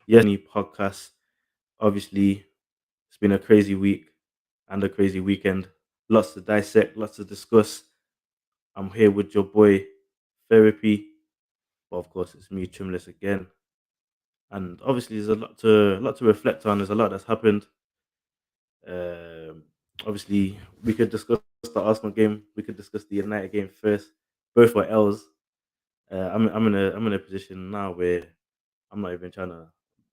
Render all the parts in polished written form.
Any podcast. Obviously, it's been a crazy week and a crazy weekend. Lots to dissect, lots to discuss. I'm here with your boy Therapy, but of course it's me, Trimless again. And obviously, there's a lot to reflect on. There's a lot that's happened. Um, Obviously, we could discuss the Arsenal game. We could discuss the United game first. Both were L's. I'm in a position now where I'm not even trying to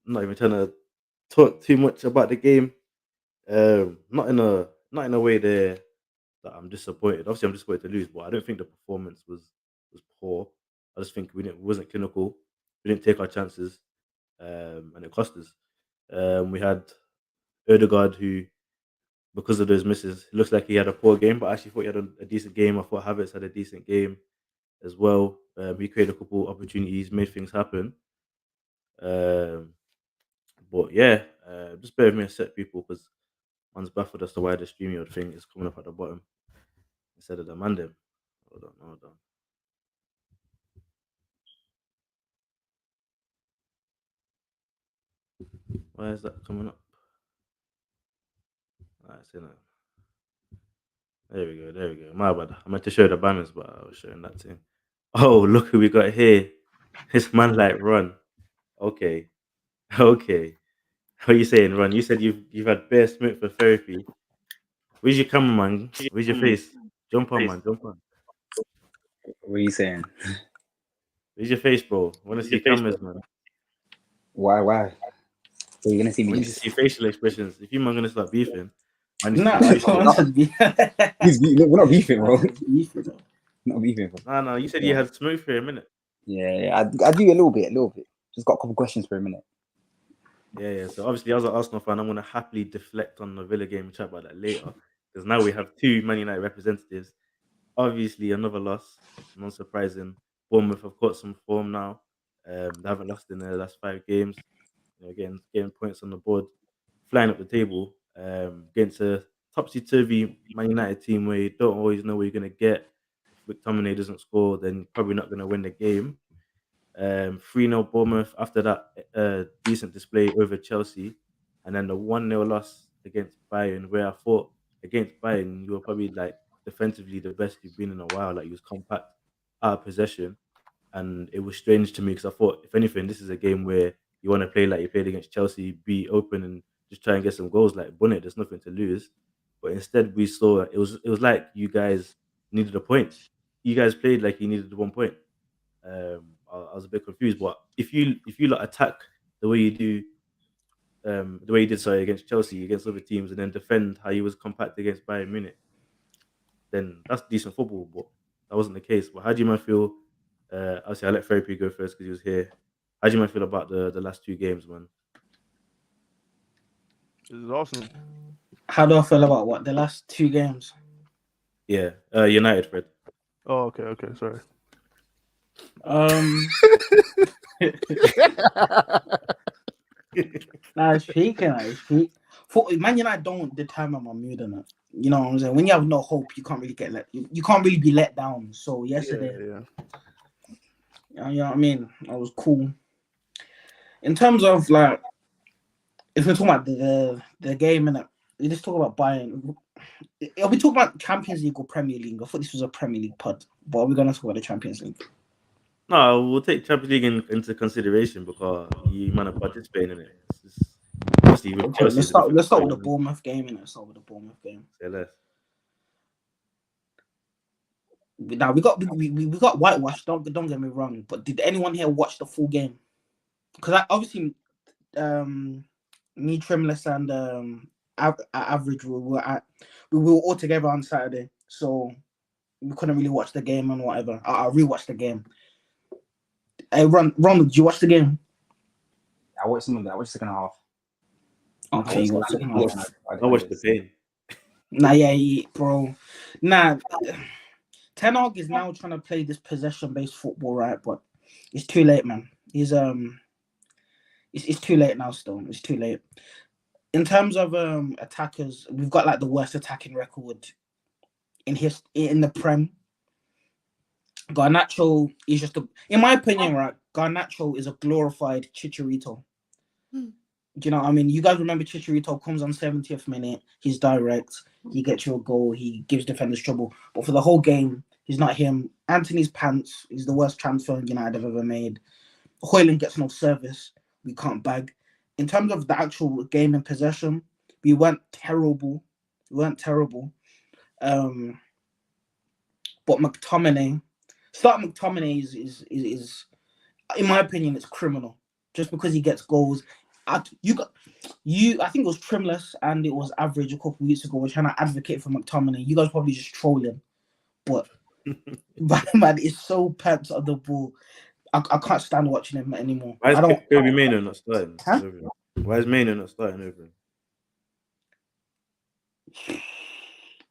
I'm not even trying to talk too much about the game. Not in a way there that I'm disappointed. Obviously, I'm disappointed to lose, but I don't think the performance was poor. I just think we wasn't clinical. We didn't take our chances, and it cost us. We had Odegaard, who because of those misses, it looks like he had a poor game, but I actually thought he had a decent game. I thought Havertz had a decent game as well. He created a couple opportunities, made things happen. Um, but yeah, just bear with me a sec, people, because man's baffled as to why the StreamYard thing is coming up at the bottom instead of the Mandem. Hold on. Why is that coming up? Alright, see that. There we go. My bad. I meant to show the banners, but I was showing that thing. Oh, look who we got here. This man like Run. Okay, okay. What are you saying, Ron? You said you've had bare smoke for therapy. Where's your camera, man? Where's your face? Jump on, man. Jump on. What are you saying? Where's your face, bro? I want to see cameras, man. Why? Why? So you're gonna see I me need to just see facial expressions. If you man gonna start beefing, I need to No, see what? facial someone Not, said expressions. be. we're not beefing, bro. Beef, you know. Not beefing, bro. No, no. You said you Yeah, had smoke for a minute. yeah. I do a little bit, a little bit. Just got a couple questions for a minute. Yeah. So obviously, as an Arsenal fan, I'm gonna happily deflect on the Villa game and chat about that later. Because now we have two Man United representatives. Obviously, another loss, non surprising. Bournemouth have got some form now. They haven't lost in their last 5 games. Getting points on the board, flying up the table against a topsy turvy Man United team where you don't always know what you're gonna get. If McTominay doesn't score, then you're probably not gonna win the game. 3-0 Bournemouth after that decent display over Chelsea, and then the 1-0 loss against Bayern, where I thought against Bayern you were probably like defensively the best you've been in a while. Like you was compact, out of possession, and it was strange to me because I thought if anything, this is a game where you want to play like you played against Chelsea, be open and just try and get some goals. Like Bonnet, there's nothing to lose, but instead we saw it was like you guys needed a point. You guys played like you needed the 1 point. I was a bit confused. But if you like attack the way you do, the way you did sorry against Chelsea, against other teams, and then defend how you was compact against Bayern Munich, then that's decent football. But that wasn't the case. But how do you man feel? Obviously, I let Therapy go first because he was here. How do you man feel about the last 2 games, man? This is Arsenal. How do I feel about what the last two games? Yeah, United, Fred. Oh, okay. Sorry. Um, nah, it's peak, and it's peak. For Man United don't determine my mood in it. You know what I'm saying? When you have no hope, you can't really get let. You can't really be let down. So yesterday, Yeah. you know what I mean? I was cool. In terms of like, if we're talking about the game in it, we just talk about Bayern. Are we talking about Champions League or Premier League? I thought this was a Premier League pod, but are we gonna talk about the Champions League? No, we'll take Champions League into consideration because you man are participating in it. Obviously with Okay, Chelsea, let's it's a start. different Let's start story. with the Man. Bournemouth game. And let's start with the Bournemouth game. Say less. Now we got whitewashed. Don't get me wrong, but did anyone here watch the full game? Because I obviously me, Trimless, and average we were all together on Saturday, so we couldn't really watch the game and whatever. I rewatched the game. Hey, Ronald, did you watch the game? I watched some of that. I watched the second half. Okay, you watched the second half. I watched the pain. Nah, yeah, bro. Nah, Ten Hag is now trying to play this possession-based football, right? But it's too late, man. It's too late now. Still, it's too late. In terms of attackers, we've got like the worst attacking record in the Prem. Garnacho is just in my opinion, right? Garnacho is a glorified Chicharito. Do you know what I mean? You guys remember Chicharito comes on 70th minute. He's direct. He gets you a goal. He gives defenders trouble. But for the whole game, he's not him. Anthony's pants. He's the worst transfer United have ever made. Højlund gets no service. We can't bag. In terms of the actual game in possession, we weren't terrible. But McTominay, starting McTominay is in my opinion, it's criminal. Just because he gets goals. I think it was Trimless and it was Average a couple of weeks ago. We're trying to advocate for McTominay. You guys probably just trolling, but man, it's so pants on the ball. I can't stand watching him anymore. Why is Kobe Mainoo not starting? Huh? Why is Mainoo not starting over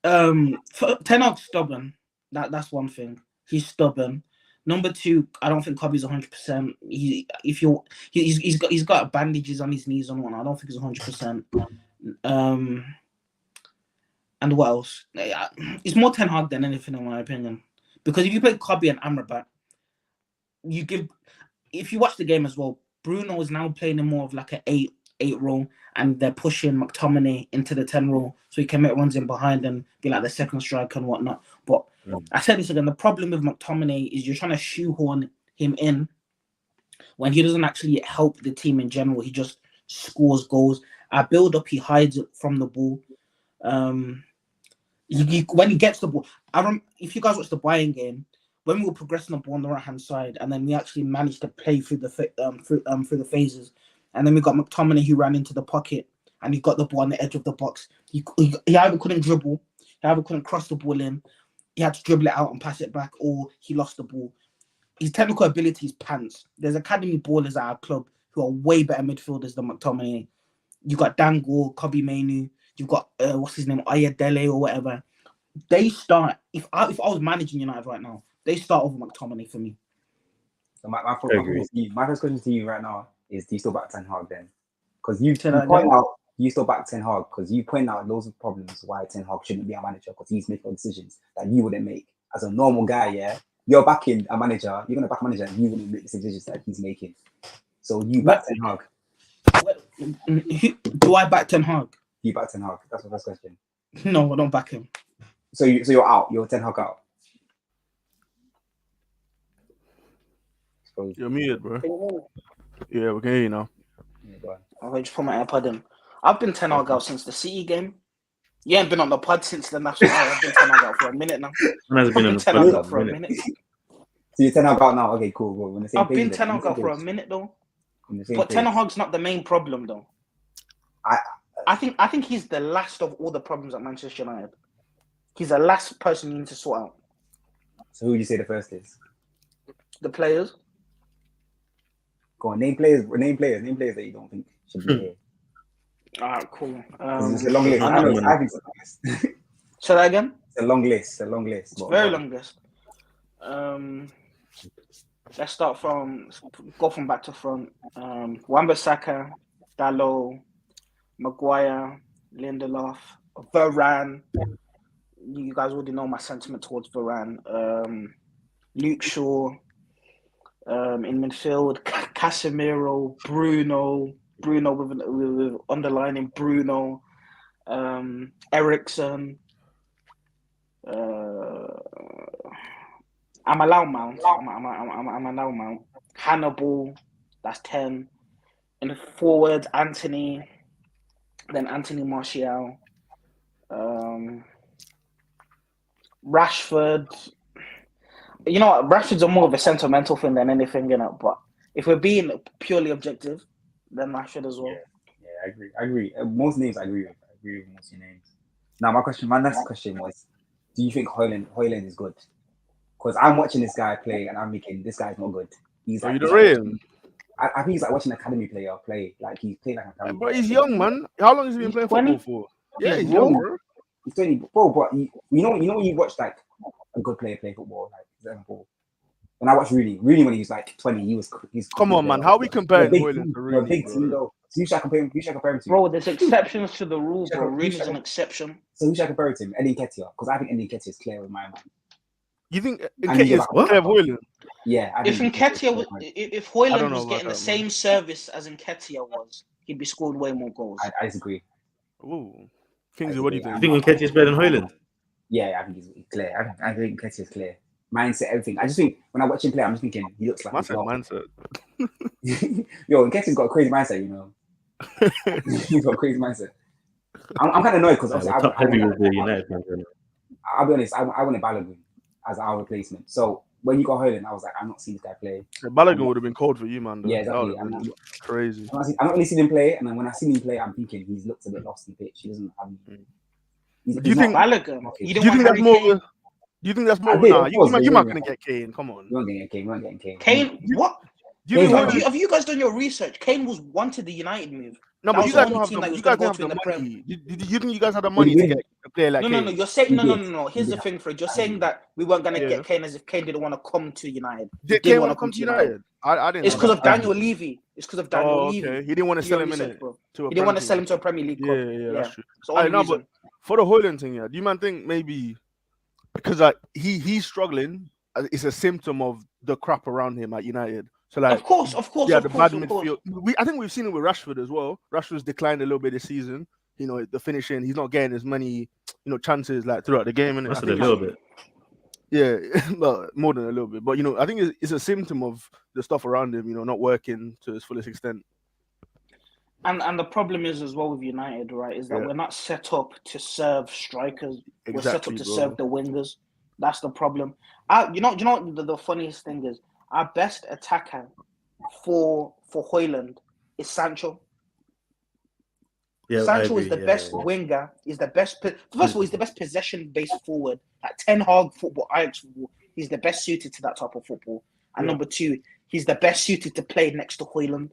him? Ten Hag's stubborn. That's one thing. He's stubborn. Number two, I don't think Kobe's 100%. He's got bandages on his knees and whatnot. I don't think he's 100%. And what else? It's more Ten Hag than anything, in my opinion. Because if you play Kobe and Amrabat, if you watch the game as well, Bruno is now playing in more of like an 8 role, and they're pushing McTominay into the 10 role so he can make runs in behind and be like the second striker and whatnot. But I said this again, the problem with McTominay is you're trying to shoehorn him in when he doesn't actually help the team in general. He just scores goals. Our build up, he hides it from the ball. When he gets the ball, if you guys watch the Bayern game, when we were progressing the ball on the right hand side, and then we actually managed to play through the phases, and then we got McTominay who ran into the pocket and he got the ball on the edge of the box. He either couldn't dribble, he either couldn't cross the ball in, he had to dribble it out and pass it back, or he lost the ball. His technical ability is pants. There's academy ballers at our club who are way better midfielders than McTominay. You got Dango, Kobe Mainoo, you've got what's his name, Ayadele or whatever. They start. If I was managing United right now, they start over McTominay for me. So my first question to you right now is: do you still back Ten Hag then? Because you point out you still back Ten Hag because you point out loads of problems why Ten Hag shouldn't be a manager because he's making decisions that you wouldn't make as a normal guy. Yeah, you're backing a manager. You're gonna back a manager and you wouldn't make the decisions that he's making. So you back Ten Hag. Do I back Ten Hag? You back Ten Hag. That's my first question. No, I don't back him. So you're out. You're Ten Hag out. You're muted, bro. Yeah, we can hear you now. Yeah, I'll just put my AirPod in. I've been Ten Hag out since the City game. You ain't been on the pod since the national. I've been Ten Hag out for a minute now. I've been Ten Hag out for a minute. So you're Ten Hag out now? Okay, cool. I've been Ten Hag out for a minute though. But Ten Hag's not the main problem though. I think he's the last of all the problems at Manchester United. He's the last person you need to sort out. So who would you say the first is? The players. Go on, name players that you don't think should be here. Alright, cool. It's a long list. I think it's a long list. Say that again? It's a long list. It's a very long list. Let's go from back to front. Wan-Bissaka, Dalot, Maguire, Lindelof, Varane. You guys already know my sentiment towards Varane. Luke Shaw. In midfield, Casemiro, Bruno with underlining Bruno, Ericsson. I'm allowed Mount. Hannibal, that's 10. In the forwards, Anthony, then Anthony Martial, Rashford. You know what? Rashford's more of a sentimental thing than anything, you know. But if we're being purely objective, then Rashford as well. Yeah, I agree. Most names I agree with. I agree with most of your names. Now, my next question was: do you think Højlund is good? Because I'm watching this guy play, and I'm thinking this guy's not good. He's like, I think he's like watching an academy player play. Like he's playing like an academy. But he's young, man. How long has he been playing football for? Yeah, he's young, bro. He's 20, bro. But you know when you watch like a good player play football, like for example, when I watched Rooney when he was like 20, he's. Come on, man. How are we comparing Højlund to Rooney? Big team, though. So who should I compare him to? Bro, there's exceptions to the rule, bro. Rooney's an exception. So who should I compare it to him? Eddie Nketiah, because I think Eddie Nketiah is clear in my mind. You think Nketiah is clear of Højlund? Yeah. If Højlund was getting the same service as Nketiah was, he'd be scored way more goals. I disagree. Ooh. Kingsley, what do you You think? think Nketiah's better than Højlund? Yeah, I think he's clear. I think Nketiah is clear. Mindset, everything. I just think when I watch him play, I'm just thinking he looks like Mindset. Yo, Nketiah's got a crazy mindset, you know. He's got a crazy mindset. I'm kind of annoyed because We're top heavy with the United fans. I'll be honest, I wanted Balogun as our replacement. So when you got Højlund, I was like, I'm not seeing this guy play. Balogun would have been cold for you, man. Though. Yeah, exactly. That would have been crazy. I'm not really seeing him play, and then when I see him play, I'm thinking he looks a bit lost in the pitch. He doesn't have. Do you think Balogun? Okay. Do you think that's more? Do you think that's more? Nah, you're not gonna get Kane. Come on. We weren't getting Kane. We weren't getting Kane. Kane, what? Have you guys done your research? Kane was wanted the United move. No, but you guys don't have the money. Do you think you guys had the money to get a player like Kane? No. You're saying no. Here's the thing, Fred. You're saying that we weren't gonna get Kane as if Kane didn't want to come to United. Did Kane want to come to United? I didn't. It's because of Daniel Levy. It's because of Daniel Levy. Okay. He didn't want to sell him in it. He didn't want to sell him to a Premier League club. Yeah, that's true. So but for the Højlund thing, do you man think maybe because he's struggling, it's a symptom of the crap around him at United? So like, of course, the bad midfield. I think we've seen it with Rashford as well. Rashford's declined a little bit this season. You know, the finishing, he's not getting as many, chances like throughout the game. That's a little bit. Yeah, well, more than a little bit. But I think it's a symptom of the stuff around him. Not working to his fullest extent. And the problem is as well with United, right? Is that we're not set up to serve strikers. We're set up to serve the wingers. That's the problem. You know what the funniest thing is? Our best attacker for Højlund is Sancho. Yeah, Sancho is the best winger. He's the best. First of all, he's the best possession-based forward. At Ten Hag football, Ajax football, he's the best suited to that type of football. And number two, he's the best suited to play next to Højlund.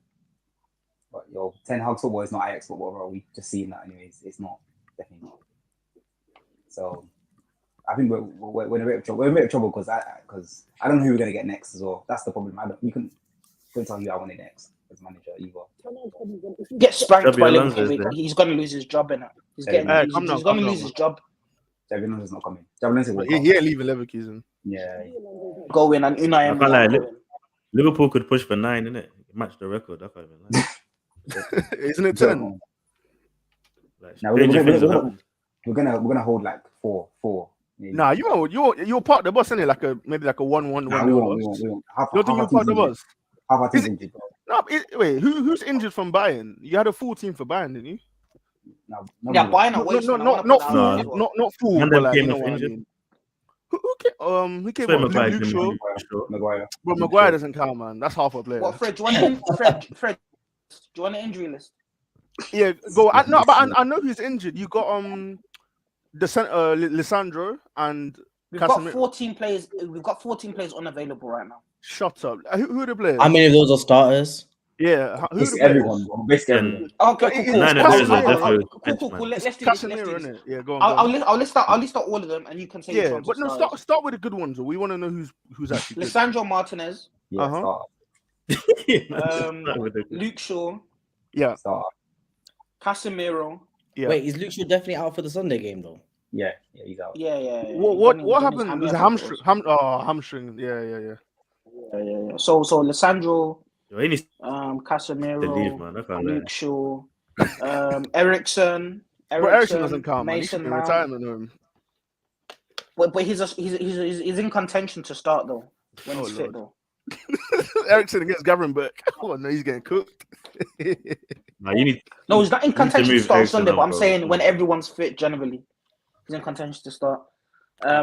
But Ten Hag football is not Ajax football, bro. We've just seen that, anyways. It's not, definitely not. So I think we're in a bit of trouble. We're in a bit of trouble because I don't know who we're gonna get next as well. That's the problem. You couldn't tell who I wanted next as manager either. Get spanked by Liverpool. He's gonna lose his job in it. He's gonna lose his job. Xabi Alonso's not coming. Xabi Alonso will come. He ain't leaving Leverkusen. Yeah. Go in and Unai Emery. Liverpool could push for 9, innit? Match the record. I can't even lie. Isn't it 10? Now we're gonna hold like 4. Nah, you're part of the bus, innit? Maybe like a 1-1. Nah, we won't. You don't think you're part of the bus? Half our team's injured, bro. No, wait, who's injured from Bayern? You had a full team for Bayern, didn't you? No, Bayern are wasting. Not full. And but then came off injured. I mean. Who came off? Luke Shaw. Maguire. But Maguire doesn't count, man. That's half a player. What, Fred? Do you want an injury list? Yeah, go. I know who's injured. You got Lisandro and we've got 14 players. We've got 14 players unavailable right now. Shut up. Who are the players? How many of those are starters? Yeah, who's everyone? Basically everyone. Okay, cool. Let's do this. Yeah, go on. I'll list out all of them, and you can say. Yeah, but no, start with the good ones. We want to know who's actually good. Lisandro Martinez. Yeah. Luke Shaw. Yeah. Casemiro. Yeah. Wait, is Luke Shaw definitely out for the Sunday game though? Yeah, he's out. Yeah. What happened? Was a hamstring? Hamstring. Yeah. So Lisandro. Casemiro, Luke Shaw, Ericsson. Ericsson doesn't count. Mason in retirement home. But he's in contention to start though when he's fit though. Ericsson against Gravenberch. Oh no, he's getting cooked. No, he's not in contention to start Sunday. But I'm saying when everyone's fit, generally, he's in contention to start.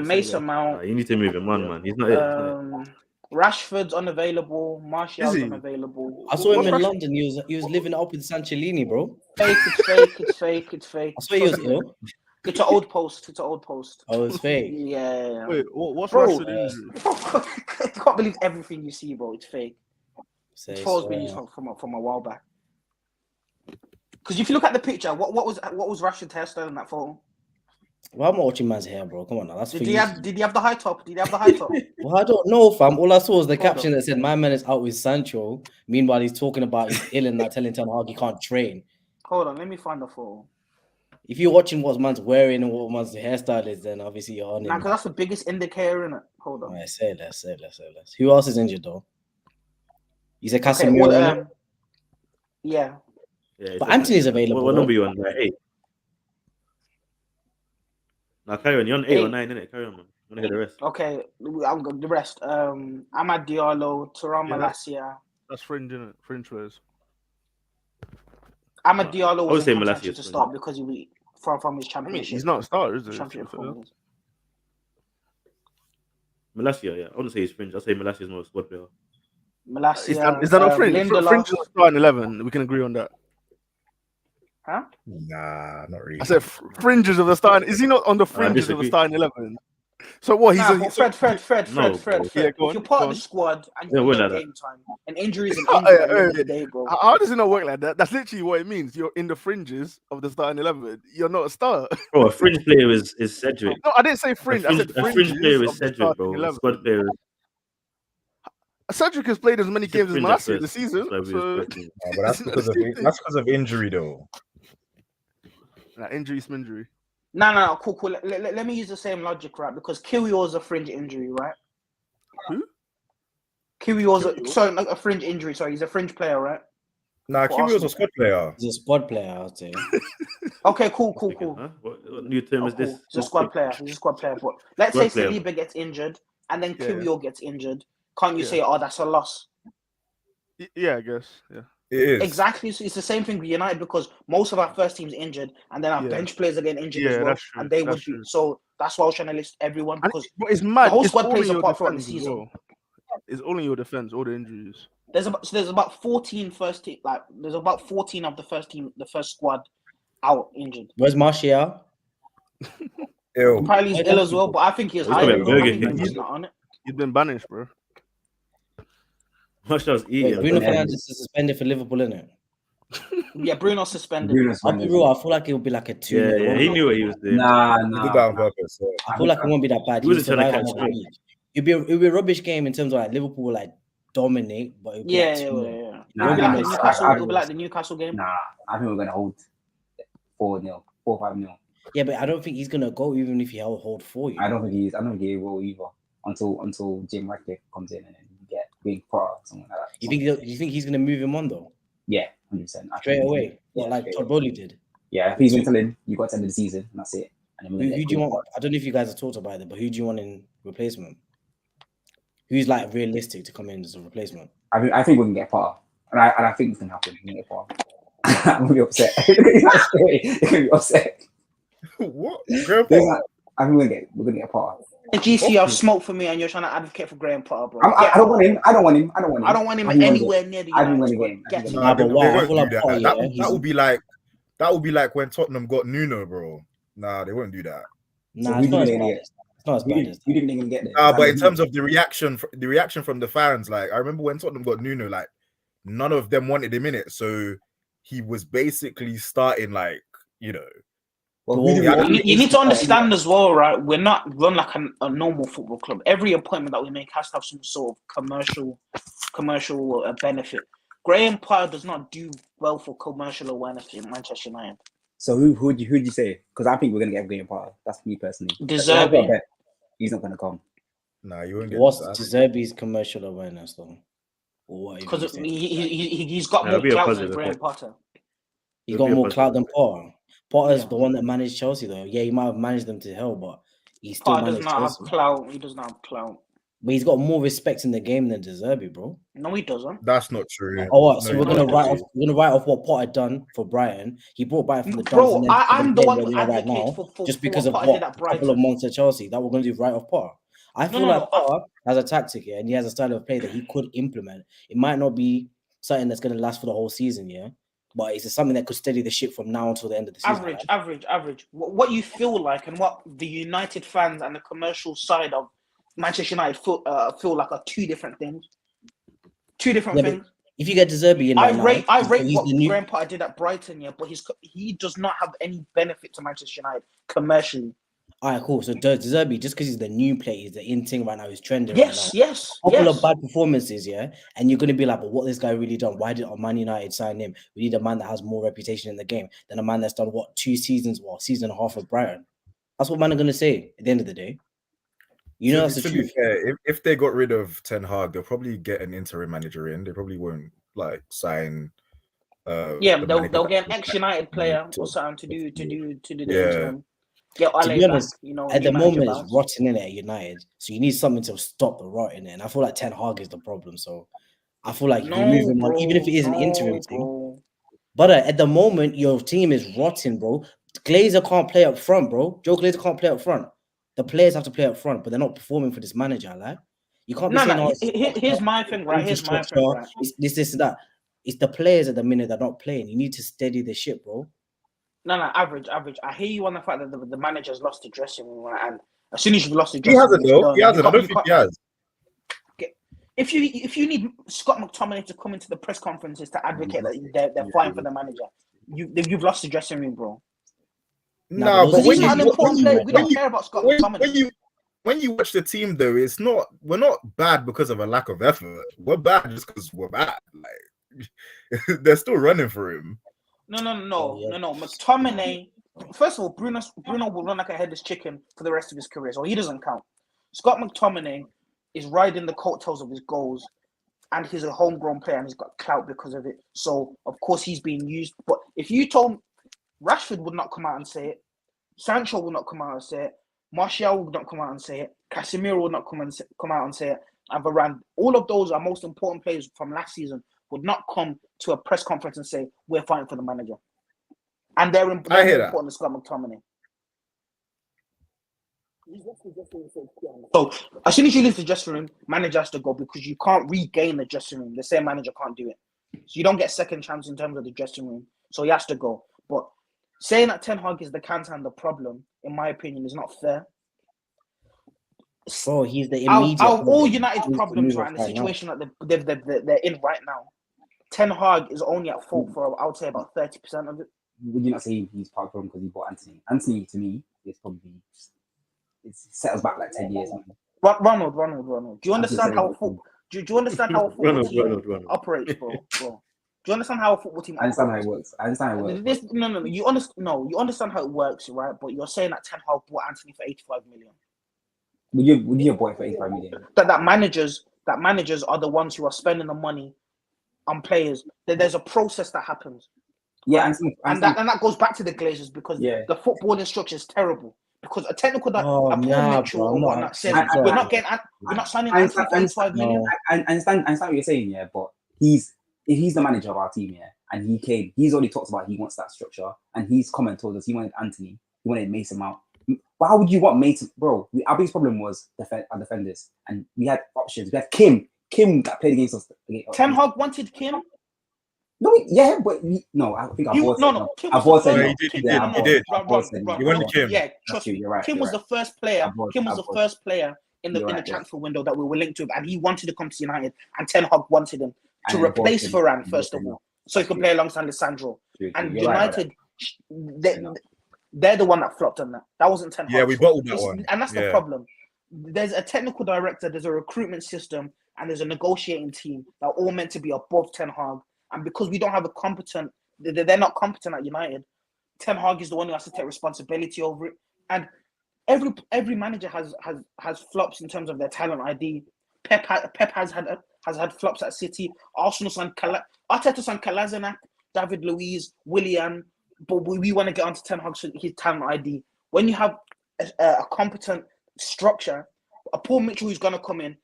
Mason Mount. You need to move him on, man. He's not it. Rashford's unavailable. Martial's unavailable. I saw him in London. He was living up with Sancellini, bro. It's fake. I swear he was ill. It's an old post. Oh, it's fake. Yeah. Wait, what's Rashford injury? I can't believe everything you see, bro. It's fake. It's photos been used from a while back. Because if you look at the picture, what was Rashford's hairstyle in that photo? Well, I'm not watching man's hair, bro. Come on now. Did he have the high top? Well, I don't know, fam. All I saw was the caption that said, "My man is out with Sancho." Meanwhile, he's talking about he's ill and not telling Ten Hag he can't train. Hold on, let me find the photo. If you're watching what man's wearing and what man's hairstyle is, then obviously you're on it. Nah, because that's the biggest indicator, innit? Hold on. Right, say less. Who else is injured though? You said Casemiro. Yeah. Yeah, But Anthony's what, available. what number though. you on? Like 8. Now carry on. You're on 8 or 9, innit? Carry on, man. I want to hear the rest. Okay, I'll go the rest. Amad Diallo, Turan Yeah, Malacia. That's fringe, innit? Fringe players. Amad Diallo I would was say in Malacia contention is to fringe. start because he was from his I championship. mean, he's not a starter, is he? championship So, performance. Malacia, yeah. I wouldn't say he's fringe. I'd say Malacia is more of a squad player. Malacia, is that not fringe? Lindelof. Fringe is a starting 11. We can agree on that. Huh? Nah, not really. I said fringes of the starting. Is he not on the fringes of the disagree. starting 11? So what? Nah, but Fred. No, bro. Yeah, go If you're on, part go of on. the squad and Yeah, you we're get like that. game time, an injury is an injury at the end of the day, bro. How does it not work like that? That's literally what it means. You're in the fringes of the starting 11. You're not a star. Bro, a fringe player is Cedric. No, I didn't say fringe. I said A fringe fringes player of is the Cedric, starting bro. A 11. squad player is Cedric has played as many he's a games as fringe at Malacia first. this season. That's why we So was questioning. Nah, but that's because of injury though. injury, sminjury. No, cool. Let me use the same logic, right? Because Kyrgios a fringe injury, right? Who? Kyrgios, not a fringe injury. Sorry, he's a fringe player, right? Nah, For Kiwi was a Arsenal. squad player. He's a squad player, I'd say. Okay, cool. Huh? What new term is this? Cool. He's a squad player. But let's Squad say player. Saliba gets injured and then Yeah. Kyrgios gets injured. Can't you Yeah. say, oh, that's a loss? Yeah, I guess. Yeah. It is. Exactly. So it's the same thing with United because most of our first team's injured and then our Yeah. bench players are getting injured Yeah, as well. that's true. And they That's would be. true. So that's why I was trying to list everyone And because but it's mad. the whole It's squad all plays in a your part throughout the defense as season. well. It's all in your defense. All the injuries. There's about 14 first team. Like there's about 14 of the first team, the first squad, out injured. Where's Martial? Ew. Apparently he's ill as well, but I think he's He's high. probably a I Burger think King. he's just not on it. You've been banished, bro. Martial's Wait, eating. Bruno Yeah. Fernandes is suspended for Liverpool, innit? Yeah, Bruno's suspended. Bruno's I'll be real, I feel like it would be like a 2. Yeah, he knew what he was doing. Nah. He did that on purpose. So. I feel like it won't be that bad. He wasn't trying to survive catch another Drake. week. It'd be a rubbish game in terms of like Liverpool will like dominate, but it'd be Yeah. like 2-0. Nah, It'll be like the nah, Newcastle. nah, It'll be like the Newcastle game. Nah, I think we're gonna hold 4-0, 4-5-0. Yeah, but I don't think he's gonna go even if he hold 4. I don't think he will either until Jim Ratcliffe comes in and then you get Big Potter or something like that. You think he's gonna move him on though? Yeah, 100%. Straight away. Yeah, Like straight Todd away. Bowley did. Yeah, I think he's gonna tell him you got to end of the season and that's it. And then we're Who gonna do get you Big want? I don't know if you guys have talked about it, but who do you want in replacement? Who's like realistic to come in as a replacement? I think we're gonna get Potter. And I think it's gonna happen. We're gonna get Potter. I'm gonna be upset. You're gonna be upset. What? I think we're gonna get Potter. And GC, have smoke for me, and you're trying to advocate for Graham Potter, bro. I don't want him. I don't want him. I don't want him I think anywhere near the I think United we're squad. gonna Get get him. Nah, but why? I won't feel like do Potter, that. yeah, That would be like when Tottenham got Nuno, bro. Nah, they won't do that. Nah, So it's who not as do you bad. think It's not as bad as You didn't think gonna get there? But in terms of the reaction from the fans, like I remember when Tottenham got Nuno, like none of them wanted him in it, so he was basically starting like You need to understand as well, right? We're not run like a normal football club. Every appointment that we make has to have some sort of commercial benefit. Graham Potter does not do well for commercial awareness in Manchester United. So who'd you say? Because I think we're gonna get Graham Potter. That's me personally. Deserve I've got a it. bet. He's not gonna come. Nah, you won't get What's that. Deserby's commercial awareness though? Or what? Because he's got Yeah, more it'll be a clout than positive Graham effect. Potter. He's It'll got be a more positive clout than Potter. Potter's Yeah. the one that managed Chelsea though. Yeah, he might have managed them to hell, but he still Potter does managed not have Chelsea. clout. He does not have clout. But he's got more respect in the game than Deserby, bro. No, he doesn't. That's not true. Oh, what? So No, we're you gonna don't. write off what Potter done for Brighton. He brought Brighton from the dumps, Bro, and then I'm the one who right advocates now, for just for because what of Potter did what at couple of Brighton. months at Chelsea that we're gonna do right off Potter. I feel like Potter has a tactic, yeah, and he has a style of play that he could implement. It might not be something that's gonna last for the whole season, yeah, but it's something that could steady the ship from now until the end of the season. Average. What you feel like and what the United fans and the commercial side of Manchester United feel like are two different things. Two different Yeah, things. If you get Deserby in, I right rate he's what the new. Graham Potter did at Brighton, yeah, but he does not have any benefit to Manchester United commercially. All right, cool. So Deserby, just because he's the new player, he's the in thing right now, he's trending Yes. right now. Couple of bad performances, yeah, and you're gonna be like, but what this guy really done? Why did Man United sign him? We need a man that has more reputation in the game than a man that's done what 2 seasons, season and a half of Brighton. That's what man are gonna say at the end of the day. That's the to truth. be fair, if they got rid of Ten Hag, they'll probably get an interim manager in. They probably won't like sign Yeah, the they'll manager get an that- ex-United player to- or something to do the Yeah. interim. Get To Ale be back, honest, you know, at new the manager moment, it's bounce. rotting in it at United. So you need something to stop the rot in it. And I feel like Ten Hag is the problem. So I feel like if you move him on, even if it is an interim thing. Bro. But at the moment, your team is rotting, bro. Glazer can't play up front, bro. Joe Glazer can't play up front. The players have to play up front, but they're not performing for this manager. Like, you can't be saying, No. "Oh, Here's my thing, right? Here's my thing, right? It's this, and that." It's the players at the minute that are not playing. You need to steady the ship, bro. No, average. I hear you on the fact that the manager's lost the dressing room, right? And as soon as you've lost the He dressing hasn't room, though. He hasn't. I don't think he has. If you need Scott McTominay to come into the press conferences to advocate that they're fighting for the manager, you've lost the dressing room, bro. No, but Because he's not an important player. We don't care about Scott McTominay. When you watch the team though, we're not bad because of a lack of effort. We're bad just because we're bad. Like they're still running for him. No. McTominay. First of all, Bruno will run like a headless chicken for the rest of his career, so he doesn't count. Scott McTominay is riding the coattails of his goals, and he's a homegrown player and he's got clout because of it. So of course he's being used. But if you told Rashford would not come out and say it, Sancho will not come out and say it, Martial would not come out and say it, Casemiro would not come out and say it, and Varane, all of those are most important players from last season, would not come to a press conference and say, we're fighting for the manager. And they're more important than Scott McTominay. So as soon as you leave the dressing room, manager has to go because you can't regain the dressing room. The same manager can't do it. So you don't get second chance in terms of the dressing room. So he has to go. But saying that Ten Hag is the cancer and the problem, in my opinion, is not fair. Bro, he's the immediate. Out of all United's problems, right, and the situation that they're in right now, Ten Hag is only at fault for, I would say, about 30% of it. Would you not say he's part of the problem because he bought Anthony? Anthony, to me, is probably it set us back like 10 years. Ronald. Do you understand how do you understand how a football team operates, bro? Do you understand how a football team operates? I understand how it works. No. You understand how it works, right? But you're saying that Ten Hag bought Anthony for 85 million. Would you have bought it for 85 million? That managers are the ones who are spending the money on players. There's a process that happens. Yeah, and that goes back to the Glazers because the footballing structure is terrible. Because a technical Mitchell or whatnot says we're not signing Anthony for 85 million. I understand what you're saying, yeah, but if he's the manager of our team, yeah, and he's already talked about he wants that structure, and he's told us he wanted Anthony, he wanted Mason Mount. But how would you want Mason, bro? Our biggest problem was our defenders, and we had options. We had Kim that played against us. Ten Hag wanted Kim. No, yeah, but I think I bought it. He did. You wanted Kim. Yeah, trust me. Kim was the first player. Kim was the first player in the transfer window that we were linked to, and he wanted to come to United, and Ten Hag wanted him to replace Varane first of all, so he could play alongside Lissandro. And United, they're the one that flopped on that. That wasn't Ten Hag. Yeah, we bottled that one, and that's the problem. There's a technical director, there's a recruitment system, and there's a negotiating team that are all meant to be above Ten Hag. And because we don't have they're not competent at United. Ten Hag is the one who has to take responsibility over it. And every manager has flops in terms of their talent ID. Pep has had flops at City. Arsenal signed Arteta signed Kolasinac, David Luiz, Willian. But we want to get onto Ten Hag's his talent ID. When you have a competent structure, a Paul Mitchell who's going to come in.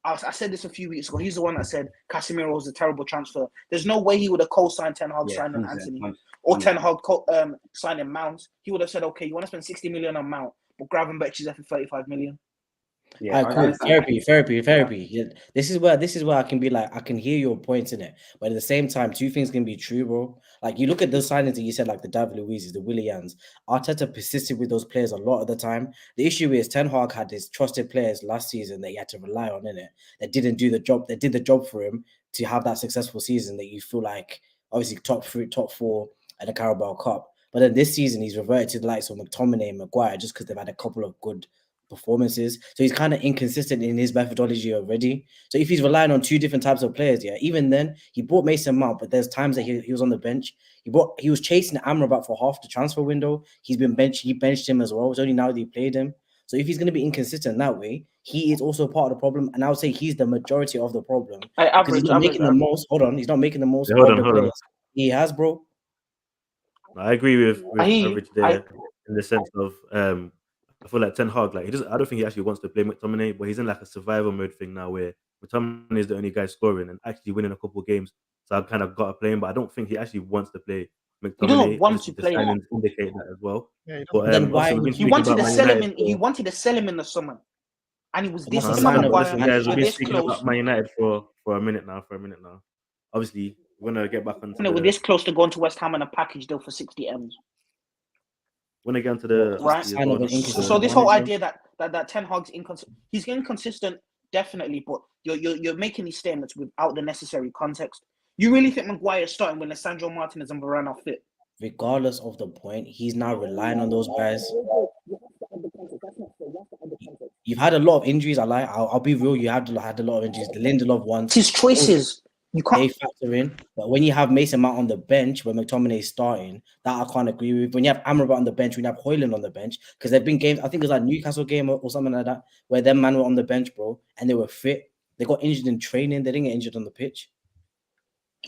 I said this a few weeks ago. He's the one that said Casemiro was a terrible transfer. There's no way he would have co-signed Ten Hag signing Anthony or Ten Hag signing Mount. He would have said, "Okay, you want to spend 60 million on Mount, but Gravenberch is there for 35 million." Yeah, cool. Therapy. Yeah, this is where I can be like, I can hear your points in it, but at the same time, two things can be true, bro. Like you look at those signings that you said, like the David Luiz's, the Willians. Arteta persisted with those players a lot of the time. The issue is Ten Hag had his trusted players last season that he had to rely on in it. That didn't do the job. That did the job for him to have that successful season. That you feel like obviously top 3, top 4 at the Carabao Cup. But then this season he's reverted to the likes of McTominay and Maguire just because they've had a couple of good performances. So he's kind of inconsistent in his methodology already. So if he's relying on two different types of players, even then he brought Mason Mount, but there's times that he was on the bench. He was chasing Amrabat for half the transfer window. He benched him as well. It's only now that he played him. So if he's going to be inconsistent that way, he is also part of the problem. And I would say he's the majority of the problem. He's not making the most. Hold on, he's not making the most. Hold on. He has, bro. I agree with I- average there in the sense of I feel like Ten Hag, like he doesn't. I don't think he actually wants to play McTominay, but he's in like a survival mode thing now where McTominay is the only guy scoring and actually winning a couple of games. So I've kind of got to play him, but I don't think he actually wants to play He doesn't McTominay. want to Obviously, the play him. signings indicate that as well. Yeah, he But Then why obviously, we've been would He speaking wanted about to Man sell him United. in. He wanted to sell him in the summer, and he was But this. that's No, a Him sign and but of listen, Maguire guys, we've were been this speaking close. about Man United for a minute now. Obviously, we're gonna get back onto We're the. this close to going to West Ham on a package deal for 60 M's. Want to get into the Right. City as Sign well. of an not to inconsistent So go- this whole manager. idea that Ten Hag's he's inconsistent, definitely, but you're making these statements without the necessary context. You really think Maguire is starting when Alessandro Martinez and Varane are fit? Regardless of the point, he's now relying on those guys. You've had a lot of injuries. I'll be real. You had a lot of injuries. The Lindelof ones, It's his choices. You they can't. factor in. But when you have Mason Mount on the bench, when McTominay is starting, that I can't agree with. When you have Amrabat on the bench, when you have Højlund on the bench, because there've been games, I think it was like Newcastle game or something like that, where them man were on the bench, bro, and they were fit. They got injured in training. They didn't get injured on the pitch.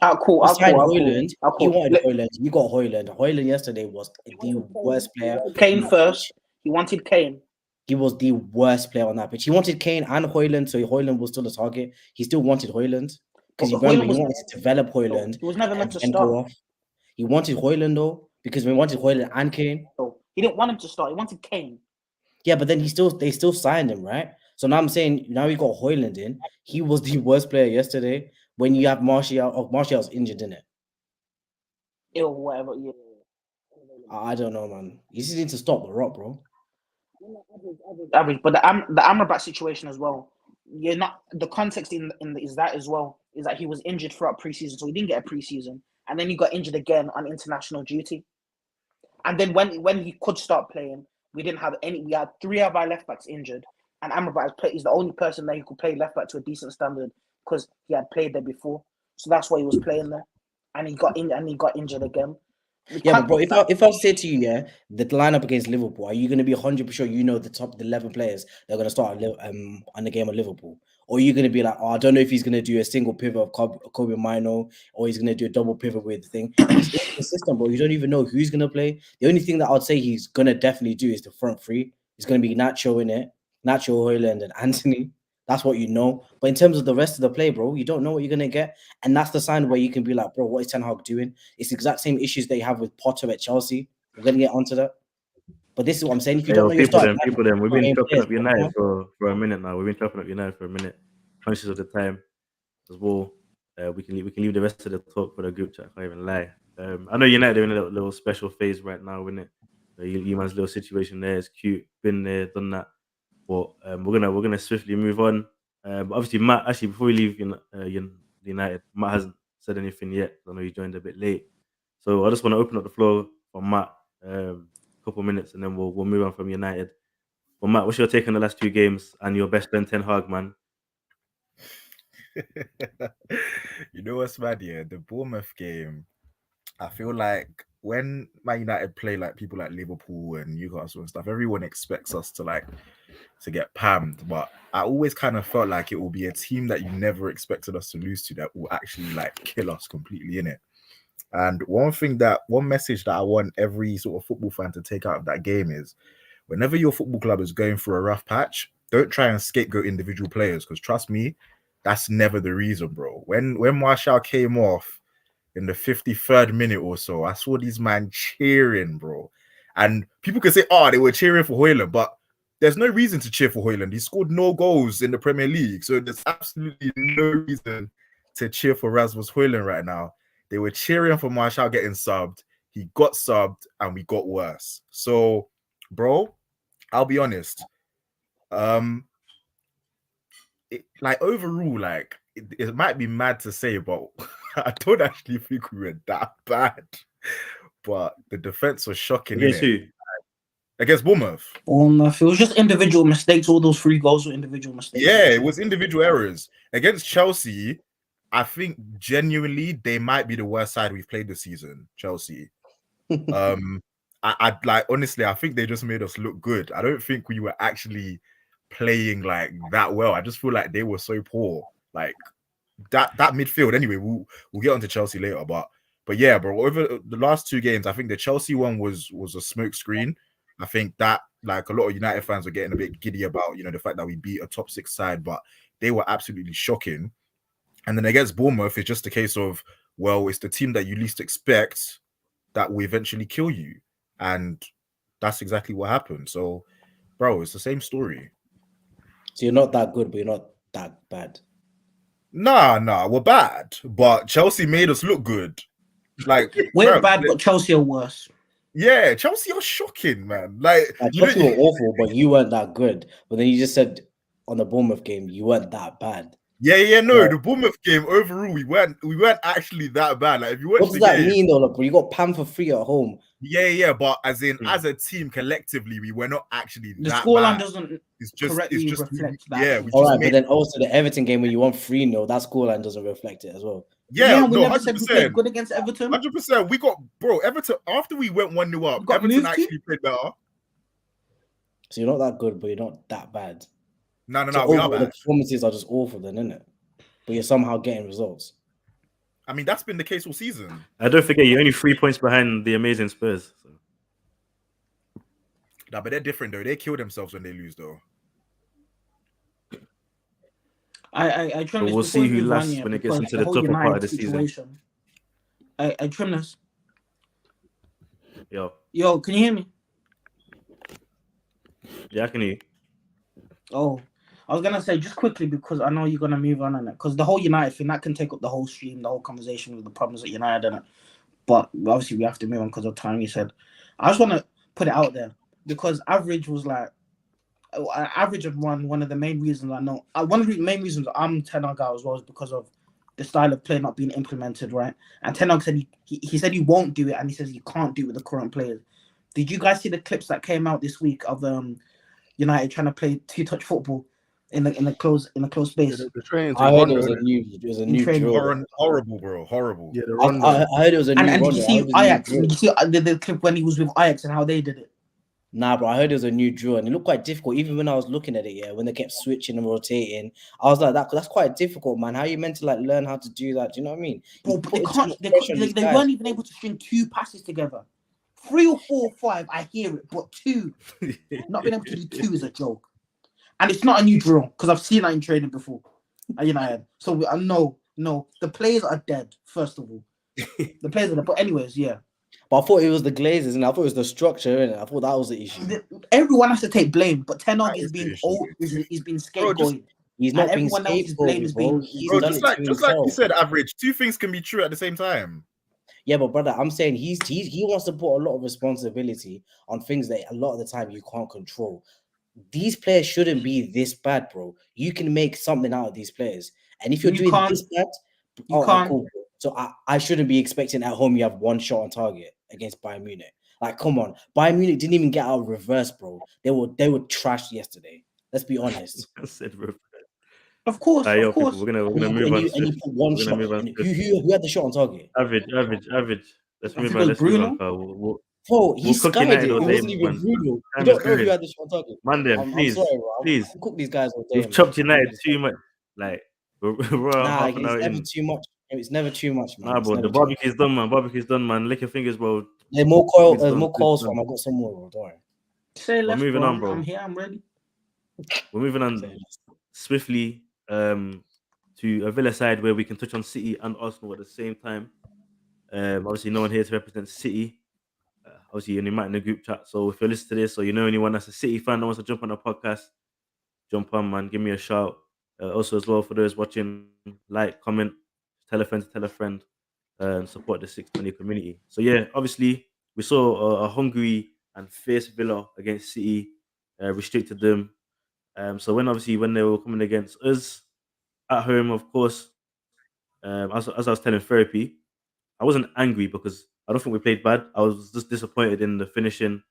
Cool. You signed Cool. Højlund. I'll You cool. wanted Højlund. You got Højlund. Højlund yesterday was the worst player. Kane on that first. pitch. He wanted Kane. He was the worst player on that pitch. He wanted Kane and Højlund, so Højlund was still a target. He still wanted Højlund because you But remember Højlund he wanted to develop Højlund He was never and meant to then start. go off. He wanted Højlund though because we wanted Højlund and Kane. He didn't want him to start. He wanted Kane. Yeah, but then they still signed him, right? So now I'm saying now we got Højlund in. He was the worst player yesterday. When you have Martial's injured in it. Ill, whatever. Yeah. I don't know, man. You just need to stop the rot, bro. Average, but the Amrabat situation as well. You're not the context is that as well is that he was injured throughout preseason, so he didn't get a preseason, and then he got injured again on international duty. And then when he could start playing, we didn't have any. We had 3 of our left backs injured, and Amrabat is the only person that who could play left back to a decent standard because he had played there before. So that's why he was playing there, and he got injured again. Yeah, but bro, if I say to you, yeah, the lineup against Liverpool, are you going to be 100% sure you know the top 11 players that are going to start on the game of Liverpool? Or are you going to be like, oh, I don't know if he's going to do a single pivot of Kobe Mino or he's going to do a double pivot with the thing? It's inconsistent, bro. You don't even know who's going to play. The only thing that I'd say he's going to definitely do is the front three. It's going to be Nacho in it, Nacho, Højlund, and Anthony. That's what you know. But in terms of the rest of the play, bro, you don't know what you're going to get. And that's the sign where you can be like, bro, what is Ten Hag doing? It's the exact same issues that you have with Potter at Chelsea. We're going to get onto that. But this is what I'm saying. If you don't know your starting people, we've been chopping players, up United for a minute now. We've been chopping up United for a minute. Conscious of the time as well. We can leave the rest of the talk for the group chat. I can't even lie. I know United are in a little special phase right now, isn't it? You man's little situation there is cute. Been there, done that. But we're gonna swiftly move on. But obviously, Matt. Actually, before we leave United, Matt hasn't said anything yet. I know he joined a bit late, so I just want to open up the floor for Matt. A couple minutes, and then we'll move on from United. Well, Matt, what's your take on the last 2 games and your best friend Ten Hag, man? You know what's mad? Yeah, the Bournemouth game. I feel like when Man United play like people like Liverpool and Newcastle and stuff, everyone expects us to get pammed. But I always kind of felt like it will be a team that you never expected us to lose to that will actually like kill us completely in it. And one message that I want every sort of football fan to take out of that game is whenever your football club is going through a rough patch, don't try and scapegoat individual players because trust me, that's never the reason, bro. When Martial came off in the 53rd minute or so, I saw these man cheering, bro. And people can say, oh, they were cheering for Højlund, but there's no reason to cheer for Højlund. He scored no goals in the Premier League. So there's absolutely no reason to cheer for Rasmus Højlund right now. They were cheering for Martial getting subbed. He got subbed and we got worse. So, bro, I'll be honest. Overall, it might be mad to say, but I don't actually think we were that bad. But the defense was shocking. Against who? Against Bournemouth. It was just individual mistakes. All those 3 goals were individual mistakes. Yeah, it was individual errors. Against Chelsea, I think genuinely they might be the worst side we've played this season. Chelsea. Honestly, I think they just made us look good. I don't think we were actually playing like that well. I just feel like they were so poor. Like that midfield. Anyway, we'll get onto Chelsea later, but But yeah, bro, over the last 2 games, I think the Chelsea one was a smoke screen. I think that like a lot of United fans were getting a bit giddy about, you know, the fact that we beat a top 6 side, but they were absolutely shocking. And then against Bournemouth, it's just a case of, well, it's the team that you least expect that will eventually kill you. And that's exactly what happened. So, bro, it's the same story. So you're not that good, but you're not that bad. Nah, we're bad. But Chelsea made us look good. Like, We're bro, bad, but Chelsea are worse. yeah, Chelsea are shocking, man. Like, Chelsea were awful, but you weren't that good. But then you just said on the Bournemouth game, you weren't that bad. no, the Bournemouth game overall, we weren't actually that bad. Like, if you watch what does that mean though? Like, you got Pam for free at home. Yeah, but as a team collectively, we were not actually the that scoreline bad. doesn't correctly reflect that. Yeah, all right, but then also the Everton game when you won 3-0, that scoreline doesn't reflect it as well. Yeah, we never said we played good against Everton. 100%. We got Everton after we went 1-0 up. Everton actually played better. So you're not that good, but you're not that bad. No, so we are bad. The performances are just awful, then, isn't it? But you're somehow getting results. I mean, that's been the case all season. I don't forget, you're only 3 points behind the amazing Spurs. So. Nah, but they're different though. They kill themselves when they lose, though. I trim this. We'll see who lasts when it gets into the tougher part of the season. I trim this. Yo, can you hear me? Yeah, I can hear you. Oh, I was gonna say just quickly because I know you're gonna move on it because the whole United thing that can take up the whole stream, the whole conversation with the problems at United and it. But obviously we have to move on because of time. You said, I just want to put it out there because average was like average of one of the main reasons I know. One of the main reasons I'm Ten Hag out as well is because of the style of play not being implemented right. And Ten Hag said he said he won't do it, and he says he can't do it with the current players. Did you guys see the clips that came out this week of United trying to play two-touch football in the closed space? I heard it was a new drill. Horrible, bro. Horrible. Yeah, I heard it was a new. And did you see Ajax? Did you see the clip when he was with Ajax and how they did it? Nah, bro, I heard it was a new drill and it looked quite difficult. Even when I was looking at it, yeah, when they kept switching and rotating, I was like, that's quite difficult, man. How are you meant to like learn how to do that? Do you know what I mean? Bro, but they weren't even able to string 2 passes together. 3 or 4 or 5, I hear it, but 2, not being able to do 2 is a joke. And it's not a new drill because I've seen that in training before at United. So no, the players are dead. First of all, the players are dead. But anyways, yeah. But I thought it was the Glazers, and I thought it was the structure, and I thought that was the issue. Everyone has to take blame, but Ten Hag is being he's been scapegoated. He's not being scapegoated, bro. Bro, just like you said, average. 2 things can be true at the same time. Yeah, but brother, I'm saying he wants to put a lot of responsibility on things that a lot of the time you can't control. These players shouldn't be this bad, bro. You can make something out of these players, and if you're doing this bad, you can't. Cool. So I shouldn't be expecting at home you have 1 shot on target against Bayern Munich. Like, come on, Bayern Munich didn't even get out of reverse, bro. They were trashed yesterday. Let's be honest. Of course. We're gonna move on. And you put 1 shot. Who had the shot on target? Average. Let's move on. Bruno. Bro, he skied it. It wasn't even Bruno. You don't know who had the shot on target. Man, please, I'm sorry, bro. please. I'll cook these guys all day. We've chopped United too much. Like, we're half an hour it's in. never too much. It's never too much, man. Nah, bro, the barbecue's done, man. Barbecue's done, man. Lick your fingers, bro. There's more calls from. I got some more, bro. Don't worry. We're moving on, bro. I'm here. I'm ready. We're moving on swiftly to a Villa side where we can touch on City and Arsenal at the same time. Obviously, no one here to represent City. Obviously, you might in the group chat. So if you're listening to this or you know anyone that's a City fan that wants to jump on the podcast, jump on, man. Give me a shout. Also, as well, for those watching, like, comment, tell a friend, and support the 620 community. So yeah, obviously, we saw a hungry and fierce Villa against City, restricted them. So when they were coming against us at home, of course, as I was telling Therapy, I wasn't angry because I don't think we played bad. I was just disappointed in the finishing.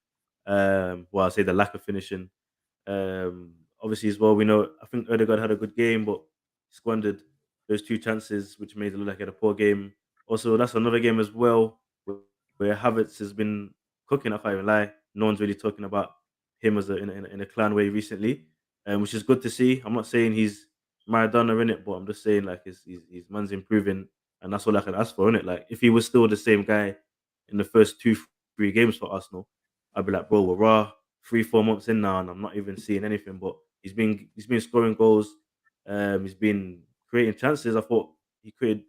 I'll say the lack of finishing. Obviously, as well, we know I think Odegaard had a good game, but squandered those 2 chances, which made it look like he had a poor game. Also, that's another game as well where Havertz has been cooking. I can't even lie. No one's really talking about him as in a clan way recently, which is good to see. I'm not saying he's Maradona in it, but I'm just saying like his man's improving and that's all I can ask for, innit? Like, if he was still the same guy in the first 2, 3 games for Arsenal, I'd be like, bro, we're raw 3, 4 months in now, and I'm not even seeing anything. But he's been scoring goals. He's been creating chances. I thought he created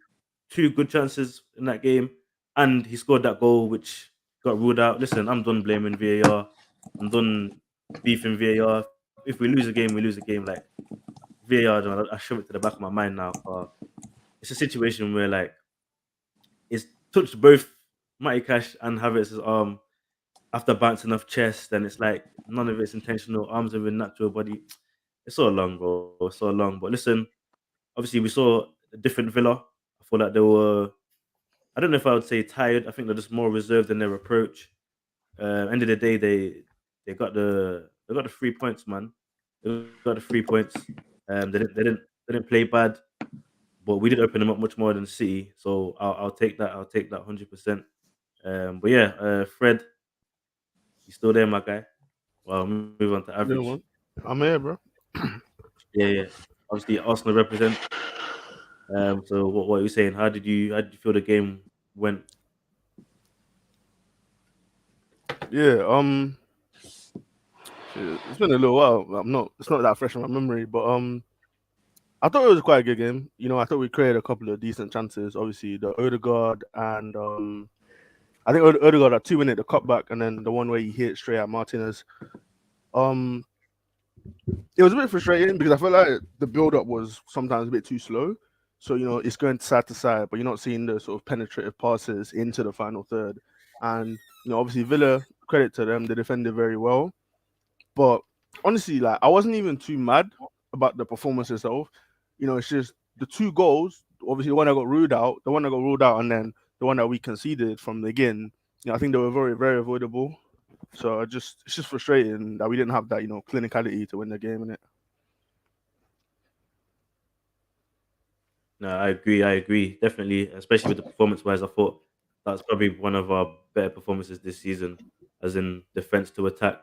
2 good chances in that game, and he scored that goal which got ruled out. Listen, I'm done blaming VAR. I'm done beefing VAR. If we lose a game, we lose a game. Like VAR, I shove it to the back of my mind now. It's a situation where like it's touched both Matty Cash and Havertz's arm after bouncing off chest, and it's like none of it's intentional. Arms of a natural body. It's so long, bro. It's so long. But listen, obviously we saw a different Villa. I feel like they were. I don't know if I would say tired. I think they're just more reserved in their approach. End of the day, they got the 3 points, man. They got the 3 points. They didn't play bad, but we did open them up much more than City. So I'll take that. I'll take that 100%. But yeah, Fred, you still there, my guy? Well, move on to Yeah, average. man. I'm here, bro. Yeah. Obviously, Arsenal represent. So what are you saying? How did you feel the game went? Yeah, it's been a little while. It's not that fresh in my memory, but I thought it was quite a good game. I thought we created a couple of decent chances. Obviously, the Odegaard and I think Odegaard had 2 minutes, the cutback, and then the one where he hit straight at Martinez. Um, it was a bit frustrating because I felt like the build up was sometimes a bit too slow. So it's going side to side, but you're not seeing the sort of penetrative passes into the final third. And obviously Villa, credit to them, they defended very well. But honestly, like I wasn't even too mad about the performance itself. It's just the 2 goals. Obviously, the one that got ruled out, and then the one that we conceded from the beginning. I think they were very, very avoidable. So it's just frustrating that we didn't have that clinicality to win the game in it. No, I agree, definitely, especially with the performance wise. I thought that's probably one of our better performances this season, as in defense to attack.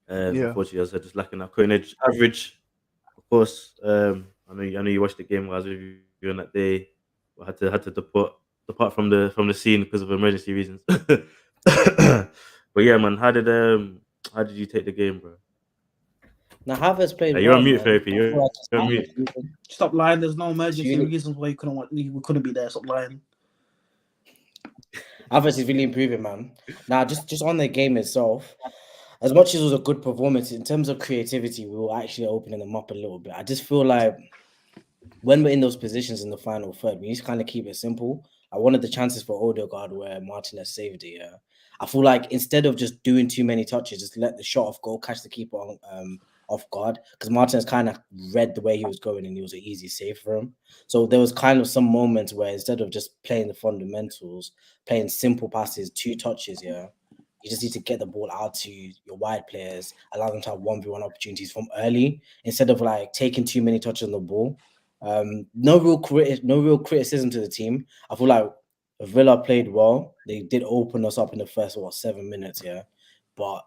Yeah, Unfortunately, as I said, just lacking that cutting edge average. Of course, I know you watched the game. I was with you on that day. I had to depart from the scene because of emergency reasons. But yeah, man, how did you take the game, bro? Now Havertz played You're on well, mute, man. therapy. I feel You're, like you're on mute. Stop lying. There's no it's emergency really, reasons why we couldn't be there. Stop lying. Havertz is really improving, man. Now, just on the game itself, as much as it was a good performance in terms of creativity, we were actually opening them up a little bit. I just feel like when we're in those positions in the final third, we need to kind of keep it simple. I wanted the chances for Odegaard where Martinez saved it. Yeah, I feel like instead of just doing too many touches, just let the shot off goal catch the keeper off guard, because Martinez kind of read the way he was going and it was an easy save for him. So there was kind of some moments where instead of just playing the fundamentals, playing simple passes, 2 touches, yeah, you just need to get the ball out to your wide players, allow them to have 1v1 opportunities from early instead of like taking too many touches on the ball. No real criticism to the team. I feel like Villa played well. They did open us up in the first 7 minutes, yeah. But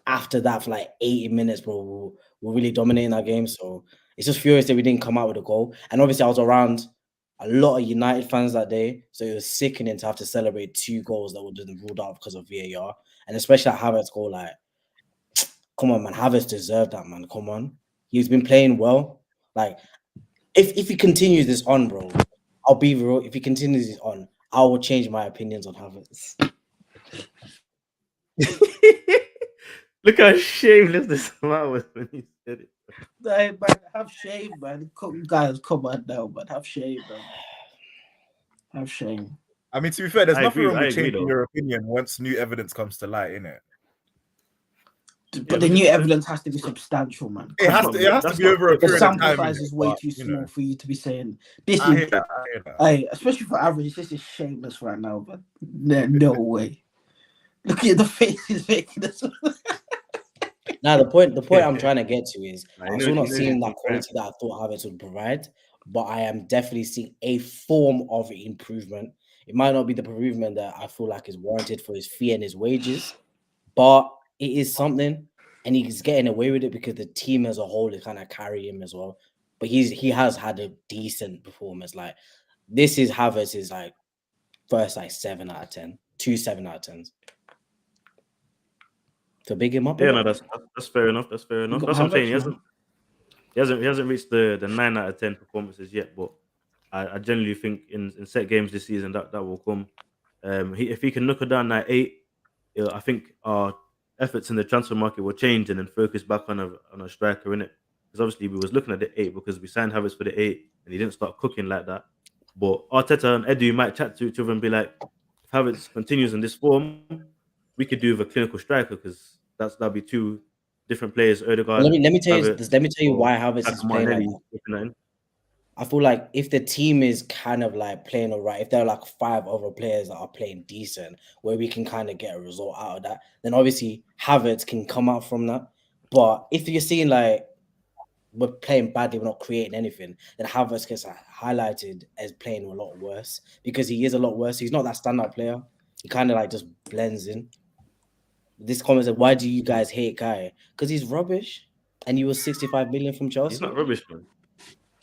after that, for like 80 minutes, bro, we're really dominating that game. So it's just furious that we didn't come out with a goal. And obviously, I was around a lot of United fans that day, so it was sickening to have to celebrate 2 goals that were just ruled out because of VAR, and especially at Havertz goal. Like, come on, man, Havertz deserved that, man. Come on, he's been playing well. Like, if he continues this on, bro, I'll be real. If he continues this on, I will change my opinions on Havertz. Look how shameless this man was when he said it. Hey, man, have shame, man. Guys, come on now, man. Have shame, man. Have shame. I mean, to be fair, there's I nothing agree. wrong I with agree, changing though. your opinion once new evidence comes to light, innit? But the new evidence has to be substantial, man. It has to be over a The period of sample time. size is way but, too you small know, for you to be saying this I is. hear that. Hey, especially for average, this is shameless right now, but no way. Look at the face he's making us. Now, the point I'm trying to get to is I'm still not seeing that he's quality that I thought Havertz would provide, but I am definitely seeing a form of improvement. It might not be the improvement that I feel like is warranted for his fee and his wages, but it is something, and he's getting away with it because the team as a whole is kind of carrying him as well. But he has had a decent performance. Like, This is Havertz is like first like 7 out of 10, 2 7 out of 10s. So big him up. Yeah, innit? no, that's fair enough. That's fair enough. got That's what I'm saying. Havertz, man. He hasn't reached the 9 out of 10 performances yet, but I generally think in set games this season that will come. If he can knuckle down that 8, I think our efforts in the transfer market will change and then focus back on a striker in it. Because obviously we was looking at the 8 because we signed Havertz for the 8 and he didn't start cooking like that. But Arteta and Edu might chat to each other and be like, if Havertz continues in this form, we could do with a clinical striker because that'll be 2 different players. But Odegaard, let me tell you Havertz, let me tell you or why Havertz Saka, is playing like Martinelli, that. I feel like if the team is kind of like playing all right, if there are like 5 other players that are playing decent, where we can kind of get a result out of that, then obviously Havertz can come out from that. But if you're seeing like we're playing badly, we're not creating anything, then Havertz gets highlighted as playing a lot worse because he is a lot worse. He's not that standout player. He kind of like just blends in. This comment said, "Why do you guys hate Kai? Because he's rubbish, and he was 65 million from Chelsea. He's not rubbish, man.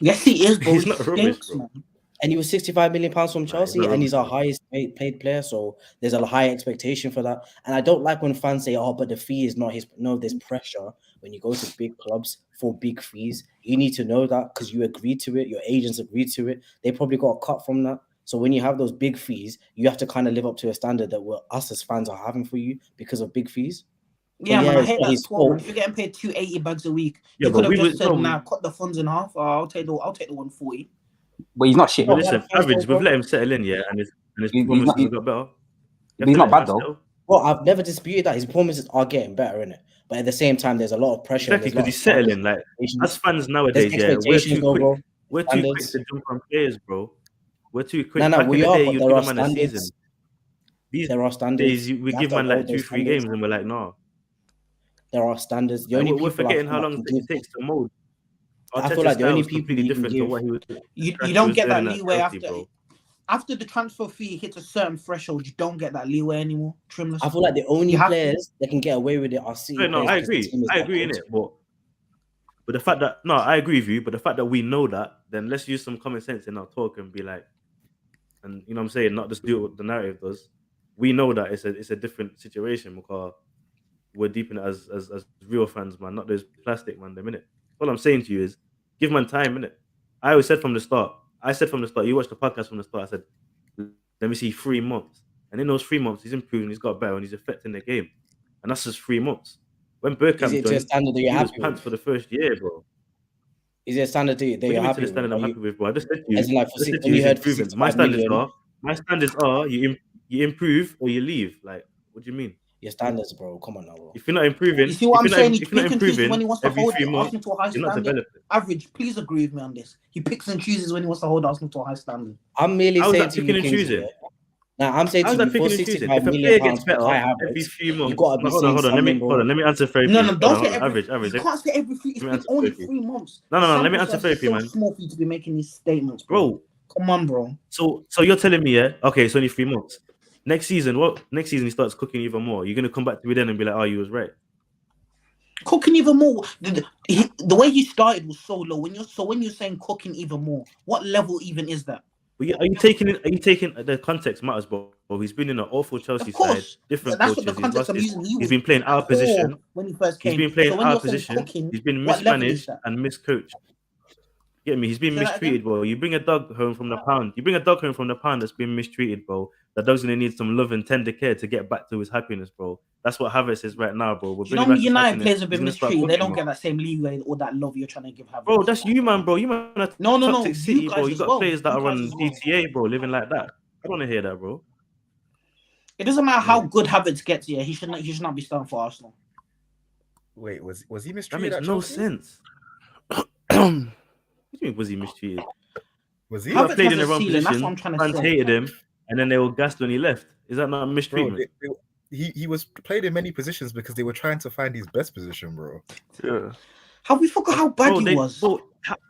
Yes, he is, bro. He's He not rubbish, stinks, bro. man. And he was 65 million pounds from Nah, he's Chelsea, not and he's our rubbish, highest paid player. So there's a high expectation for that. And I don't like when fans say, "Oh, but the fee is not his." No, there's pressure when you go to big clubs for big fees. You need to know that because you agreed to it. Your agents agreed to it. They probably got a cut from that. So when you have those big fees, you have to kind of live up to a standard that us as fans are having for you because of big fees. Yeah, man, I hate that his as well, man. fault. If you're getting paid 280 bags a week, Yeah, you but could have we just said, "Nah, cut the funds in half. I'll take the 140." But he's not shit. But Though. listen, average, we've let him settle in, yeah, and his He's performances not. have got better. But he's not bad though. Settle. Well, I've never disputed that his performances are getting better, innit? But at the same time, there's a lot of pressure. Exactly, because he's settling. Like as fans nowadays, yeah, expectations, bro. We're too quick to jump on players, bro. We're too quick. No, Back we in the are, day, but you there give are a man a standards. season. These There are standards. days, we You give have to man like uphold those 2-3 standards. games, and we're like, nah. There are standards. The Like, only we're people forgetting I how feel long like it can give, takes to mold. I feel like the only Arteta's people completely you can different to give, what he was. You don't get that earning at leeway Chelsea, after the transfer fee hits a certain threshold. You don't get that leeway anymore. Trimless. I feel like the only players that can get away with it are City No, players. I because the agree. team is I that agree in good. it, but the fact that I agree with you. But the fact that we know that, then let's use some common sense in our talk and be like, and you know what I'm saying, not just do what the narrative does. We know that it's a different situation because we're deep in it as real fans, man, not those plastic man. The minute. All I'm saying to you is, give man time, innit? I always said from the start. You watched the podcast from the start. I said, let me see 3 months, and in those 3 months, he's improving, he's got better, and he's affecting the game, and that's just 3 months. When Is Bergkamp it to a joined, standard that you're he was happy pants with? for the first year, bro. Is it a standard that What do you're you mean to happy the with? standard I'm happy with, bro? I just said to you, As in like when you he's heard for improving. 65 million, My standards are you improve or you leave. Like, what do you mean? your standards, bro. Come on now, bro. If you're not improving, You see what I'm saying? He if you're not picks and chooses improving when he wants to every hold 3 months, Arsenal to a high you're not standard. developing. Average, please agree with me on this. He picks and chooses when he wants to hold Arsenal to a high standard. I'm merely How's saying that to picking you, and Kingsley, choosing? yeah? Now I'm saying How's to you, that before picking and choosing? 65 If a million player pounds gets for better Kai every Havertz, few months, you gotta be hold saying on. something, bro. Let me answer very No, few. don't say Average. You can't say every three. It's Let me been answer only very few. 3 months. No. Let me Sample answer size very is few, so man. small for you to be making these statements, bro. Come on, bro. So you're telling me, yeah? Okay, it's only 3 months. Next season he starts cooking even more. You're gonna come back to me then and be like, oh, you was right. Cooking even more. The way you started was so low. When you're saying cooking even more, what level even is that? But are you taking the context matters, bro? He's been in an awful Chelsea Of course, side, different that's coaches. what the context I'm using. He's been playing our position. When he first He's came. been playing So when our you're saying position. cooking, He's been what level is mismanaged that? and miscoached. Get me? He's been Say that again? mistreated, bro. You bring a dog home from the pound. That's been mistreated, bro. That dog's gonna need some love and tender care to get back to his happiness, bro. That's what Havertz is right now, bro. We're Do you know bringing back his United happiness. players have He's been gonna start mistreated? They cooking, don't bro. get that same leeway or that love you're trying to give Havertz. Bro, that's you, man, bro. You man are No. toxic city, You bro. guys You as got well. players that You are guys on as well. GTA, bro, living like that. I don't want to hear that, bro. It doesn't matter how good Havertz gets here. He should not be starting for Arsenal. Wait, was he That mistreated? makes at no Chelsea? sense. What do you mean, was he mistreated? Was he? He got Havertz played has in a the wrong ceiling. That's position. what I'm trying to Fans say. hated him, and then they were gassed when he left. Is that not Bro, mistreatment? he was played in many positions because they were trying to find his best position, bro. Yeah. We forgot how bad he was. Bro,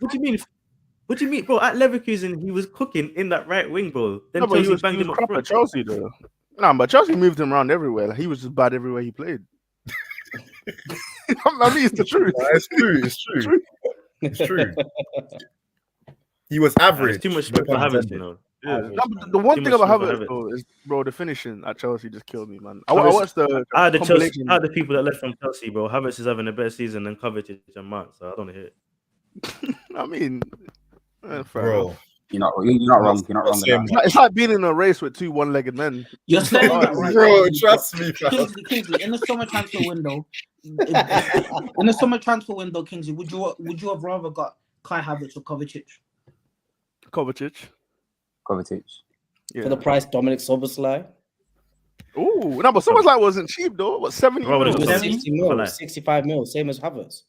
what do you mean? What do you mean, bro? At Leverkusen, he was cooking in that right wing, bro. Then No, but he Chelsea was banged him up crap front. at Chelsea though. Nah, but Chelsea moved him around everywhere. Like, he was just bad everywhere he played. I mean, it's the truth. No, it's true. It's true. It's true. He was There's average. too much No scope for pun Havertz, intended. you know. Yeah. Average, No, man. but the one Too thing much about scope for Havertz Havertz. though is, bro, the finishing at Chelsea just killed me, man. I Havertz- watched the Out of the Chelsea, compilation. out of the people that left from Chelsea, bro, Havertz is having a better season than Kovacic and Mount, so I don't hear it. I mean, fair Bro, enough. You're not wrong. You're not wrong. Same With that. It's like being in a race with two one-legged men. You're saying that right, bro, Kingsley, trust me, fam. Kingsley, in the summer transfer window, Kingsley, would you have rather got Kai Havertz or Kovacic? Kovacic. Kovacic. Yeah. For the price, Dominic Soboslai. Ooh, no, but Soboslai wasn't cheap though. What, 70 Bro, mil? it was 60 Lie. mil, 65 mil, same as Havertz.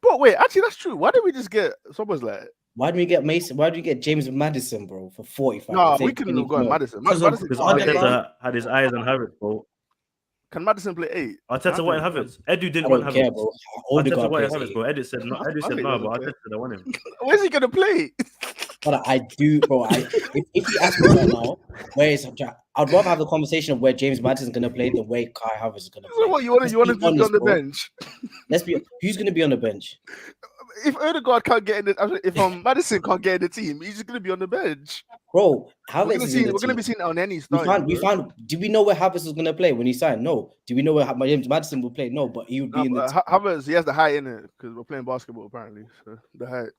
But wait, actually, that's true. Why did we just get Soboslai? Why do we get Mason? Why do we get James Madison, bro, for 45? No, Say we couldn't have 20 gone mil. Madison. Because Madison Because Odegaard- Arteta had his eyes on Havertz, bro. can Madison play 8? Arteta wanted Havertz. Edu I didn't want don't care, Havertz. bro. Arteta Odegaard wanted plays Havertz, 8. bro. Edu said no, Funny, but doesn't Arteta said I want him. Where's he gonna play? But I do, bro. If you ask me right now, I'd rather have the conversation of where James Madison is gonna play than where Kai Havertz is gonna play. So what you want Let's to be do on honest, the bro. bench? Who's gonna be on the bench? If Odegaard can't get in the, if Madison can't get in the team, he's just gonna be on the bench. Bro, We're Havertz gonna is see. in the We're gonna team. be seeing it on any We starting. found. Did we know where Havertz was gonna play when he signed? No. Did we know where James Madison would play? No. But he would be in the team. Havertz, he has the height in it because we're playing basketball apparently. So the height.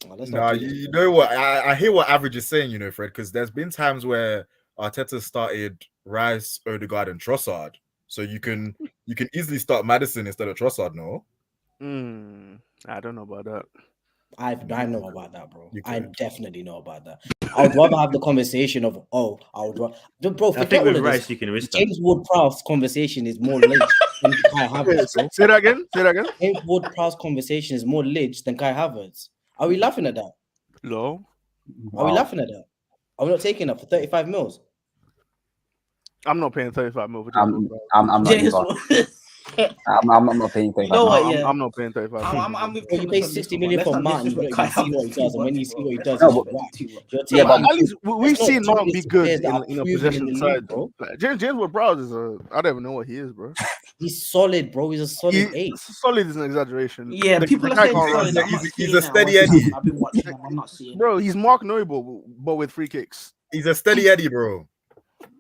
Oh, let's Nah, not do you this. know what? I hear what Average is saying, you know, Fred, because there's been times where Arteta started Rice, Odegaard, and Trossard. So you can easily start Madison instead of Trossard, no? I don't know about that. I know about that, bro. You I could. definitely know about that. I would rather have the conversation of bro. I Forget think all with of Rice this. you can risk that. James Ward-Prowse conversation is more lit than Kai Havertz, bro. Say that again. James Ward-Prowse conversation is more lit than Kai Havertz. Are we laughing at that? No, Are we laughing at that? Are we not taking that for 35 mils? I'm not paying 35 mil for I'm James. not James, either. I'm not paying 35. You know what? Yeah. I'm not paying 35. I'm with Bro, you Kingsley pay on this 60 one, million but for let's not Martin. You don't disrespect even see Kai what he Havertz does, too and when much, you see bro. what he Let's does, not it's disrespect whack. him too much. Your Yeah, team, but at least we've There's seen not Martin too be many good players that are in a proven possession in the side. league, bro. Like, James Ward-Prowse is I don't even know what he is, bro. He's solid, bro. He's a solid 8. Solid is an exaggeration. Yeah, The people are guy saying can't run. solid. I'm not He's seeing a it. steady Eddie. I've been watching him. I'm not seeing it. Bro, he's Mark Noble, but with free kicks. He's a steady Eddie, bro.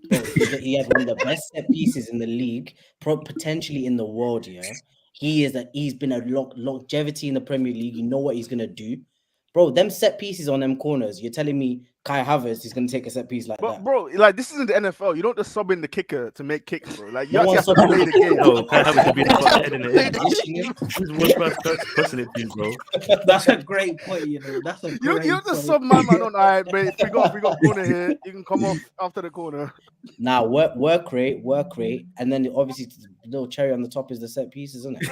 Bro, he has one of the best set pieces in the league, potentially in the world. Yeah, he's been a longevity in the Premier League. You know what he's gonna do, bro. Them set pieces on them corners. You're telling me Kai Havertz is gonna take a set piece like But that? bro, like this isn't the NFL. You don't just sub in the kicker to make kicks, bro. Like you No actually have one's to play the game. Yo, Kai Havertz should be the top head in the end. Positioning. Who's Ward-Prowse crossing it to, bro? That's a great point, you know. That's a You great don't just point. sub my man on. All right, but if we got corner here, you can come off after the corner. Now work rate, and then obviously the little cherry on the top is the set pieces, isn't it?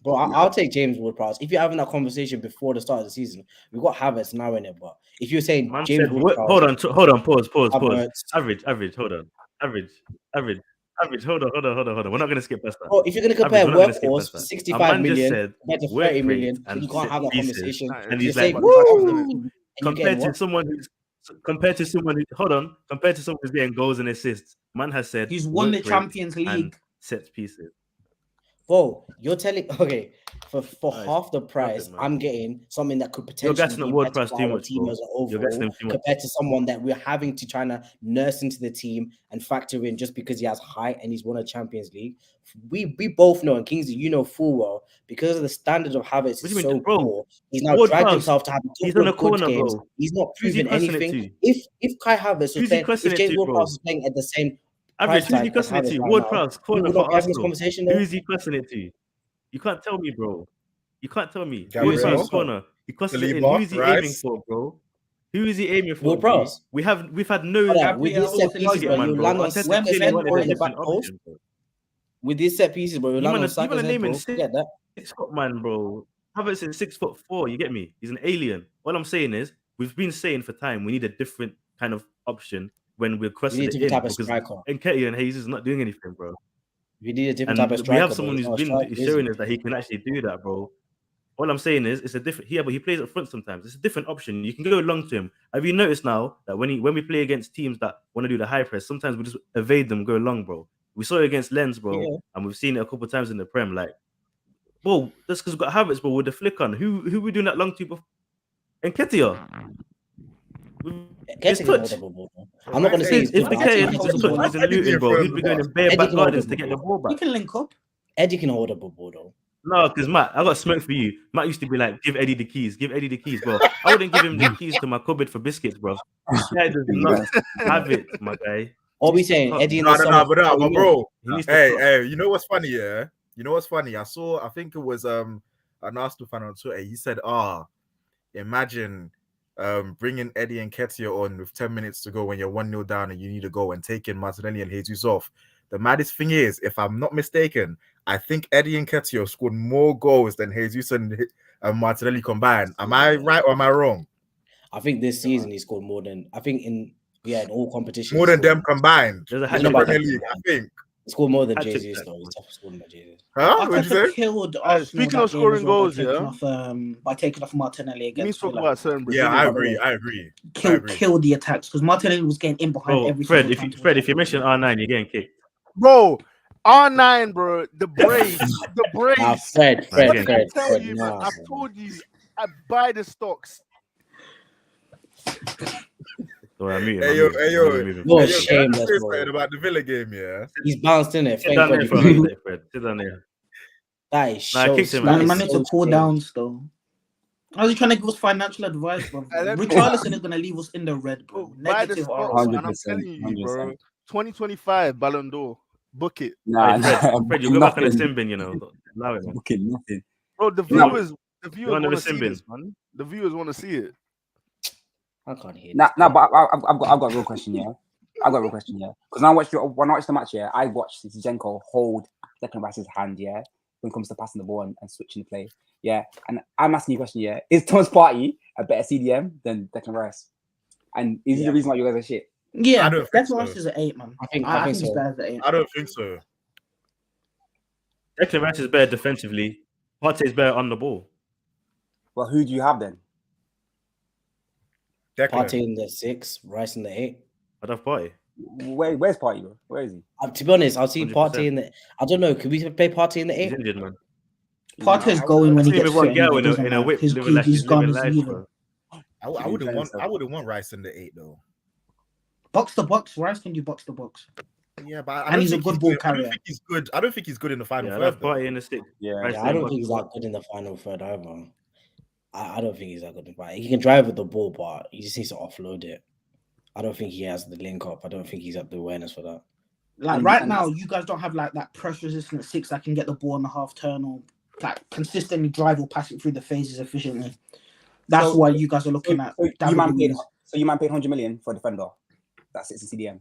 Bro, I'll take James Ward-Prowse. If you're having that conversation before the start of the season, we've got Havertz now in it. But if you're saying Man James said, Ward-Prowse, hold on, pause. Havertz, Average, hold on. Average, hold on. We're not gonna skip past that. bro, if you're going to compare Average, we're not gonna skip Workhorse past for that. 65 A man just million said compared to work 30 rate million, and you can't set have that pieces. conversation. And You he's say, like, woo! woo! And you're Compared getting to what? someone who's getting goals and assists, man has said He's won the work rate Champions and League. set pieces. Bro, you're telling for Nice. half the price, man. I'm getting something that could You're potentially gassing be the better Ward-Prowse for too our much, team bro. as an You're overall, gassing him too much. compared to someone that we're having to try to nurse into the team and factor in just because he has height and he's won a Champions League. We both know, and Kingsley, you know full well, because of the standard of Havertz What do is you mean, so bro? poor. He's now Ward-Prowse, dragged himself to have a he's couple on of a corner, good games. bro. He's not Who's he proven crossing it anything. to? If Kai Havertz was Who's he playing, crossing if it James to, Ward-Prowse bro? was playing at the same Average, price who's he tag as crossing it Havertz to? right now, Ward-Prowse, we corner would for not be having this Arsenal. conversation. Though. Who's he crossing it to? You can't tell me, bro. You can't tell me. Gabriel. Ward-Prowse corner. He crosses it in. Saliba, Who is he aiming Rice. for, bro? Who is he aiming for? Ward-Prowse. G? We've had no Brother, with these set Gabriel, pieces, target bro, man, you bro. land on Arteta Wembley, clearly Saka's wanted head, bro, a in the different back post. option, bro. With these set pieces, bro, you You land man on are Saka's head, naming bro. Forget that. 6 foot man, bro. Havertz is 6'4". You get me? He's an alien. What I'm saying is, we've been saying for time we need a different kind of option when we're We crossing need a it different in type of because striker. Nketiah and Jesus is not doing anything, bro. We need a different And type of we striker. have someone bro. who's He's not a been striker, is showing he? us that he can actually do that, bro. All I'm saying is, it's a different. Yeah, but he plays up front sometimes. It's a different option. You can go long to him. Have you noticed now that when we play against teams that want to do the high press, sometimes we just evade them, go long, bro. We saw it against Lens, bro, Yeah. and we've seen it a couple of times in the Prem. Like, bro, that's because we've got Havertz, bro, with the flick on. Who we doing that long to before? Nketiah. His Ketia can hold touch. up a ball. Though. I'm not gonna say he's If good. Nketiah Actually, had Ketia his can touch hold was up. in Luton, bro, he'd be going in bare Eddie back can hold gardens up to a get the ball. ball You back. can link up. Eddie can hold up a ball though. No, because Matt, I got smoke for you. Matt used to be like, give Eddie the keys, bro. I wouldn't give him the keys to my cupboard for biscuits, bro. This guy does not have it, my guy. What are we saying? Eddie in the No, summer. but bro. He needs to Hey, you know what's funny? Yeah, you know what's funny? I think it was an Arsenal fan on Twitter. He said, imagine bringing Eddie and Nketiah on with 10 minutes to go when you're 1-0 down and you need to go and taking Martinelli and Jesus off. The maddest thing is, if I'm not mistaken, I think Eddie and Nketiah scored more goals than Jesus and Martinelli combined. Am I right or am I wrong? I think this season he scored more than in all competitions. More than them combined. There's a In the hat-trick. Premier League, I think. He scored more than Hat-trick Jesus that, though. man. He's tougher scoring than Jesus. Huh? What'd you Arteta say? killed Arsenal. Speaking that of game scoring as well goals, by taking off Martinelli We need against to talk Villa. about certain Yeah, Brazilians. I agree. Killed the attacks because Martinelli was getting in behind Bro, every Fred, single time. if you mention R9, you're getting kicked. Bro, R9, bro, the brace, the brace. Nah, Fred. What did I tell Fred, you, nah, man? I've man. told you, I buy the stocks. So I'm muting. Hey, yo. No Hey, shame, can I that's say bro. something about the Villa game, yeah? He's bounced in it. Sit Thank down God there he for a played. minute, Fred. Sit down there. That is Nah, I so kicked him, smart. Man, That man is need to cool down still. How's he trying to give us financial advice, bro? Richarlison is going to leave us in the red, bro. Buy the Negative stocks, ROI. and I'm telling you, bro, 2025 Ballon d'Or, book it. Nah, Fred, you go back on the sim bin, you know. Allow it, man. Booking nothing. Bro, the No. viewers on the want to see Simbin. this, man. The viewers want to see it. I can't hear. Nah, but I've got a real question, yeah. Because when I watched the match, yeah, I watched Zinchenko hold Declan Rice's hand, yeah, when it comes to passing the ball and switching the play, yeah. And I'm asking you a question, yeah. Is Thomas Partey a better CDM than Declan Rice? And is this the reason why you guys are shit? Yeah, I don't think Declan Rice so. is an 8, man. I think he's so. better than 8. I don't think so. Declan Rice is better defensively. Partey is better on the ball. Well, who do you have then? Partey in the 6, Rice in the 8. I'd have Partey. Where's Partey, bro? Where is he? To be honest, I'll see 100%. Partey in the. I don't know. Could we play Partey in the He's 8? injured, man. Partey's going when he See him gets with one fit. girl and it doesn't in a matter. whip, His living like he's he's gone, living he's life, leaving. bro. I wouldn't want Rice in the 8 though. Box to box. Rice can do box to box. Yeah, but And he's a good ball carrier. I don't think he's good. I don't think he's good in the final Yeah, I'd third. have Partey in the 6. Yeah. Rice I in don't the think he's box. that good in the final third either. I don't think he's that good in the final. He can drive with the ball, but he just needs to offload it. I don't think he has the link up. I don't think he's got the awareness for that. Like right now, you guys don't have like that pressure resistant 6 that can get the ball on the half turn or like consistently drive or pass it through the phases efficiently. That's why you guys are looking at. So you man paid 100 million for a defender that sits in CDM.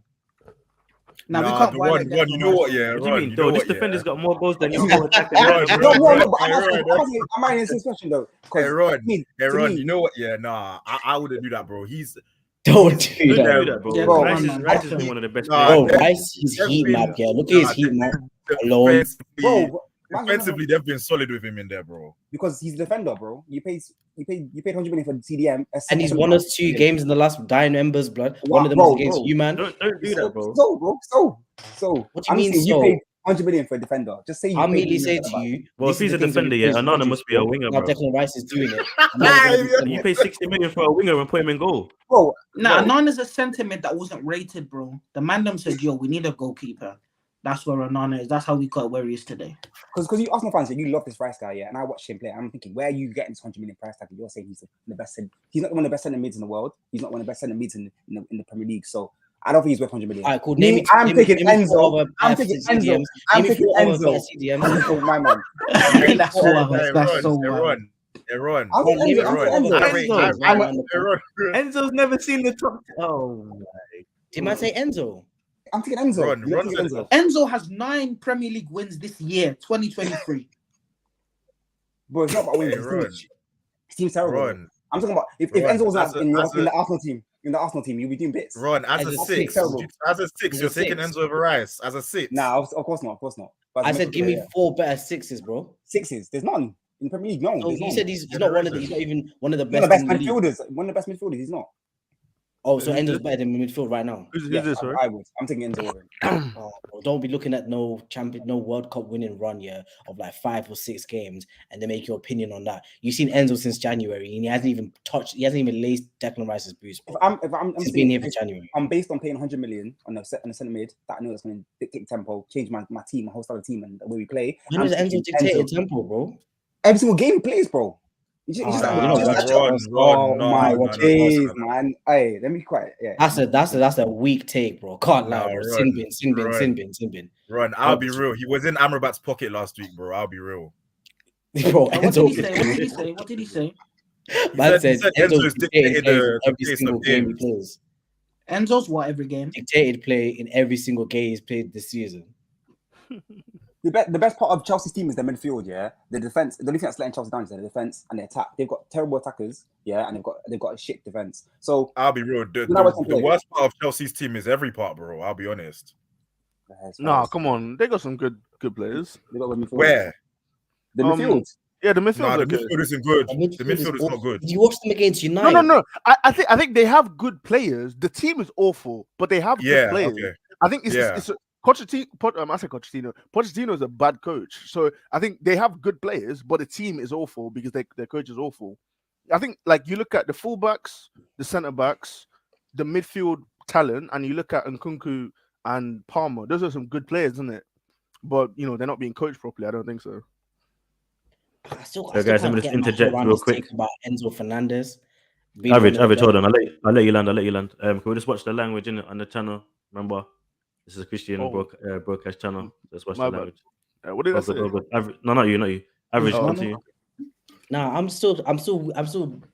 Now we can't buy Ron, like you know what? Yeah, What do you Ron, mean, you though? know This what, yeah? defender's got more goals than you for attacking. No, I'm asking this question though. Hey, Ron, me, you know what? Yeah, nah, I wouldn't do that, bro. Don't do Don't that. do that, bro. Yeah, bro. Rice is one of the best Nah, players. Bro, Rice, his heat map, yeah. Look at his heat map alone. Defensively, they've been solid with him in there, bro. because he's a defender, bro. You paid 100 million for the CDM, And he's won us 2 games in the last dying embers, blood. One of them was against you, man. Don't do that, bro. So What do you I'm mean, saying so? You paid 100 million for a defender. Just say you I'll paid immediately 100 say million to for a you, Well, if he's a defender, yeah, Onana must be a winger, now bro. Declan Rice is doing it. You pay 60 million for a winger and put him in goal. bro. Nah, Onana's a sentiment that wasn't rated, bro. The man them said, "Yo, we need a goalkeeper." That's where Onana is. That's how we got where he is today. Because you Arsenal fans, you love this Rice guy, yeah. And I watched him play. I'm thinking, where are you getting this 100 million price tag? You're saying he's the best. He's not one of the best centre mids in the world. He's not one of the best centre mids in the Premier League. So I don't think he's worth 100 million. All right, cool. I'm taking Enzo. I'm taking Enzo. My man. That's so wild. Aaron. Enzo's never seen the top. Oh my! Did man say Enzo? I'm taking Enzo. Enzo has 9 Premier League wins this year, 2023. Bro, it's not about winning. His team's terrible. I'm talking about if Enzo was in the Arsenal team, you'll be doing bits. Ron, as a 6, you're taking Enzo over Rice. As a 6. Nah, of course not. But I said, give me 4 better 6s, bro. 6s. There's none in the Premier League. No. So you said he's not one of the. He's not even one of the best. One of the best midfielders. One of the best midfielders. He's not. Oh, so Who's Enzo's this? better than midfield right now. Who's Yes, this? Sorry. I would. I'm taking Enzo over him. Oh, bro, don't be looking at no World Cup winning run of like 5 or 6 games and then make your opinion on that. You've seen Enzo since January and he hasn't even laced Declan Rice's boots, bro. If I'm He's saying been here for January. I'm based on paying 100 million on a centre mid that I know that's going to dictate tempo, change my team, my whole style of team, and the way we play. When does Enzo dictate tempo, bro? Every single game he plays, bro. You just oh my days, man. Hey, let me be quiet. Yeah, that's a weak take, bro. Can't lie, bro. Sin bin. Ron, I'll be real. He was in Amrabat's pocket last week, bro. I'll be real. Bro, What did he say? Man said Enzo's dictated every single game he plays. Enzo's what every game? Dictated play in every single game he's played this season. The best part of Chelsea's team is their midfield, yeah. The defense, the only thing that's letting Chelsea down is the defense and the attack. They've got terrible attackers, yeah, and they've got a shit defense. So I'll be real. The worst part of Chelsea's team is every part, bro. I'll be honest. Nah, come on. They got some good players. They got midfield. Where? The midfield. Yeah, the midfield. Nah, the midfield isn't good. The midfield is not good. Did you watch them against United? No. I think they have good players. The team is awful, but they have good players. Okay. I think it's Pochettino. Pochettino is a bad coach, so I think they have good players, but the team is awful because their coach is awful. I think like you look at the fullbacks, the centre backs, the midfield talent, and you look at Nkunku and Palmer. Those are some good players, isn't it? But they're not being coached properly. I don't think so. I still guys, let me just interject real quick about Enzo Fernandez. Average, hold on. I'll let you land. Can we just watch the language in it on the channel? Remember, this is a Christian broadcast channel. Let's watch the language. What did I say? Average, no, not you. Average, continue. Nah, I'm still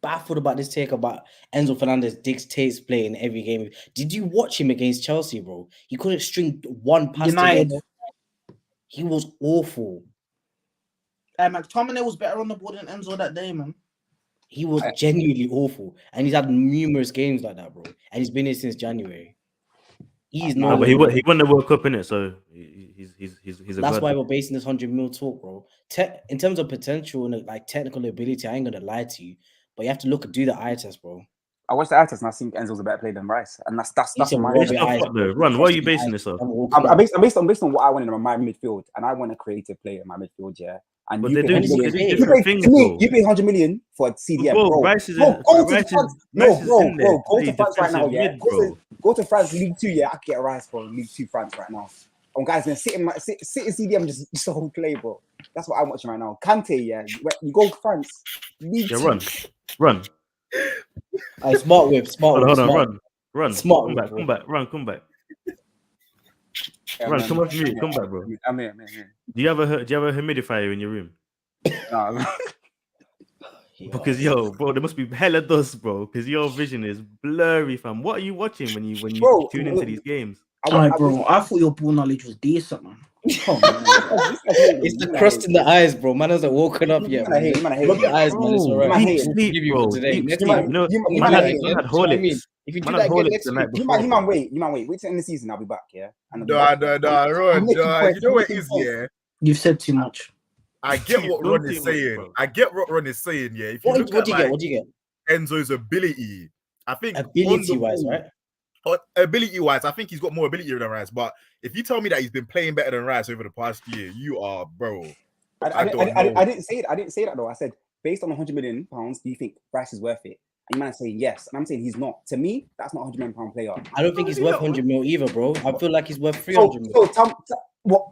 baffled about this take about Enzo Fernandez dictates play in every game. Did you watch him against Chelsea, bro? He couldn't string one pass together. He was awful. McTominay was better on the board than Enzo that day, man. He was genuinely awful, and he's had numerous games like that, bro. And he's been here since January. He's not. But he won the World Cup, innit? So he's a. That's why we're basing this 100 mil talk, bro. In terms of potential and like technical ability, I ain't gonna lie to you, but you have to do the eye test, bro. I watched the eye test and I think Enzo's a better player than Rice, and that's my Run. Why are you basing this on? I'm based on what I want in my midfield, and I want a creative player in my midfield, yeah. And but you they do different things. You pay 100 million for a CDM, bro. Rice is go to France right now, yeah. Go to France League 2, yeah. I can get a Rice for League 2 France right now. Guys, man, sit in CDM just the whole play, bro. That's what I'm watching right now. Kante, yeah. You go France League 2. Run. Smart whip. Hold on, run. Smart come back. Yeah, run, come off mute. Come back, bro. I'm here. Do you have a humidifier in your room? No. Because bro, there must be hella dust, bro. Because your vision is blurry, fam. What are you watching when you tune into these games? I thought your ball knowledge was decent, man. Oh, man. It's the crust in the eyes, bro. Man hasn't woken up yet. Look at the eyes, man. It's alright. Deep sleep, bro. Deep sleep. Man had Horlicks. If you do that again next week, you might wait. Wait till the end of the season. I'll be back. Yeah. Ron. You know what it is, yeah. You've said too much. I get what Ron is saying. Yeah. If you what do you get? Enzo's ability, I think ability-wise, right? Ability-wise, I think he's got more ability than Rice. But if you tell me that he's been playing better than Rice over the past year, you are, bro. I didn't say it. I didn't say that though. I said based on £100 million, do you think Rice is worth it? And you might say yes, and I'm saying he's not. To me, that's not £100 million player. I don't think he's worth 100 mil either, bro. I feel like he's worth 300 mil. What?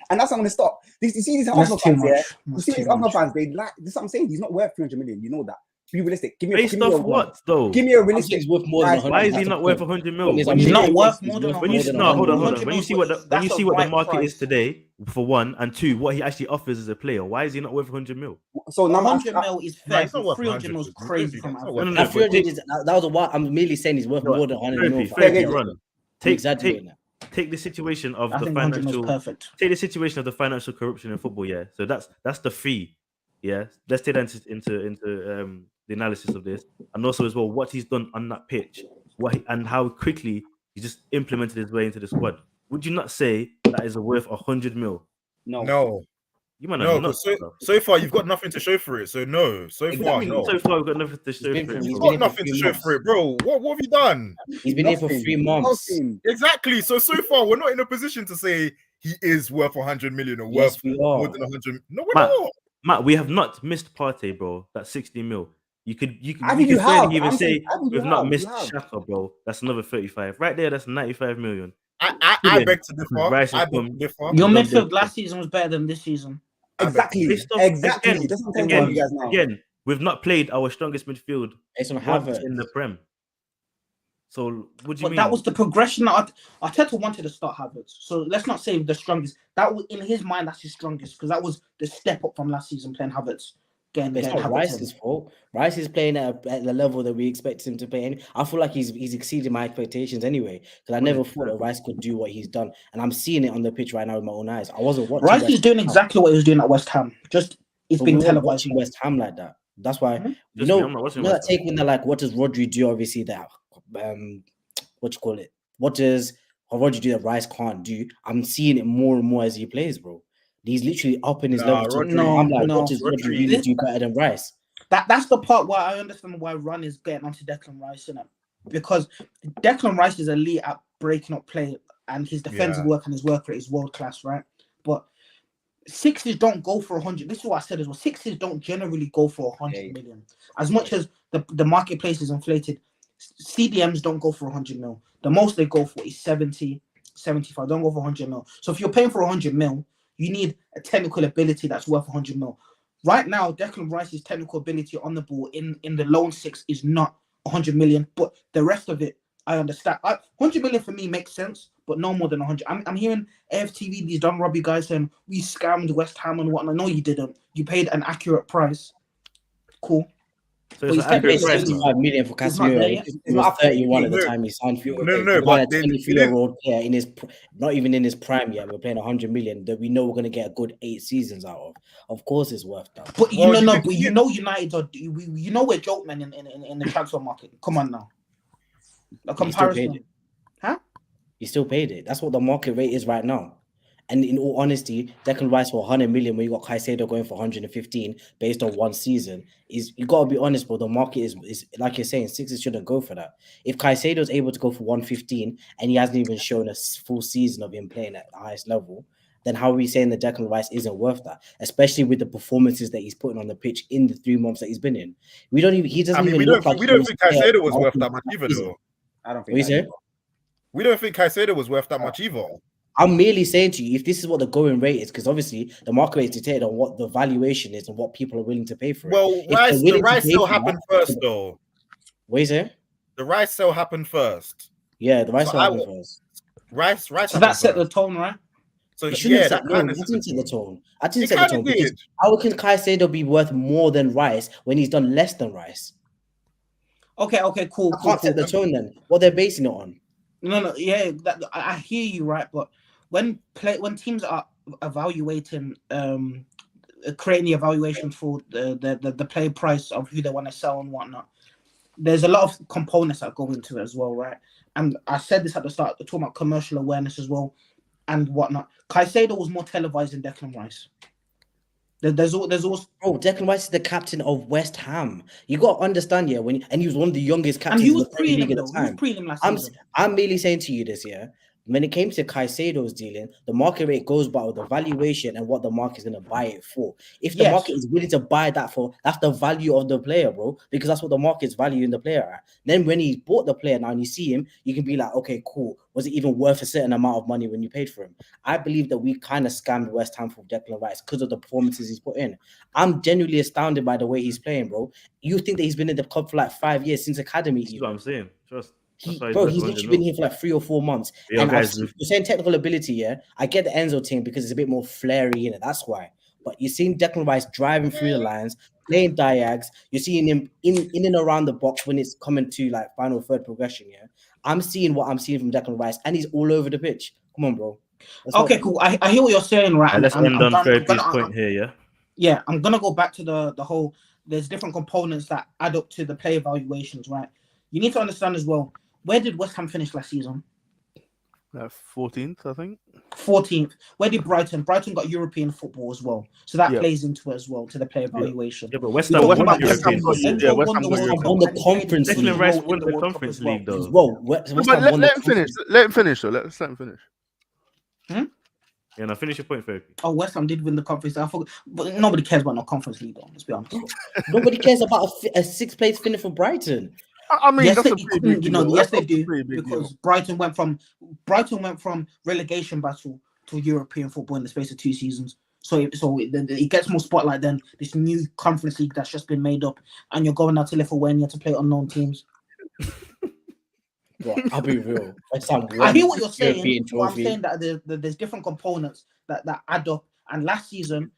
And that's how I'm gonna stop. You see these Arsenal fans, yeah. You see these Arsenal fans. They like this. Is what I'm saying. He's not worth 300 million. You know that. Be realistic. Give me based off what though? Give me a realistic. He's worth more than 100. Why is he not worth 100 mil? He's not worth more than 100. Hold on. When you see what the market is today, for one, and two, what he actually offers as a player, why is he not worth 100 mil? So 100 mil is fair. 300 mil is crazy from that was a while. I'm merely saying he's worth more than 100 mil. Take the situation of the financial. Take the situation of the financial corruption in football. Yeah, so that's the fee. Yeah, let's take that into the analysis of this, and also as well what he's done on that pitch, and how quickly he just implemented his way into the squad. Would you not say that is worth 100 mil? No. You might No, not because bro. so far you've got nothing to show for it. So no, so far Exactly. no. So far, we've got nothing to show been for from- it. he's You've bro. been got here for nothing to 3 show months. for it, bro. What have you done? He's been here for 3 months. Nothing. Exactly. So far we're not in a position to say he is worth 100 million or Yes, worth we more are. than 100. No, we're Matt, not. Matt, we have not missed Partey, bro. That's 60 mil. You could I we think you could fairly have. even I'm saying, say I think you we've not have. missed You have. Shaka, bro. That's another 35. Right there, that's 95 million. I Chilling. beg to differ. Rice I has beg to come. differ. Your Done midfield this. last season was better than this season. Exactly. Based off, Exactly. Again, That's what I'm telling you guys now. again, we've not played our strongest midfield It's on once Havertz. in the Prem. So what do you But mean? that was the progression that Arteta wanted to start Havertz. So let's not say the strongest. That was in his mind. That's his strongest because that was the step up from last season playing Havertz. It's not Rice's fault. Rice is playing at the level that we expect him to play. I feel like he's exceeded my expectations anyway because I never thought that Rice could do what he's done, and I'm seeing it on the pitch right now with my own eyes. I wasn't watching. Rice is doing exactly what he was doing at West Ham. Just it's been televised. Watching West Ham like that. That's why I'm not watching that take when they're like, what does Rodri do? Obviously, that what you call it? What does Rodri do that Rice can't do? I'm seeing it more and more as he plays, bro. He's literally up in his level. I'm like, what does Rodri really do better than Rice? That's the part where I understand why Ron is getting onto Declan Rice, innit? Because Declan Rice is elite at breaking up play, and his defensive work and his work rate is world class, right? But sixes don't go for 100. This is what I said as well. Sixes don't generally go for 100 million. As much as the marketplace is inflated, CDMs don't go for 100 mil. The most they go for is 70, 75. Don't go for 100 mil. So if you're paying for 100 mil, you need a technical ability that's worth 100 mil. Right now, Declan Rice's technical ability on the ball in the lone six is not 100 million, but the rest of it, I understand. 100 million for me makes sense, but no more than 100. I'm hearing AFTV, these Don Robbie guys saying, we scammed West Ham and whatnot. No, you didn't. You paid an accurate price. Cool. So it's an accurate price. 65 million for Casemiro. He was 31 at the time he signed for it. No, but a 23-year-old player in his not even in his prime yet. We're playing 100 million that we know we're going to get a good 8 seasons out of. Of course, it's worth that. But you know, United are you know we're joke men in the transfer market. Come on now. The comparison, huh? You still paid it. That's what the market rate is right now. And in all honesty, Declan Rice for 100 million when you got Caicedo going for 115 based on one season, is you gotta be honest, bro. The market is like you're saying, sixes shouldn't go for that. If Caicedo is able to go for 115 and he hasn't even shown a full season of him playing at the highest level, then how are we saying that Declan Rice isn't worth that? Especially with the performances that he's putting on the pitch in the 3 months that he's been in. He doesn't even look like we don't think Caicedo was worth that much either, though. I don't think. What you say? We don't think Caicedo was worth that much either. I'm merely saying to you, if this is what the going rate is, because obviously the market rate is dictated on what the valuation is and what people are willing to pay for it. Well, the Rice sale happened first, though. What is it? The Rice sale happened first. Yeah, the Rice sale happened first. Rice. So that set the tone, right? So that didn't set the tone. I didn't It set the kinda tone. did. Because how can Caicedo be worth more than Rice when he's done less than Rice? Okay, cool. I can't set the tone then. What they're basing it on? No, yeah, I hear you, right? But when teams are evaluating, creating the evaluation for the play price of who they want to sell and whatnot, there's a lot of components that go into it as well, right? And I said this at the start, talking about commercial awareness as well and whatnot. Caicedo was more televised than Declan Rice. There's also bro. Declan Rice is the captain of West Ham. You got to understand, yeah. And he was one of the youngest captains and he was in the Premier League at the time. He was pre-lim last season. I'm merely saying to you this, yeah. When it came to Caicedo's dealing, the market rate goes by the valuation and what the market is going to buy it for. If the market is willing to buy that for, that's the value of the player, bro, because that's what the market's valuing the player at. Then when he bought the player now and you see him, you can be like, okay, cool. Was it even worth a certain amount of money when you paid for him? I believe that we kind of scammed West Ham for Declan Rice because of the performances he's put in. I'm genuinely astounded by the way he's playing, bro. You think that he's been in the club for like 5 years since academy? That's what I'm saying. Trust. He's literally been here for like 3 or 4 months. Yeah, and guys, you're saying technical ability, yeah. I get the Enzo thing because it's a bit more flary in it. That's why. But you're seeing Declan Rice driving through the lines, playing diags. You're seeing him in and around the box when it's coming to like final third progression. Yeah, I'm seeing what I'm seeing from Declan Rice, and he's all over the pitch. Come on, bro. Okay, cool. I hear what you're saying, right? Let's end on Fergie's point here, yeah. Yeah, I'm gonna go back to the whole. There's different components that add up to the play evaluations, right? You need to understand as well. Where did West Ham finish last season? 14th, I think. 14th. Where did Brighton? Brighton got European football as well, so that Yeah. plays into it as well to the player evaluation. Yeah, but West We're Ham talking won about the West Ham. European Enzo football. won the West World Ham Cup won the and he played a Conference pivotal Declan League. Rice role in won the the World Cup Conference as well. League though. Whoa, West But Ham won the let him finish. Conference. Let him finish. So let him finish. Yeah, now finish your point, Fergie. Oh, West Ham did win the conference. I forgot, but nobody cares about no Conference League though. Let's be honest. Nobody cares about a sixth place finish for Brighton. I mean, Yes, that's they, a pretty big you deal. know, yes they That's a do, pretty big because deal. Brighton went from relegation battle to European football in the space of 2 seasons. So it gets more spotlight than this new Conference League that's just been made up, and you're going out to Lithuania to play unknown teams. Bro, I'll be real. West Ham I won hear what you're saying, European but I'm trophy. saying that there's different components that add up. And last season,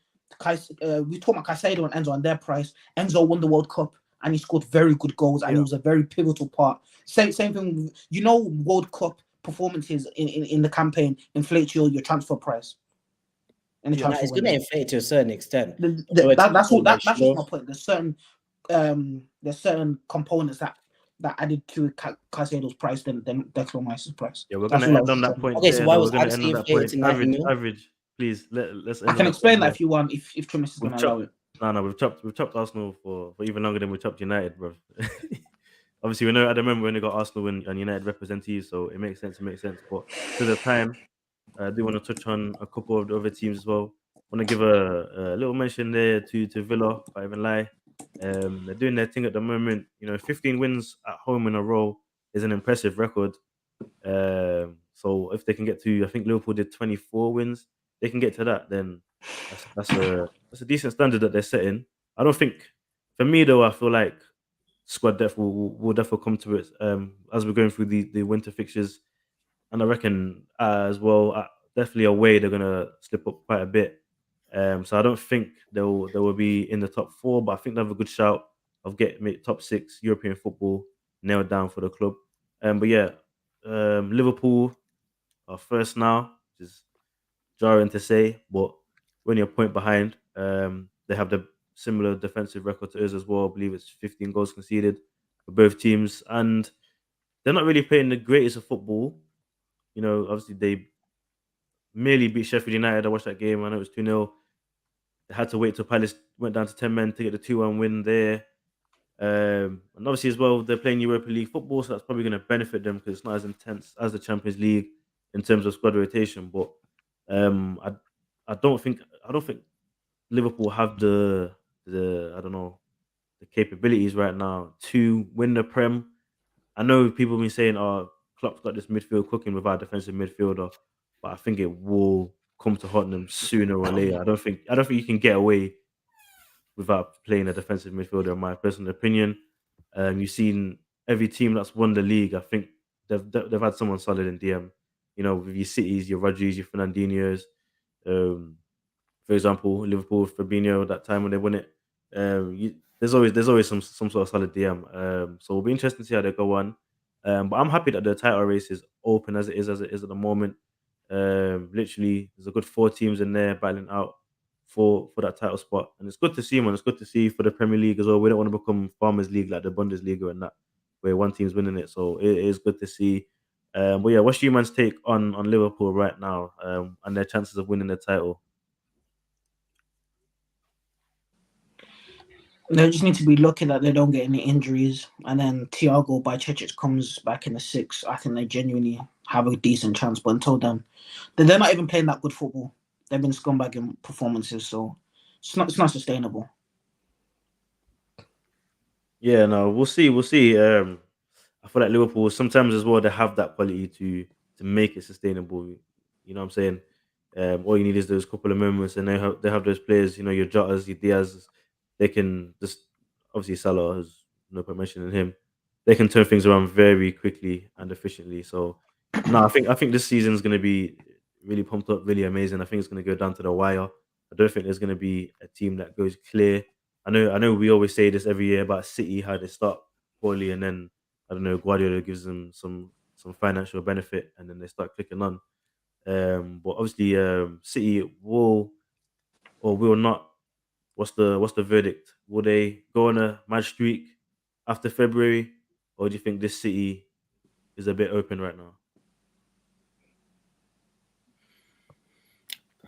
we talked about Caicedo and Enzo and their price. Enzo won the World Cup and he scored very good goals, and he was a very pivotal part. Same thing, World Cup performances in the campaign inflate your transfer price. It's going to inflate to a certain extent. That's just my point. There's certain components that added to Caicedo's price than Declan Rice's price. Yeah, we're going to end on that point. Okay, so why was actually inflated to 90 mil? Average, please. Let's. I can explain that if you want. If Trimis is going to allow it. No, we've chopped Arsenal for even longer than we chopped United, bro. Obviously, we know at the moment we only got Arsenal and United representatives, so it makes sense. But to the time, I do want to touch on a couple of the other teams as well. I want to give a little mention there to Villa. Can't even lie. They're doing their thing at the moment. 15 wins at home in a row is an impressive record. So if they can get to, I think Liverpool did 24 wins. They can get to that, then that's a decent standard that they're setting. I don't think, for me though, I feel like squad depth will definitely come to it as we're going through the winter fixtures, and I reckon as well, definitely away they're gonna slip up quite a bit. So I don't think they will be in the top 4, but I think they have a good shout of getting top 6 European football nailed down for the club. But yeah, Liverpool are first now, which is jarring to say, but when you're a point behind, they have the similar defensive record to us as well. I believe it's 15 goals conceded for both teams, and they're not really playing the greatest of football. Obviously they merely beat Sheffield United. I watched that game. I know it was 2-0. They had to wait till Palace went down to 10 men to get the 2-1 win there. And obviously as well, they're playing Europa League football, so that's probably going to benefit them because it's not as intense as the Champions League in terms of squad rotation. But I don't think Liverpool have the I don't know, the capabilities right now to win the Prem. I know people have been saying, "Oh, Klopp's got this midfield cooking without a defensive midfielder," but I think it will come to haunt them sooner or later. I don't think you can get away without playing a defensive midfielder, in my personal opinion. You've seen every team that's won the league. I think they've had someone solid in DM. With your Cities, your Rodgers, your Fernandinho's. For example, Liverpool with Fabinho that time when they won it. There's always some sort of solid DM. So it'll be interesting to see how they go on. But I'm happy that the title race is open as it is at the moment. Literally, there's a good 4 teams in there battling out for that title spot, and it's good to see, man. It's good to see for the Premier League as well. We don't want to become Farmers League like the Bundesliga and that, where one team's winning it. So it is good to see. But yeah, what's your man's take on Liverpool right now and their chances of winning the title? They just need to be lucky that they don't get any injuries, and then Thiago Bajcetic comes back in the 6th. I think they genuinely have a decent chance. But until then, they're not even playing that good football. They've been scumbag in performances, so it's not sustainable. Yeah, no, we'll see. I feel like Liverpool sometimes as well they have that quality to make it sustainable. You know what I'm saying? All you need is those couple of moments, and they have those players. Your Jotas, your Diaz. They can just, obviously Salah has no point mentioning him. They can turn things around very quickly and efficiently. So no, I think this season is going to be really pumped up, really amazing. I think it's going to go down to the wire. I don't think there's going to be a team that goes clear. I know we always say this every year about City, how they start poorly and then I don't know, Guardiola gives them some financial benefit and then they start clicking on. But obviously City will or will not. What's the verdict? Will they go on a match streak after February, or do you think this City is a bit open right now?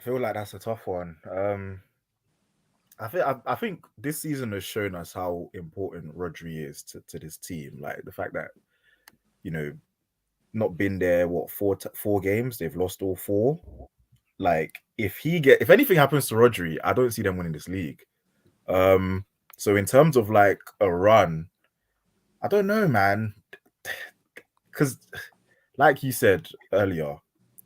feel like that's a tough one. I think this season has shown us how important Rodri is to this team. Like the fact that you know not been there what 4 games, they've lost all four. Like if anything happens to Rodri, I don't see them winning this league. Um, so in terms of like a run, I don't know, man, because like you said earlier,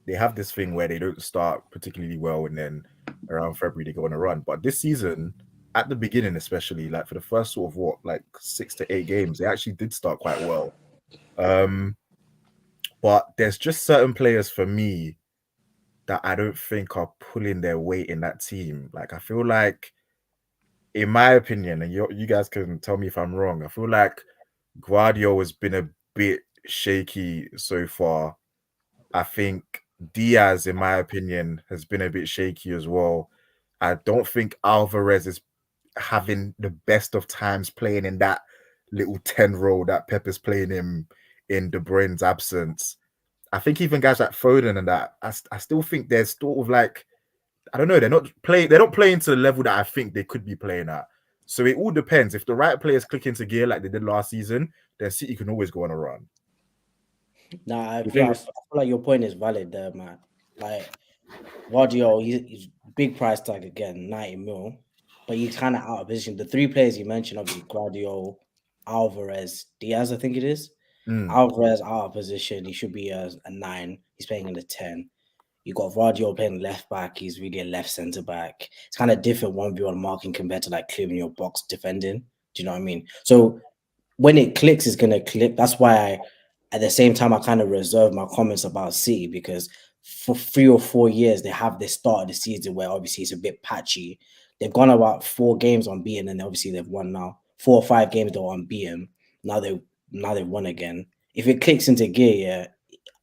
they have this thing where they don't start particularly well, and then around February they go on a run. But this season, at the beginning, especially like for the first sort of what like 6 to 8 games, they actually did start quite well. Um, but there's just certain players for me that I don't think are pulling their weight in that team. Like I feel like, in my opinion, and you guys can tell me if I'm wrong, I feel like Guardiola has been a bit shaky so far. I think Diaz, in my opinion, has been a bit shaky as well. I don't think Alvarez is having the best of times playing in that little 10 role that Pep is playing him in De Bruyne's absence. I think even guys like Foden and that, I still think there's sort of like, I don't know, they're not playing to the level that I think they could be playing at. So it all depends. If the right players click into gear like they did last season, then City can always go on a run. Nah, You think I feel like your point is valid there, man. Like Guardiola, he's big price tag again, 90 mil, but he's kind of out of position. The three players you mentioned, obviously Guardiola, Alvarez, Diaz, I think it is. Mm. Alvarez out of position. He should be a 9. He's playing in the 10. You got Vardio playing left back. He's really a left centre back. It's kind of different 1v1 marking compared to like clearing your box defending. Do you know what I mean? So when it clicks, it's gonna click. That's why at the same time I kind of reserve my comments about City, because for 3 or 4 years they have this start of the season where obviously it's a bit patchy. They've gone about 4 games unbeaten, and obviously they've won now. 4 or 5 games they were unbeaten. Now they've won again. If it clicks into gear, yeah,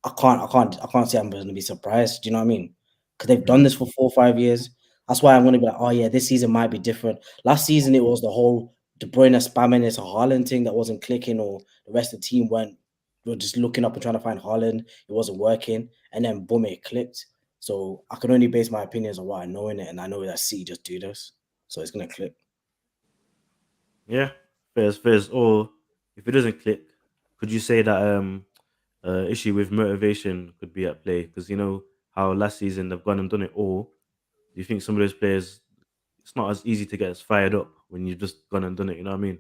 I can't say I'm going to be surprised. Do you know what I mean? Because they've done this for 4 or 5 years. That's why I'm going to be like, oh yeah, this season might be different. Last season it was the whole De Bruyne spamming it's a Haaland thing that wasn't clicking, or the rest of the team were just looking up and trying to find Haaland. It wasn't working, and then boom, it clicked. So I can only base my opinions on what I know in it, and I know that City just do this, so it's gonna click. yeah, fairs. Or if it doesn't click, could you say that issue with motivation could be at play? Because you know how last season they've gone and done it all. Do you think some of those players, it's not as easy to get as fired up when you've just gone and done it? You know what I mean?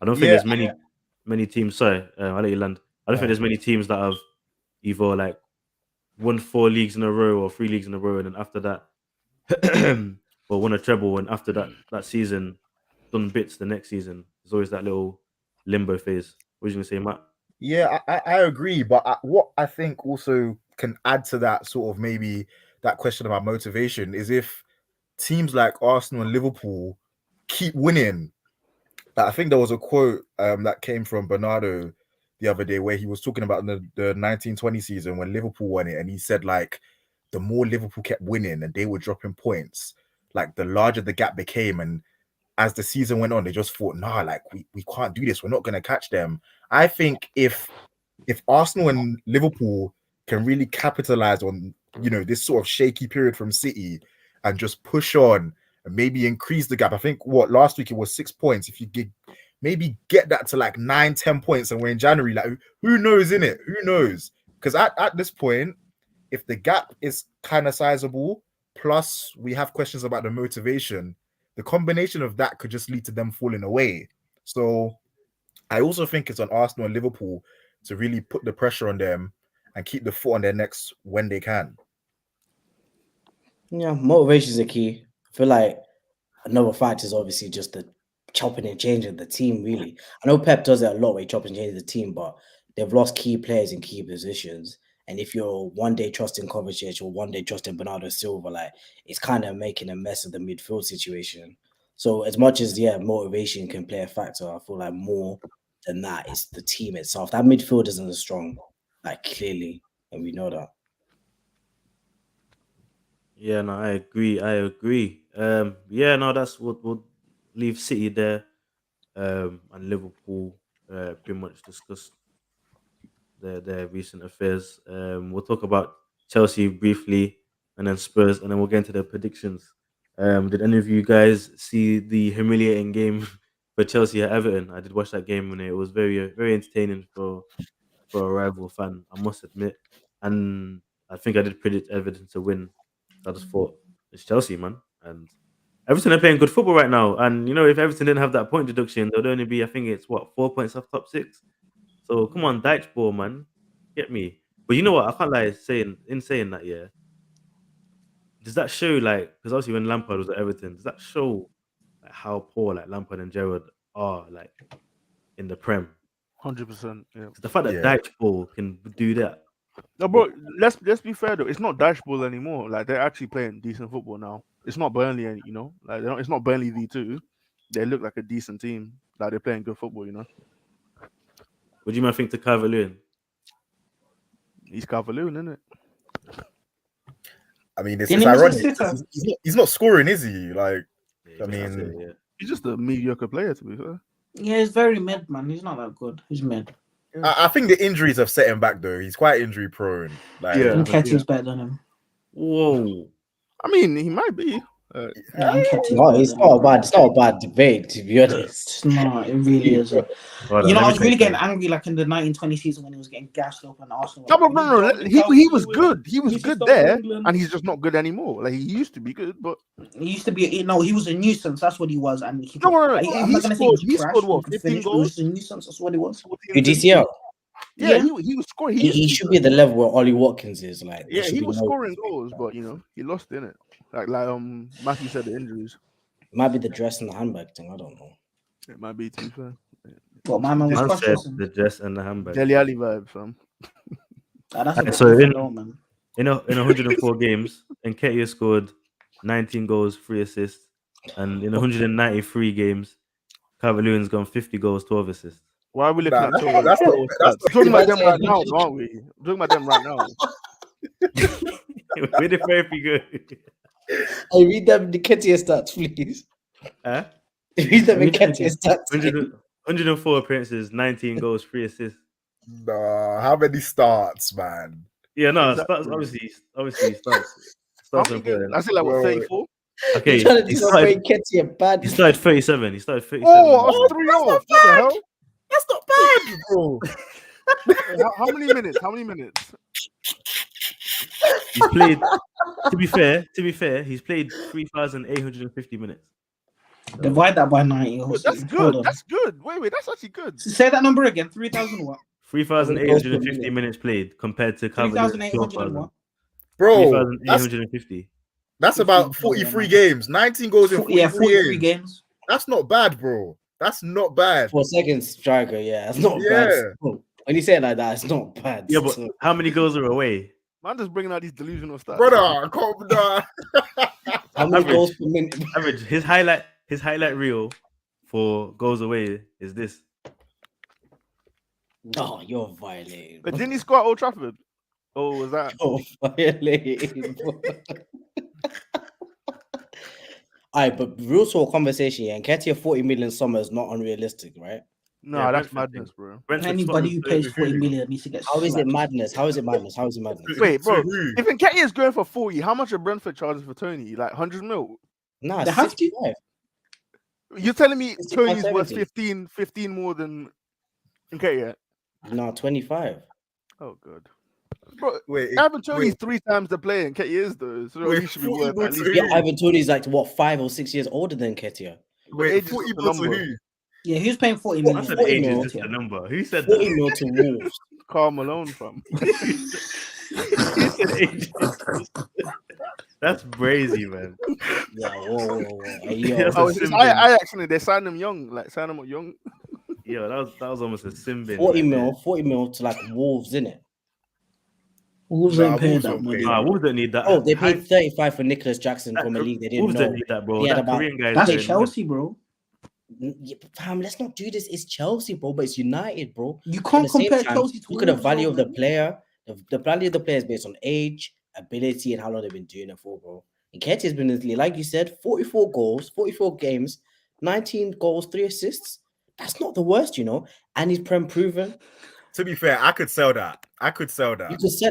I don't think Yeah. there's many teams. Sorry, I'll let you land. I don't think there's many teams that have either like won 4 leagues in a row or 3 leagues in a row, and then after that, or won a treble, and after that season, done bits the next season. There's always that little limbo phase. What was you gonna say, Matt? Yeah, I agree. But what I think also can add to that sort of maybe that question about motivation is if teams like Arsenal and Liverpool keep winning. I think there was a quote that came from Bernardo the other day where he was talking about the 1920 season when Liverpool won it, and he said like the more Liverpool kept winning and they were dropping points, like the larger the gap became, and as the season went on, they just thought, nah, like we can't do this. We're not gonna catch them. I think if Arsenal and Liverpool can really capitalize on this sort of shaky period from City and just push on and maybe increase the gap. I think what last week it was 6 points. If you maybe get that to like 9-10 points, and we're in January, like who knows in it? Who knows? Because at this point, if the gap is kind of sizable, plus we have questions about the motivation, the combination of that could just lead to them falling away. So I also think it's on Arsenal and Liverpool to really put the pressure on them and keep the foot on their necks when they can. Yeah, motivation is the key. I feel like another factor is obviously just the chopping and changing the team, really. I know Pep does it a lot where he chops and changes the team, but they've lost key players in key positions. And if you're one day trusting Kovacic or one day trusting Bernardo Silva, like it's kind of making a mess of the midfield situation. So as much as motivation can play a factor, I feel like more than that is the team itself. That midfield isn't as strong, like clearly, and we know that. Yeah, no, I agree. I agree. Yeah, no, that's what we'll leave City there. And Liverpool pretty much discussed their recent affairs. We'll talk about Chelsea briefly. and then Spurs, and then we'll get into the predictions. Did any of you guys see the humiliating game for Chelsea at Everton? I did watch that game, and it was very entertaining for a rival fan, I must admit. And I think I did predict Everton to win. So I just thought it's Chelsea, man, and Everton are playing good football right now. And if Everton didn't have that point deduction, there'd only be, I think it's 4 points off top six. So come on, Dyche ball, man, get me. But you know what? I can't lie, saying that, yeah. Does that show, like, because obviously when Lampard was at Everton, does that show like how poor like Lampard and Gerrard are like in the Prem? 100%. Yeah. 'Cause the fact that Dyche ball can do that. No, bro. Let's be fair though. It's not dashball anymore. Like they're actually playing decent football now. It's not Burnley, like it's not Burnley V2. They look like a decent team. Like they're playing good football. What do you man think to Calvert-Lewin? He's Calvert-Lewin, isn't it? I mean, it's Didn't he miss ironic. a sitter? He's not scoring, is he? Like, Yeah, I mean, yeah. He's just a mediocre player, to be fair. Yeah, he's very mid, man. He's not that good. He's mid. I think the injuries have set him back though. He's quite injury prone. Like, Yeah. Nketiah's better than him. Whoa. I mean, he might be. No, Nketiah's No, better it's than not a him. bad. It's not a bad debate, to be honest. It's not. It really isn't. Hold on, You know, let I me was really check getting that. angry like in the 1920 season when he was getting gassed up and Arsenal. No, but no. He was good. He was He's good just there, England. and he's just not good anymore. Like he used to be good, but He used to be. No, he was a nuisance. That's what he was. And he No. like, I'm He not gonna say scored. he He crashed, scored what? he could 15 finish, but he goals. was a nuisance. That's what he was. 14, Your DCL. Yeah, Yeah. he was scoring. He should be at the level where Ollie Watkins is. Like, there Yeah, should he be was no- scoring goals, but he lost in it. Like Matthew said, the injuries. Might be the dress and the handbag thing. I don't know. It might be, to be fair. Well, my man was Man said cross-dressing. the dress and the handbag. Dele Alli vibe, fam. That's a bit So different though, man. in 104 games, Nketiah scored 19 goals, 3 assists, and in 193 games, Calvert-Lewin's gone 50 goals, 12 assists. Why are we looking at that's total? not- We're that's talking not- about them right now, aren't we? We're talking about them right now. Where the therapy go? Hey, read them Nketiah stats, please. Huh? Read them Read them Nketiah stats. 104 appearances, 19 goals, 3 assists. Nah, how many starts, man? Yeah, no, Exactly. obviously starts. How Starts many on games? Burnley. I say like what, Well, 34? Okay, You're trying to he disrespect started, Nketiah bad. he started 37. He started 37. Oh, I was 3 off. What the hell? That's not bad, bro. How many minutes? How many minutes? He's played. To be fair, he's played 3,850 minutes. Divide that by 90. Oh, that's good. That's good. Wait, that's actually good. Say that number again. 3,000 what? 3,850 minutes played compared to Calvert-Lewin's 3,800 and what? Bro, 3,850. that's about 43 games. 19 goals in 43, 43 games. games. That's not bad, bro. That's not bad. 4 seconds, striker. Yeah, it's not Yeah. bad. Still. When you say it like that, it's not bad. Yeah, but still. how many goals are away? Man, just bringing out these delusional stats. Brother, calm down. How many average. goals per minute? Average. His highlight reel for goals away is this. Oh, you're violating. But didn't he score at Old Trafford? Oh, was that? You're violating. Alright, but real talk conversation, yeah. And Nketiah 40 million summer is not unrealistic, right? No, Yeah, that's Brentford madness, bro. Brentford, Anybody who Tottenham, pays 40 million needs to get How is it slapped. madness? How is it madness? How is it madness? Wait, bro. To who? If Nketiah is going for 40, how much are Brentford charges for Tony? Like 100 mil? Nah, They have to. 65. You're telling me 65, Tony's worth 70. 15 more than Nketiah? No, 25. Oh, God. Bro, Wait, Ivan Tony's 3 times the player Nketiah is, though. So Wait, he should be 40 worth more at to least. who? Yeah, Ivan Tony's like what 5 or 6 years older than Nketiah. wait, age is 40 just a more to number. who? Yeah, who's paying 40 I million? said 40 age mil. is just a number. Who said 40 that? mil to Wolves. Karl Malone, fam. Who said age? That's brazy, man. Yeah, whoa. Hey, yo. That's a Oh, it's sim bin. Ajax, and they signed him young. Like, signed him up young. Yo, that was almost a sim bin. 40 right mil, 40 mil to like Wolves, innit? Wolves Nah, ain't paying Wolves that don't money. pay there. Nah, Wolves don't need that. Oh, they High- paid 35 for Nicholas Jackson that from a Kor- league they didn't Wolves know. don't need that, bro. He had That about- Korean guy. That's Chelsea, bro. Yeah, but fam, let's not do this. It's Chelsea, bro, but it's United, bro. You At can't the same compare time, Chelsea to look at the Wolves, value bro, of the man. player. The value of the player is based on age, ability, and how long they've been doing it for, bro. Nketiah has been in the league, like you said, 44 goals, 44 games, 19 goals, 3 assists. That's not the worst, you know. And he's prem proven. To be fair, I could sell that. You could sell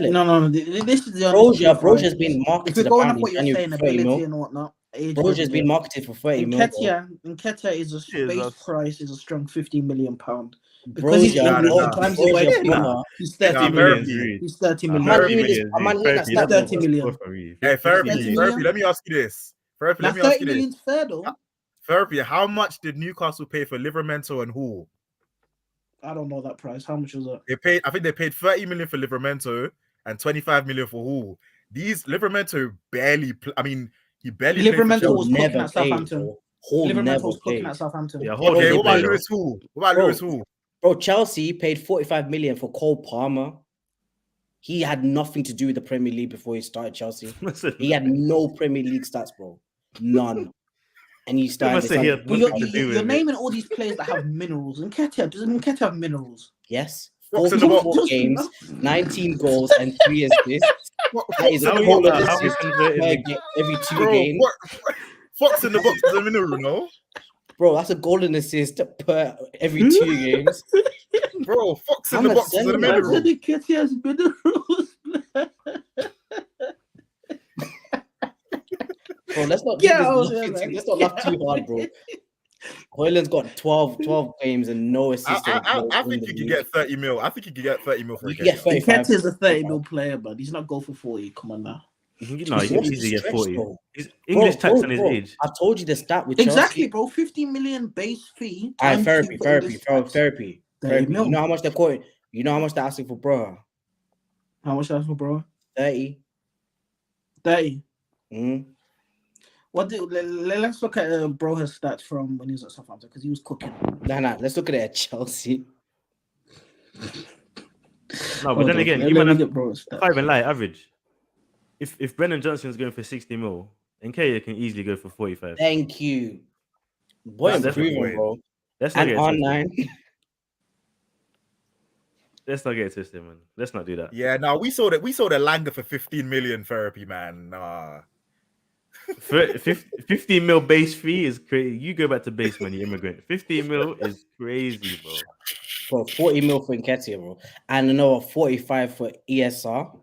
it. No. This is the honest truth, Brozia's right? been If marketed you're going off apparently what you're January saying, for 30 ability mil. and whatnot, age Brozia's been resident. marketed for 30 mil. Nketiah is a Cheers, base us. price is a strong £15 million because he's Brozia, English. no. He comes away Brozia, from Bruma. He's Nah, 30 million. million. He's 30 Nah, million. I'm not therapy doing this. million, I'm not doing that therapy, stat. that's 30 million. for me. Hey, 30 therapy. million? Let me ask you this. Therapy, Now let me ask 30 you this. million's fair though. Therapy, how much did Newcastle pay for Livramento and Hall? I don't know that price. How much was that? I think they paid 30 million for Livramento and 25 million for Hall. These Livramento barely. He barely played for Livramento Chelsea. was cooking Never at Southampton. Hall Livramento never was cooking played. at Southampton. Yeah, hold Okay, on, what about bro. Lewis Hall? What about Bro. Lewis Hall? Bro, Chelsea paid 45 million for Cole Palmer. He had nothing to do with the Premier League before he started Chelsea. He had no Premier League stats, bro. None. And he started say he had But nothing to do you're with naming all these players that have minerals. Nketiah, doesn't Nketiah have minerals? Yes. Fox in the box. 44 games, 19 goals, and 3 assists. That is a How goal we- and how we assist converted per the- ga- every 2 Bro, games. what? Fox in the box is a mineral, no? Bro, that's a goal and assist per every 2 games. Bro, Fox in I'm the a box is a sender, mineral. bro. Nketiah has minerals. Bro, let's not Get do out this of here, laughing man. thing. Let's not laugh too hard, bro. Hoyland's got 12 games and no assists. I think you could get 30 mil. I think you could get 30 mil for You can get 35. Nketiah is a 30 mil player, but he's not go for 40. Come on now. No, you What's can the easily get stretch, 40. though? His English tax and his Bro, age. I've told you the stat with Exactly, Chelsea. bro. 15 million base fee. Alright, times 2 for English tax. therapy. 30 You mil. know how much they're quoting? You know how much they're asking for, bro? How much that's for, bro? 30. 30. Mm. Let's look at Broha's stats from when he was at Southampton because he was cooking. Nah. Let's look at it at Chelsea. No, but then again, let you me might get Broha's stats. not even lie, average. If Brennan Johnson's going for 60 mil, Nketiah can easily go for 45. Thank you. Boy, That's improving, definitely- bro. Let's not And get on twisted. 9. Let's not get twisted, man. Let's not do that. Yeah, now we saw the Langer for 15 million therapy, man. Nah. 15 mil base fee is crazy. You go back to base money, immigrant. 15 mil is crazy, bro. Bro, 40 mil for Nketiah, bro. And another 45 for ESR.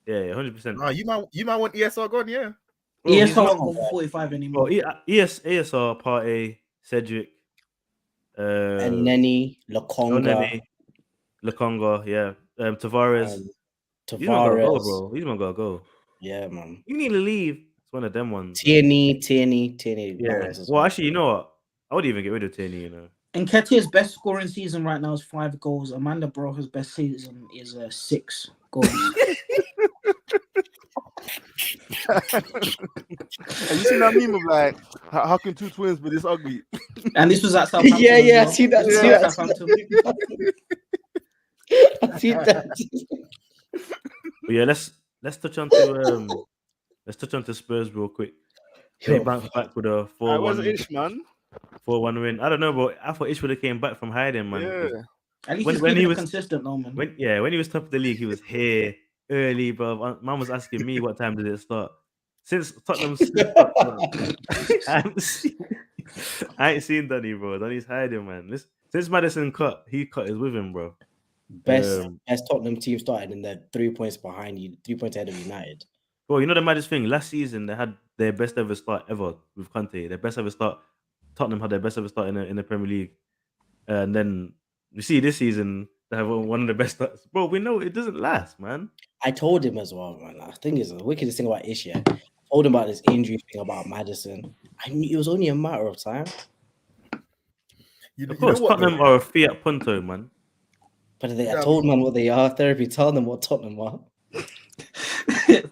Yeah, 100%. Nah, you might want ESR gone, yeah. Bro, ESR he's not- won't go for 45 anymore. Well, ASR, Partey, Cedric, And Nenny, Lokonga, Lakonga, yeah. Tavares. He's not got to go, Tavares. bro. He's not got to go. Yeah, man. You need to leave. It's one of them ones. Tierney. Yeah. Lines as Well, actually, you know what? I would even get rid of Tierney, you know. Nketiah's best scoring season right now is 5 goals. Amanda Broha's best season is 6 goals. Have you seen that meme of like, how can 2 twins be this ugly? And this was at Southampton. Yeah, as well. I see that. This was See at that. Southampton. I see that. But yeah, let's touch on to Spurs real quick. They bounced back with a Where's 4-1 Ish, man? 4-1 win. I don't know, but I thought Ish would have came back from hiding, man. Yeah. At least When- he's when keeping he it was- consistent, though, man. When he was top of the league, he was here early, bro. Man was asking me what time did it start. Since Tottenham slipped up, bro, I ain't seen Donny, bro. Donny's hiding, man. Since Madison he cut his with him, bro. Best Tottenham team started in the 3 points behind you, 3 points ahead of United. Bro, you know the maddest thing? Last season they had their best ever start ever with Conte. Their best ever start. Tottenham had their best ever start in the Premier League, and then you see this season they have one of the best starts. Bro, we know it doesn't last, man. I told him as well, man. I think it's the wickedest thing about Ish, yeah. I told him about this injury thing about Madison. I knew it was only a matter of time. Of course, Tottenham are a Fiat Punto, man. But I told man what they are. Therapy, tell them what Tottenham are.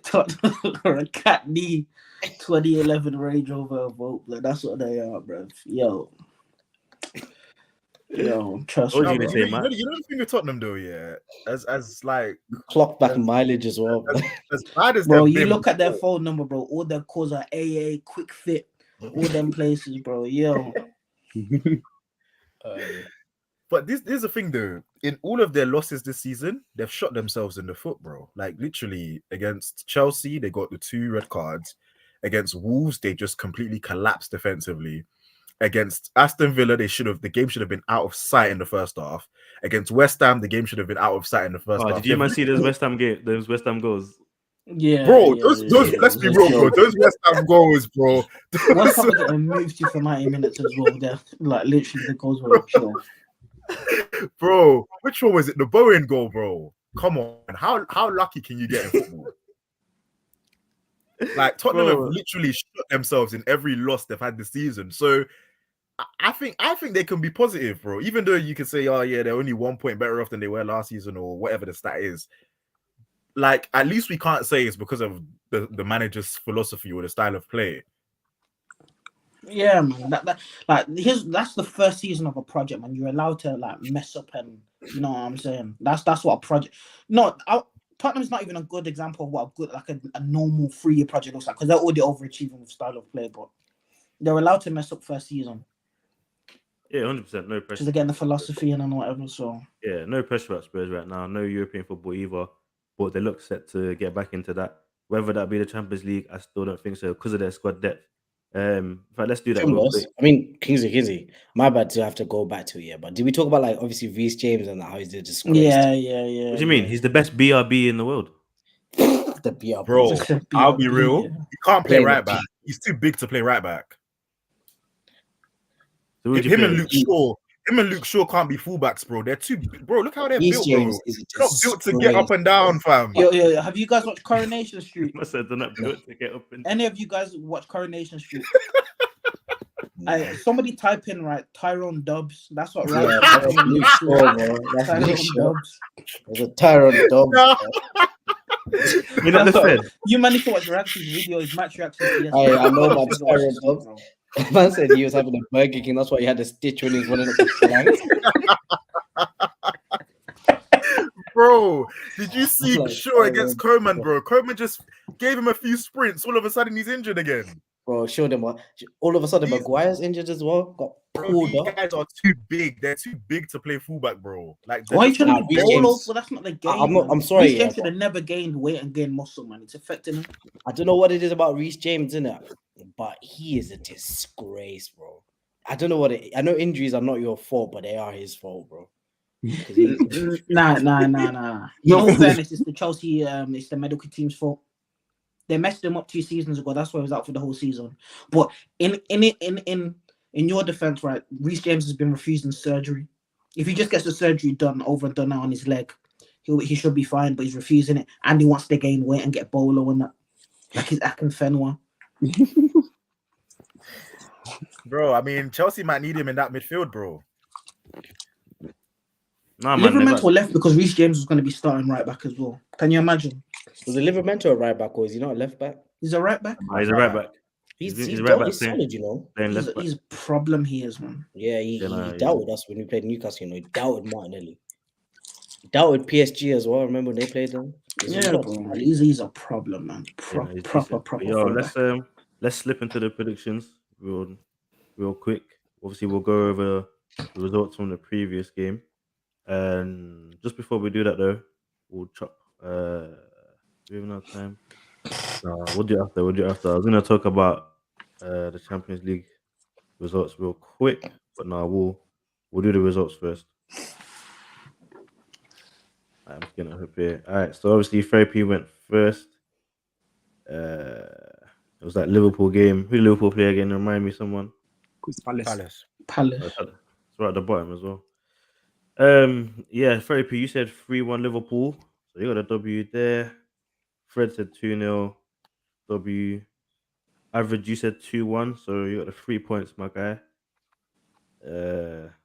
Tottenham are a cat knee 2011 Range Rover Evoque. Like, that's what they are, bro. Yo, trust What me. you gonna say, man? You know the thing with Tottenham though, yeah. As like Clock back mileage as well. Bro. as bad as Bro, they've you been look at their before, phone number, bro. All their calls are AA, Quick Fit, all them places, bro. Yo, But this is the thing though. In all of their losses this season, they've shot themselves in the foot, bro. Like literally against Chelsea, they got the 2 red cards. Against Wolves, they just completely collapsed defensively. Against Aston Villa, the game should have been out of sight in the first half. Against West Ham, the game should have been out of sight in the first half. Did you man see those West Ham goals? Yeah, Bro, yeah, those yeah, let's it be was real, a bro. joke. Those West Ham goals, bro. West Ham were getting moved to for 90 minutes as well. They're like literally the goals were a joke. Bro, which one was it? The Bowen goal, bro. Come on, how lucky can you get in football? Like Tottenham have literally shot themselves in every loss they've had this season. So I think they can be positive, bro. Even though you can say, oh yeah, they're only 1 point better off than they were last season or whatever the stat is. Like at least we can't say it's because of the manager's philosophy or the style of play. Yeah, man. That's the first season of a project, man. You're allowed to like mess up, and you know what I'm saying. That's what a project. No, Tottenham's not even a good example of what a good like a normal 3-year project looks like because they're already overachieving with style of play, but they're allowed to mess up first season. Yeah, 100%. No pressure. Because they're getting the philosophy and whatever. So yeah, no pressure at Spurs right now. No European football either, but they look set to get back into that. Whether that be the Champions League, I still don't think so because of their squad depth. In fact, let's do that real quick. I mean, Kingsley, my bad to have to go back to it, yeah. But did we talk about like obviously Reece James and how he's the disgrace? yeah. What do you mean? He's the best BRB in the world. The BRB, bro. I'll be real. Yeah. He can't play right back. He's too big to play right back. So him and Luke Shaw can't be fullbacks, bro. They're too, bro. Look how they're built, bro. They're not built to get up and down, fam. Yo, have you guys watched Coronation Street? I said they're not built to get up and. Any of you guys watch Coronation Street? Somebody type in Tyrone Dubs. That's what right. That's Luke Shaw, bro. That's Luke Shaw. There's a Tyrone Dubs. You know the You managed to watch Rax's video, his match reaction. I know about Tyrone Dubs. Man said he was having a Burger King. That's why he had a stitch when he was running up the flank. Bro, did you see Shaw against Coman, bro? Coman just gave him a few sprints. All of a sudden, he's injured again. Bro, show them what. All of a sudden, Maguire's injured as well. Got pulled up. These guys are too big. They're too big to play fullback, bro. Like, why are you trying to be James? Well, that's not the game. I'm sorry. Reece James should have never gained weight and gained muscle, man. It's affecting him. I don't know what it is about Reece James, innit? But he is a disgrace, bro. I don't know what I know injuries are not your fault, but they are his fault, bro. Nah. In all fairness, it's the Chelsea, it's the medical team's fault. They messed him up 2 seasons ago. That's why he was out for the whole season. But in your defense, right, Reece James has been refusing surgery. If he just gets the surgery done over and done now on his leg, he should be fine. But he's refusing it, and he wants to gain weight and get bolo and that, like his Akinfenwa. Bro, I mean, Chelsea might need him in that midfield, bro. Nah, man. Livramento left because Reece James was going to be starting right back as well. Can you imagine? Was Livramento a right back or is he not a left back? He's a right back. He's a right back. He's right back. He's solid, you know. He's a problem he is, man. Yeah, he doubted us when we played Newcastle. You know, he doubted Martinelli. He doubted PSG as well. Remember when they played them? Bro, he's a problem, man. Proper. Yo, let's slip into the predictions real quick. Obviously, we'll go over the results from the previous game. And just before we do that, though, we'll chop. Do we have enough time? No, we'll do it after. I was going to talk about the Champions League results real quick, but no, we'll do the results first. I'm just gonna hope here. All right, so obviously Therapy went first. It was that Liverpool game. Who did Liverpool play again? Remind me, someone. Palace. It's right at the bottom as well. Yeah, Therapy, you said 3-1 Liverpool. So you got a W there. Fred said 2-0 W. Average, you said 2-1. So you got the 3 points, my guy.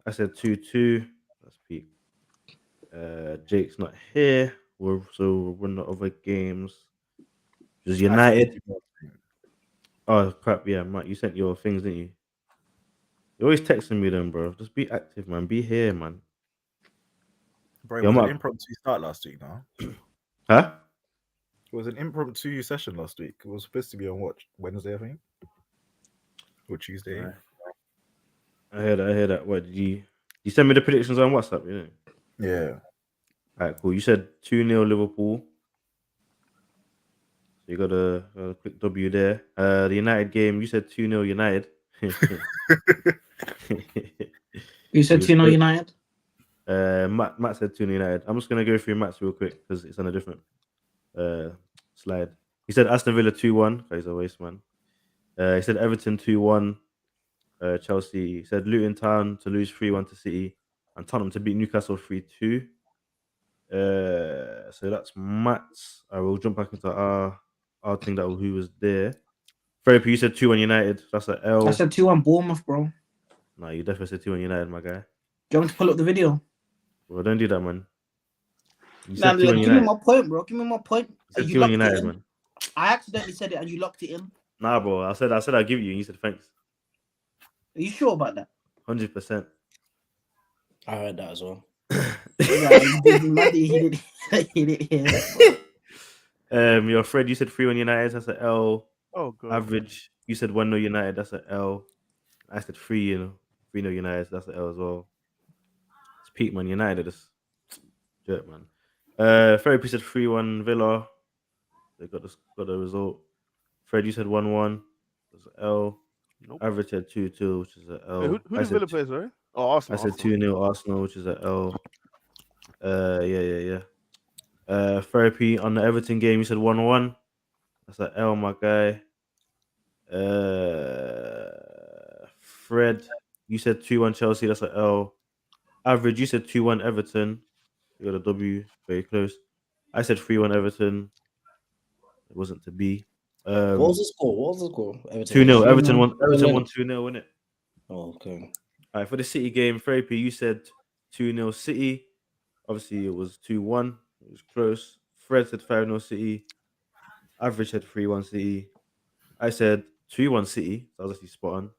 I said 2-2. That's peak. Jake's not here. We'll run the other games. Just United. Oh crap! Yeah, Mike, you sent your things, didn't you? You're always texting me, then, bro. Just be active, man. Be here, man. Bro, it was an impromptu start last week, no? Huh? It was an impromptu session last week. It was supposed to be on Wednesday, I think, or Tuesday. Right. I hear that. What did you send me the predictions on WhatsApp? You know? Yeah. All right, cool. You said 2-0 Liverpool. So you got a quick W there. The United game, you said 2-0 United. You said 2-0 United? Matt said 2-0 United. I'm just gonna go through Matt's real quick because it's on a different slide. He said Aston Villa 2-1. He's a waste man. He said Everton 2-1. Chelsea. He said Luton Town to lose 3-1 to City, and Tottenham to beat Newcastle 3-2. So that's Matt's. I will jump back into our thing that who was there. Therapy, you said 2-1 United. That's an L. I said 2-1 Bournemouth, bro. No, you definitely said 2-1 United, my guy. Do you want me to pull up the video? Well, don't do that, man. You Nah, said 2-1 give United. me my point, bro. Give me my point. You said You 2-1 locked it United, in. man. I accidentally said it and you locked it in. Nah, bro. I said I'll give you. And you said thanks. Are you sure about that? 100%. I heard that as well. Yeah, he didn't hear that, bro. Your Fred, you said 3-1 United. That's an L. Oh god. Average, you said 1-0 United. That's an L. I said 3-0 United. That's an L as well. It's peak, man. United is jerk, man. Therapy said 3-1 Villa. They got the result. Fred, you said 1-1. That's an L. Nope. Average said 2-2, which is an L. Wait, who I did said Villa play, sorry? Oh, Arsenal. I said 2-0 Arsenal, which is an L. Yeah. Therapy on the Everton game, you said 1-1. That's an L, my guy. Fred, you said 2-1 Chelsea. That's an L. Average, you said 2-1 Everton. You got a W, very close. I said 3-1 Everton. It wasn't to be. What was the score? Everton 2-0. won. Everton won 2-0. 2-0, wasn't it? Oh, okay. All right, for the City game, Therapy, you said 2-0 City. Obviously, it was 2-1. It was close. Fred said 5-0 City. Average said 3-1 City. I said 2-1 City. That was actually spot on.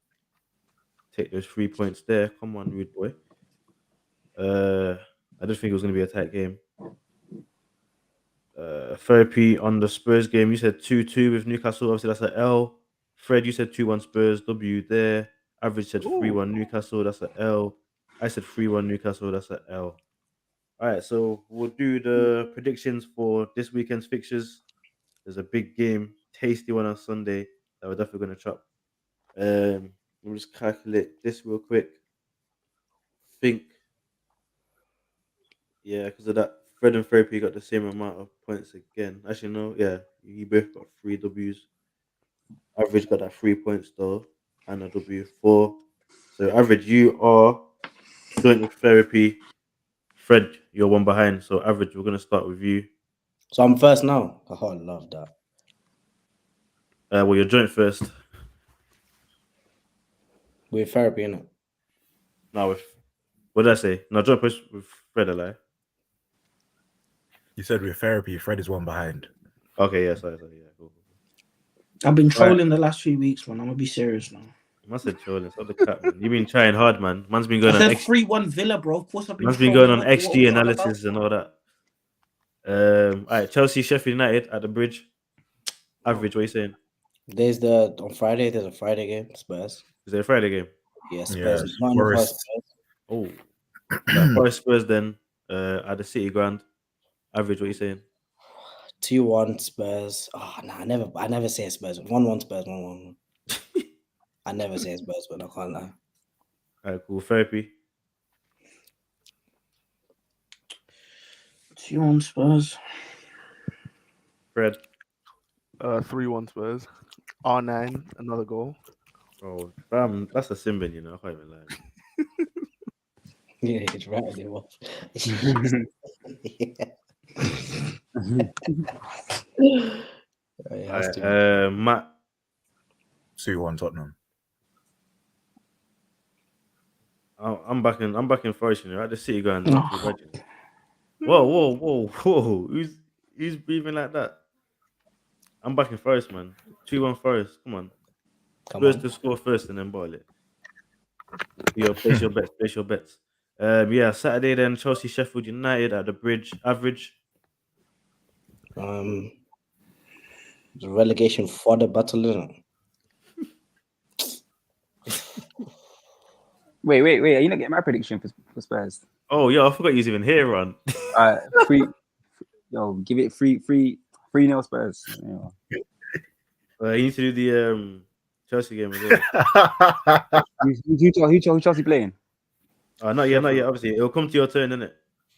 Take those 3 points there. Come on, rude boy. I did think it was going to be a tight game. Therapy on the Spurs game, you said 2-2 with Newcastle. Obviously, that's an L. Fred, you said 2-1 Spurs. W there. Average said 3-1 Newcastle. That's an L. I said 3-1 Newcastle. That's an L. All right, so we'll do the predictions for this weekend's fixtures. There's a big game, tasty one on Sunday that we're definitely going to chop. We'll just calculate this real quick. Think, yeah, because of that, Fred and Therapy got the same amount of points again. Actually, no, yeah, you both got 3 Ws. Average got that 3 points though, and a W4. So Average, you are joint with Therapy. Fred, you're one behind. So Average, we're gonna start with you. So I'm first now. Oh, I love that. Well, you're joint first. With Therapy, innit? Now with what did I say? No, joint first with Fred alive. You said with Therapy, Fred is one behind. Okay, yeah, sorry, yeah, cool. I've been trolling the last few weeks, man. I'm gonna be serious now. I said trolling. Stop the crap, man. You've been trying hard, man. Man's been going I on said 3-1 Villa, bro. Of course, I've been. Man's been going on trolling. XG What analysis and all that. All right, Chelsea, Sheffield United at the Bridge. Average, what are you saying? On Friday, there's a Friday game, Spurs. Is there a Friday game? Yeah, Spurs. Yes, Not in the first Forest. Spurs. Oh, Forest Spurs then at the City Ground. Average, what are you saying? 2-1 Spurs. Oh no, I never say Spurs. 1-1 Spurs, 1-1. I never say Spurs, but I can't lie. All right, cool. Therapy. 2-1 Spurs. Fred. 3-1 Spurs. R9, another goal. Oh, that's a Simbin, you know. I can't even lie. Yeah, it's right. It was. Matt. 2-1 Tottenham. I'm back in Forest, you know, at the City Ground. Whoa. Who's breathing like that? I'm back in Forest, man. 2-1 Forest. Come on. Spurs to score first and then ball it. Place your bets. Yeah, Saturday then Chelsea Sheffield United at the Bridge. Average. The relegation for the battle, isn't it? Wait. Are you not getting my prediction for Spurs? Oh, yeah, I forgot you was even here, Ron. Give it 3-0 Spurs. You need to do the Chelsea game as well. Who Chelsea playing? Not yet. Obviously, it'll come to your turn, innit?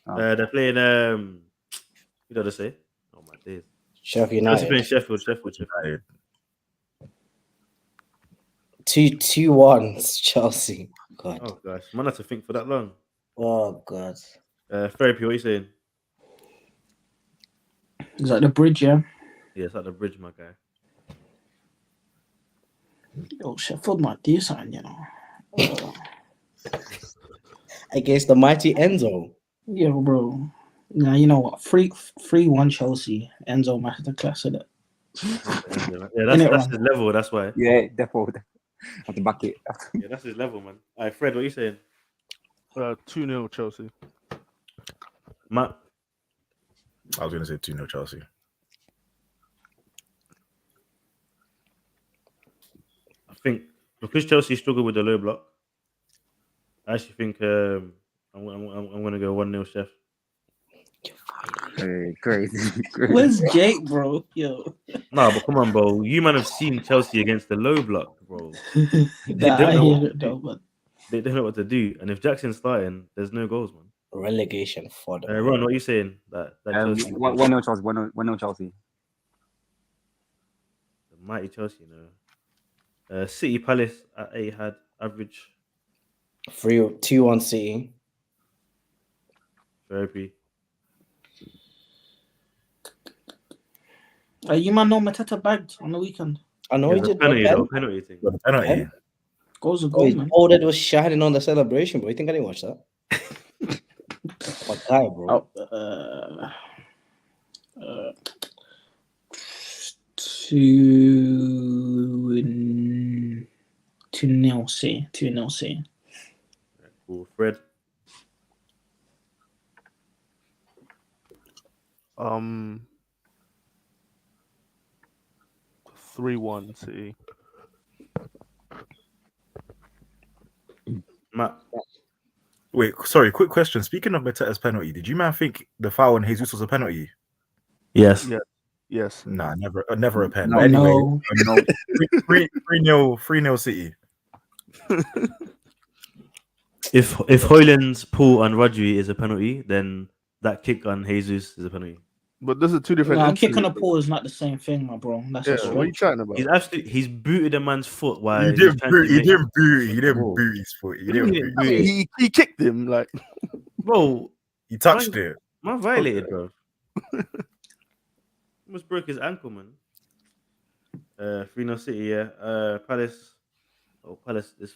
Oh. They're playing. What did I say? Oh my days. Sheffield Chelsea United. playing Sheffield. United. 2-1 Chelsea. God. Oh gosh, man, had to think for that long. Oh God. Therapy, what are you saying? Is that the bridge? Yeah. Yeah, it's at the bridge, my guy. Yo, Sheffield might do something, you know. Against the mighty Enzo. Yeah, bro. Now you know what? 3-1 Chelsea. Enzo masterclass of it. Yeah, that's his level. That's why. Yeah, definitely. I have to back it. Yeah, that's his level, man. All right, Fred, what are you saying? 2-0 Chelsea. Matt. I was going to say 2-0 Chelsea. I think because Chelsea struggled with the low block, I actually think I'm going to go 1-0 Chef. Crazy. Where's Jake, bro? Yo. Nah, but come on, bro. You man have seen Chelsea against the low block, bro. Nah, I hear it though, but They don't know what to do. And if Jackson's starting, there's no goals, man. Relegation for them. Ron, what are you saying? That Chelsea, 1-0 Chelsea. 1-0 Chelsea. the mighty Chelsea, you know. City Palace at Etihad average 2-1 City. therapy. you man know Mateta bagged on the weekend. I know he did. Penalty thing. The penalty. Goals are Oh, goal, his man. forehead was shining on the celebration, bro. You think I didn't watch that? My guy, bro. Two nil C. 2-0 C. Cool. Fred. 3-1 City. Matt. Wait, sorry, quick question. Speaking of Mateta's penalty, did you man think the foul on Jesus was a penalty? Yes. Yeah. Yes. Nah, never a pen. No, But anyway, no. 3-0 City. If Hoyland's pull on Rodri is a penalty, then that kick on Jesus is a penalty. But this is two different. Nah, kick on a paw is not the same thing, my bro. That's a Yeah, what are you stretch. chatting about? He's booted a man's foot while He didn't boot his foot. He didn't didn't boot. boot it. He kicked him like. Bro, He touched it. man violated, bro. Almost broke his ankle, man. 3-0 City, yeah. Palace. Oh, Palace, this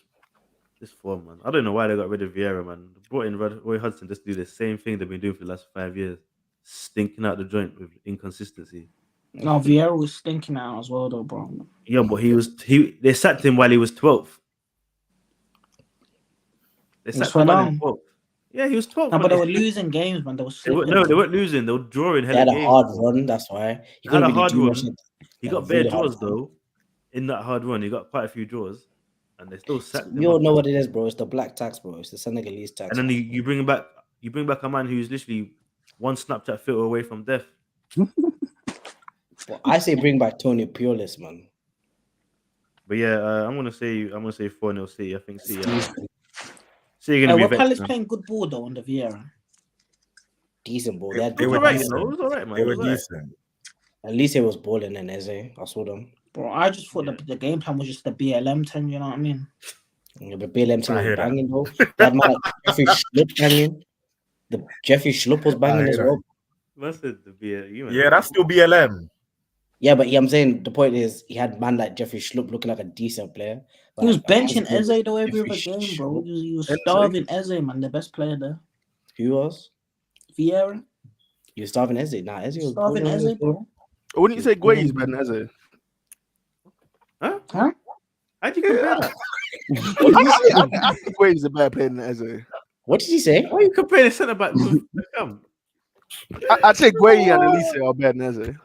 form, man. I don't know why they got rid of Vieira, man. They brought in Roy Hudson just to do the same thing they've been doing for the last 5 years. Stinking out the joint with inconsistency. No, Vieira was stinking out as well, though, bro. Yeah, but they sacked him while he was 12th. They He was sacked him while he was 12th. 12th. Yeah, he was 12th. No, but they man. were losing games, man. They were They slipping. weren't losing. They were drawing He hella had a games. hard run, that's why. He Had a couldn't really hard do much. run. He Yeah, got really bare hard draws, though. In that hard run, he got quite a few draws. And they still sacked him. You all up. know what it is, bro. It's the black tax, bro. It's the Senegalese tax. And then you bring back a man who's literally one Snapchat filter away from death. Well, I say bring back Tony Pulis, man. But yeah, I'm gonna say 4-0 City. I think City. City gonna Were be Palace vexed now. playing good ball, though, under Vieira? Decent ball. They had It good was were alright, balls. you know. It was alright, man. They It were was alright. decent. At least it was balling in Eze. I saw them. Bro, I just thought the game plan was just the BLM thing, you know what I mean? Yeah, but BLM team I was hear that. banging, though. That man, like, Jeffrey Schlupp banging. The Jeffrey Schlupp was banging hear as that. well. Must have to be you. Yeah, that's still BLM. Yeah, but I'm saying the point is he had man like Jeffrey Schlupp looking like a decent player. He was Like, benching as Eze though every Jeffrey other game, bro. Schlupp. He was Eze? starving Eze, man, the best player there. Who was? Vieira, You were starving Eze. Nah, Eze was starving balling Eze, as well. bro. Wouldn't you say Gueye is better than Eze? Huh? How'd you compare that? I think Gueye is a better player than Eze. What did he say? Why are you comparing the centre back with Beckham? I'd say Gueye and Elise are better than Eze.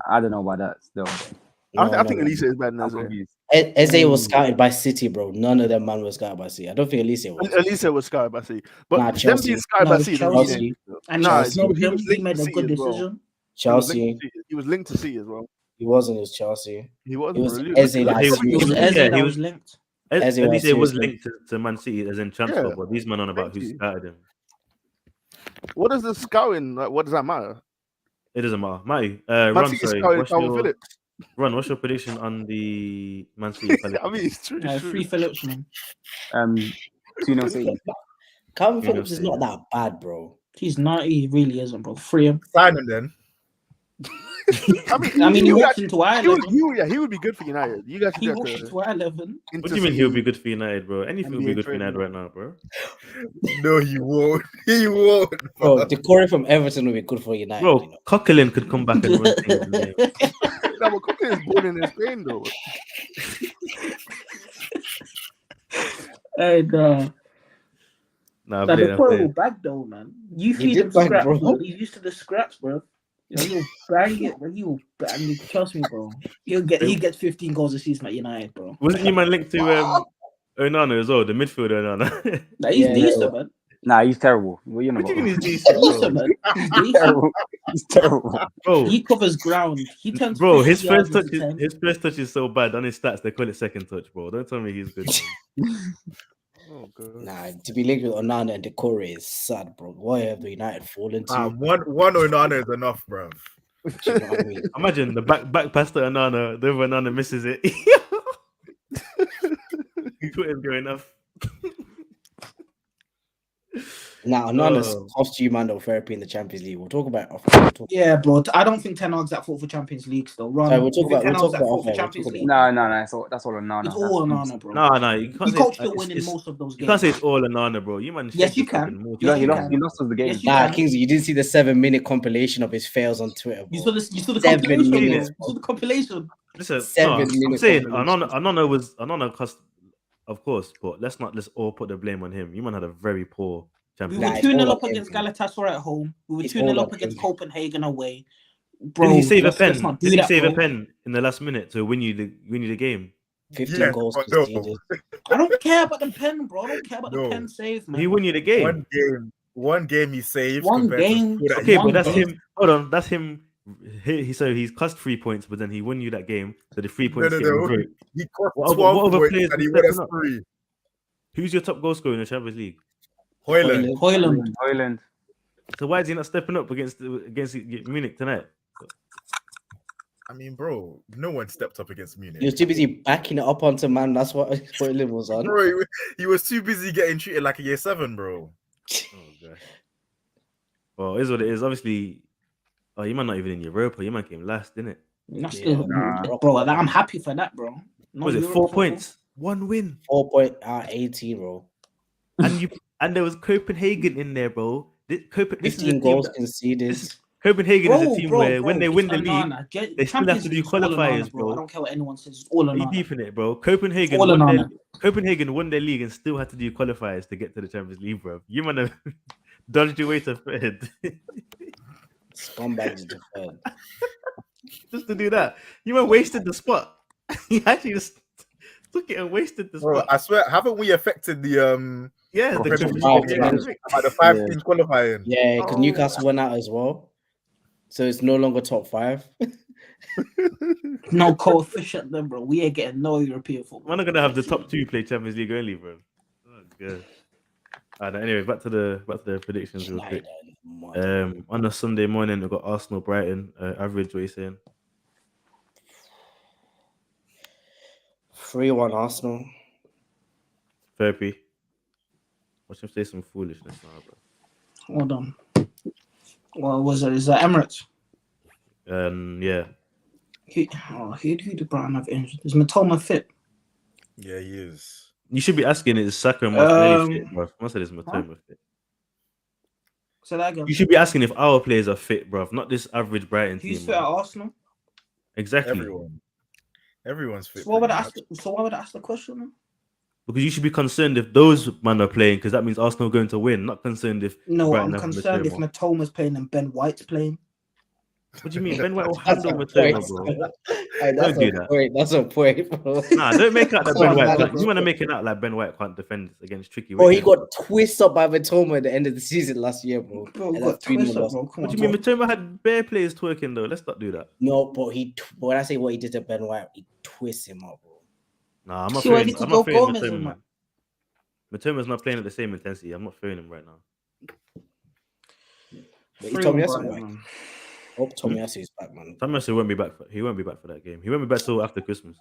I don't know about that still. I think Elise is better than I'm Eze. confused. Eze was scouted by City, bro. None of them man was scouted by City. I don't think Elise was. Elise was scouted by City. But Nah, them Chelsea. being scouted No, by it's City. Chelsea. Chelsea. And Nah, he he was he linked made to a City good as well. decision. Chelsea. He was linked to City as well. He wasn't with Chelsea. He It wasn't. was Bro. Eze that He had was- It was seriously- Eze yeah, that he was was- linked. At Eze least was it was seriously- linked to Man City as in transfer, Yeah. but these men on about who Thank you. started him. What does the scouting? Like, what does that matter? It doesn't matter. Matty, Man Ron, City sorry. scouting What's Calvin your, Phillips. Ron, what's your prediction on the Man City? Palace I mean, game? it's true. It's true. Free Phillips, man. 2-0 City. Calvin You know, Phillips is City. not that bad, bro. He's not. He really isn't, bro. Free him. Sign him then. I mean, he would walked actually- into our he would, 11. he would be good for United. You guys should He get walked to into our 11. What do you mean he'll be good for United, bro? Anything will be NBA good for United training. right now, bro. No, he won't. He won't. Bro, Decore from Everton will be good for United. Bro, You know? Coquelin could come back and run things in there. No, but Cook is born in Spain, though. And Nah, Nah, play the that, poor play. will bag though, man. You He feed did him bag, scraps, bro. bro. He's used to the scraps, bro. You know, he'll bang it, bro. He will bang it. Trust me, bro. He gets 15 goals a season at United, bro. Wasn't you man linked to Onana as well, the midfielder Onana? Like, he's Yeah, decent, man. Nah, he's terrible. What you know What do you about? mean he's decent, Decent, bro? man. He's He's decent. terrible. He's terrible. Bro, He covers ground. He turns bro, 50 his yards first touch into is 10. his first touch is so bad. On his stats, they call it second touch, bro. Don't tell me he's good. Man. Oh, God. Nah, to be linked with Onana and Decore is sad, bro. Why have the United fallen to? One Onana is enough, bro. Do you know what I mean? Imagine the back pass to Onana, the other Onana misses it. He couldn't go enough. Now, Onana's Oh. cost you man of therapy in the Champions League. We'll talk about it after. We'll talk- Yeah, bro. I don't think Ten Hag's at fault for Champions League still. Ron, Sorry, we'll you talk think about- Ten we'll Hag's talk at about fault for off air, we'll Champions talk League? No. That's all on Nana. It's all on Nana, bro. Nah, you can't He say coached still it's- winning it's- most of those You games. can't say it's all Onana, bro. You man, Yes, shake you your can. fucking mouth. Yes, you He can. lost us the game. Yes, you Nah, can. Kingsley, you didn't see the 7-minute compilation of his fails on Twitter. You Bro. saw the 7 compilation, bro. minutes. You saw the compilation. Listen, 7 I'm minutes saying compilation. Onana cost, of course, but let's all put the blame on him. You man had a very poor We Champions were Nah, League. it's 2-0 all up on him, against bro. Galatasaray at home. We were It's 2-0 all up on against him. Copenhagen away. Bro, Didn't he save a let's pen? not do Didn't he that, save a bro. pen in the last minute to win you the game? 15 Yeah, goals but no. conceded. I don't care about the pen, bro. I don't care about No. the pen save, man. He won you the game. One game he saved. One compared to game. four that Okay, he but one that's game. him. Hold on, that's him. So he's cost 3 points, but then he won you that game. So the 3 points get No. revoked. He cost What other- 12 what other points players and he were won us stepping up? 3. Who's your top goal scorer in the Champions League? Hoyland. Hoyland. So why is he not stepping up against Munich tonight? I mean, bro, no one stepped up against Munich. He was too busy backing it up onto man. That's what Hoyland was on. Bro, he was too busy getting treated like a year 7, bro. Oh gosh. Well, it is what it is. Obviously, you man not even in Europa. You man came last, didn't it? That's Yeah, still, bro. I'm happy for that, bro. No Was it Euro 4 football. points? 1 win. 4 point 18, bro. And there was Copenhagen in there, bro. This is a 15 team goals that- conceded. Copenhagen is a team where when they it's win the league, Onana. they still have to do qualifiers, I bro. don't care what anyone says. It's all Are you Onana. deep in it, bro? Copenhagen All Copenhagen won their league and still had to do qualifiers to get to the Champions League, bro. You man have dodged your way to third. Scumbags to third. Just to do that. You man wasted the spot. He actually just took it and wasted the Bro, spot. I swear, haven't we affected the Yeah, the professional Copenhagen- team at the 5 teams qualifying? Yeah, because Oh. Newcastle went out as well. So it's no longer top 5. No coefficient, then, bro. We ain't getting no European football. We're not gonna have the top 2 play Champions League only, bro. Oh god. Anyway, back to the predictions real quick. On a Sunday morning, we've got Arsenal Brighton. Average, what are you saying? 3-1 Arsenal. Therapy. Watch him say some foolishness now, bro. Hold on. What was it? Is that Emirates? Yeah. Who did Brighton have injured? Is Matoma fit? Yeah, he is. You should be asking, is Saka and Martinelli fit, bro? Must say it's Matoma fit. Say that again. You should be asking if our players are fit, bro, not this average Brighton Who's team. fit at Man. Arsenal? Exactly. Everyone's fit. So why would I pretty ask? So why would I ask the question? Then? Because you should be concerned if those men are playing, because that means Arsenal are going to win. Not concerned if No, Brighton I'm have concerned if Matoma. Matoma's playing and Ben White's playing. What do you mean? Ben White will That's handle a Matoma, point. bro. Hey, Don't do that. That's a point, bro. Nah, don't make out that Come Ben on, White man. can't. You want to make it out like Ben White can't defend against tricky Bro, he wickets. got twisted up by Matoma at the end of the season last year, bro. Bro, And got that 3-0 twisted, loss. bro. Come What on. do you mean? Matoma had bare players twerking though. Let's not do that. No, but when I say what he did to Ben White, he twists him up, bro. Nah, I'm not See what throwing. he did to I'm not Joe throwing Gomez, Matoma, man. man. Matoma's not playing at the same intensity. I'm not throwing him right now. But he told me that's Brighton, right. man. Hope Tomiyasu is back, man. Tomiyasu won't be back. He won't be back for that game. He won't be back till after Christmas.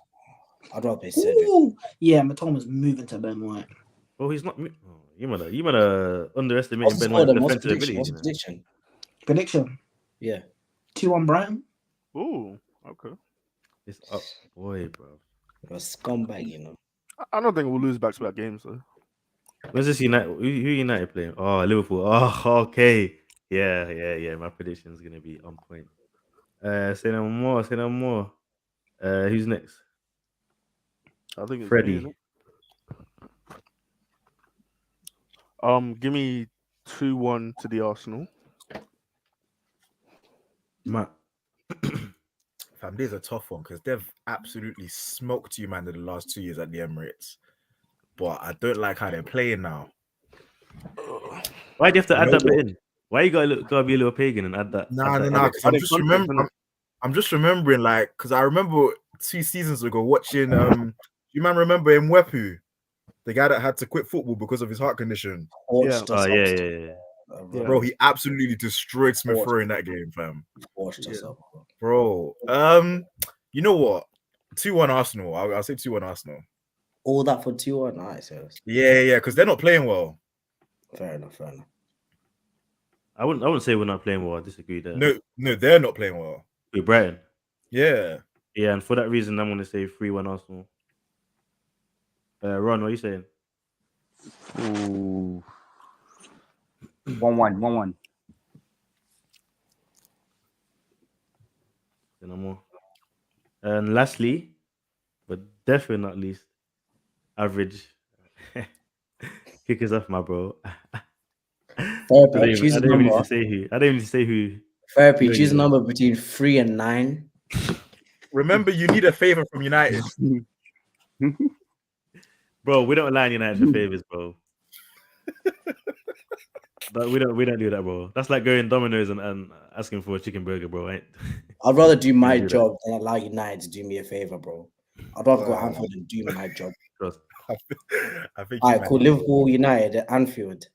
I'd rather play Cedric. Ooh. Yeah, Matoma's moving to Ben White. Well, he's not. Oh, you might underestimating What's the Ben score White's then? What's defensive prediction? ability. What's You know? prediction? Prediction: Yeah. 2-1 Brighton. Ooh, okay. It's up, boy, bro. You're a scumbag, you know. I don't think we'll lose back-to-back games though. When's this United? Who United playing? Oh, Liverpool. Oh, okay. Yeah. My prediction is gonna be on point. Say no more. Who's next? I think it's Freddie. me, give me 2-1 to the Arsenal. Matt. Fam, this is a tough one because they've absolutely smoked you, man, in the last 2 years at the Emirates. But I don't like how they're playing now. Why do you have to add know that bit what? in? Why you gotta be a little pagan and add that? Nah. add that in? Because I'm just context, remembering. I'm just remembering, like, because I remember 2 seasons ago watching. You man remember Mwepu, the guy that had to quit football because of his heart condition? Torched us Oh up. yeah. Bro, he absolutely destroyed Smith Torched. Rowe in that game, fam. Torched us up, Bro, bro. you know what? 2-1 Arsenal. I'll say 2-1 Arsenal. All that for 2-1. Nice. Yeah, because they're not playing well. Fair enough. I wouldn't say we're not playing well. I disagree there. No, they're not playing well. With Brighton. Yeah. Yeah, and for that reason, I'm gonna say 3-1 Arsenal. Ron, what are you saying? Ooh. 1-1. Say no more. And lastly, but definitely not least, average kickers off, my bro. Therapy, choose I a don't even need number. to say who. I don't even need to say who. Therapy, No, choose a no. number between 3 and 9. Remember, you need a favor from United. Bro, we don't line United for favors, bro. But we don't do that, bro. That's like going Domino's and asking for a chicken burger, bro. Right? I'd rather do my do that. job than allow United to do me a favor, bro. I'd rather go to Anfield and do my job. Trust. I think. All right, cool. Liverpool, United at Anfield.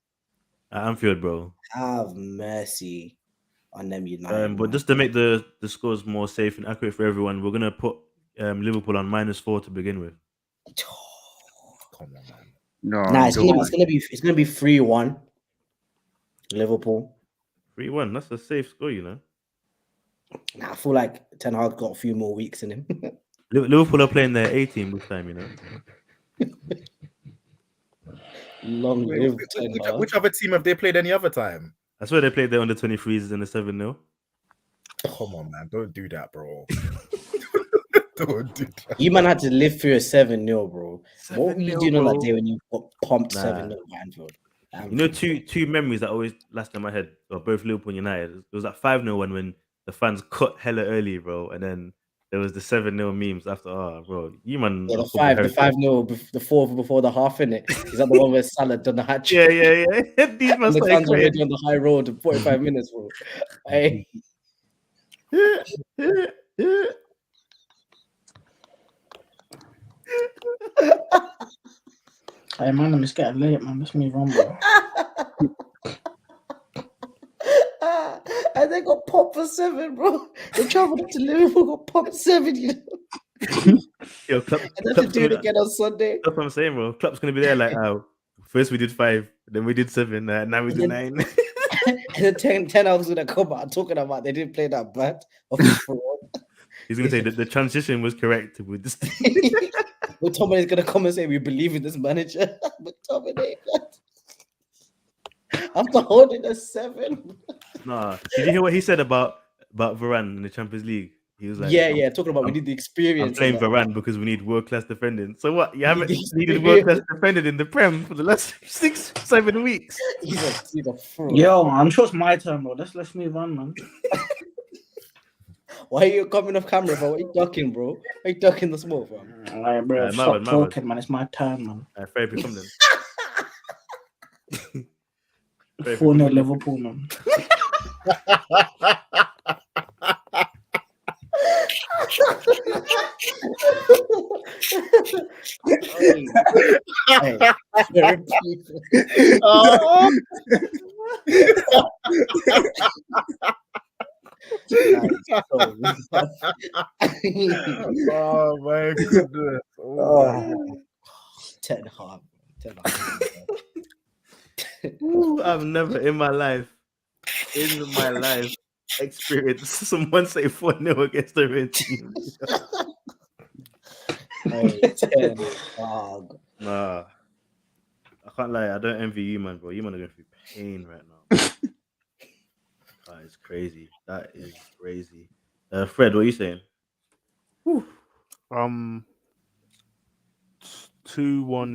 At Anfield, bro. Have mercy on them United. But just to make the scores more safe and accurate for everyone, we're gonna put Liverpool on -4 to begin with. Come on, man. No, Nah, it's gonna be 3-1. Liverpool. 3-1. That's a safe score, you know. Nah, I feel like Ten Hag got a few more weeks in him. Liverpool are playing their A team this time, you know. Long live Ten Hag. Which other team have they played any other time? That's where they played their under 23s in the 7-0. Come on, man. Don't do that, bro. Don't do that. You man had to live through a 7-0, bro. What were you 7-0, doing on that bro. day when you got pumped Nah. 7-0 by Anfield? You know, two memories that always last in my head are both Liverpool and United. It was that 5-0 one when the fans cut hella early, bro, and then there was the 7-0 memes after. Oh, bro, you man. Yeah, are the football heritage. 5-0, the 4 before the half, innit? Is that the one where Salah done the hat trick? Yeah. These man And the started fans were crying. already on the high road in 45 minutes, bro. Hey, Hey, man, I'm just getting late, man. Let's move on, bro. and they got popped for 7, bro. They travelled to Liverpool, got popped 7, you know. Yo, Klopp, And then to do it again on Sunday. That's what I'm saying, bro. Klopp's gonna be there like, first we did 5, then we did 7, now we do 9. And then 10 hours gonna come out talking about they didn't play that bad. He's gonna say that the transition was correct with this. McTominay's gonna come and say we believe in this manager. McTominay, I'm not holding a 7. Nah, did you hear what he said about Varane in the Champions League? He was like, yeah, talking about we need the I'm experience. playing and that. Varane because we need world-class defending. So what? You haven't He's- needed world-class defending in the Prem for the last 6-7 weeks. He's a fraud. Yo, I'm sure it's my turn, bro. Let's move on, man. Why are you coming off camera, bro? What are you ducking, bro? Why are you ducking the smoke, bro? Alright, bro. My Stop bad, my bad. talking, man. It's my turn, man. Fair come then. 4-0 Liverpool, man. Hey, Oh my goodness. Ten Hag. I've never in my life experienced someone say 4-0 against their own team. Ten Hag. Nah. I can't lie, I don't envy you, man, bro. You man are going through pain right now. That is crazy. That is crazy. Fred, what are you saying? 2-1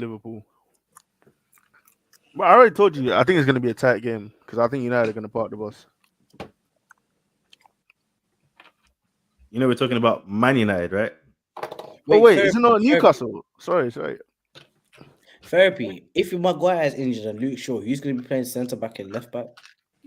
Liverpool. But I already told you, I think it's going to be a tight game because I think United are going to park the bus. You know, we're talking about Man United, right? Wait, is it not Newcastle? Sorry. Therapy. If Maguire is injured and Luke Shaw, who's going to be playing centre back and left back?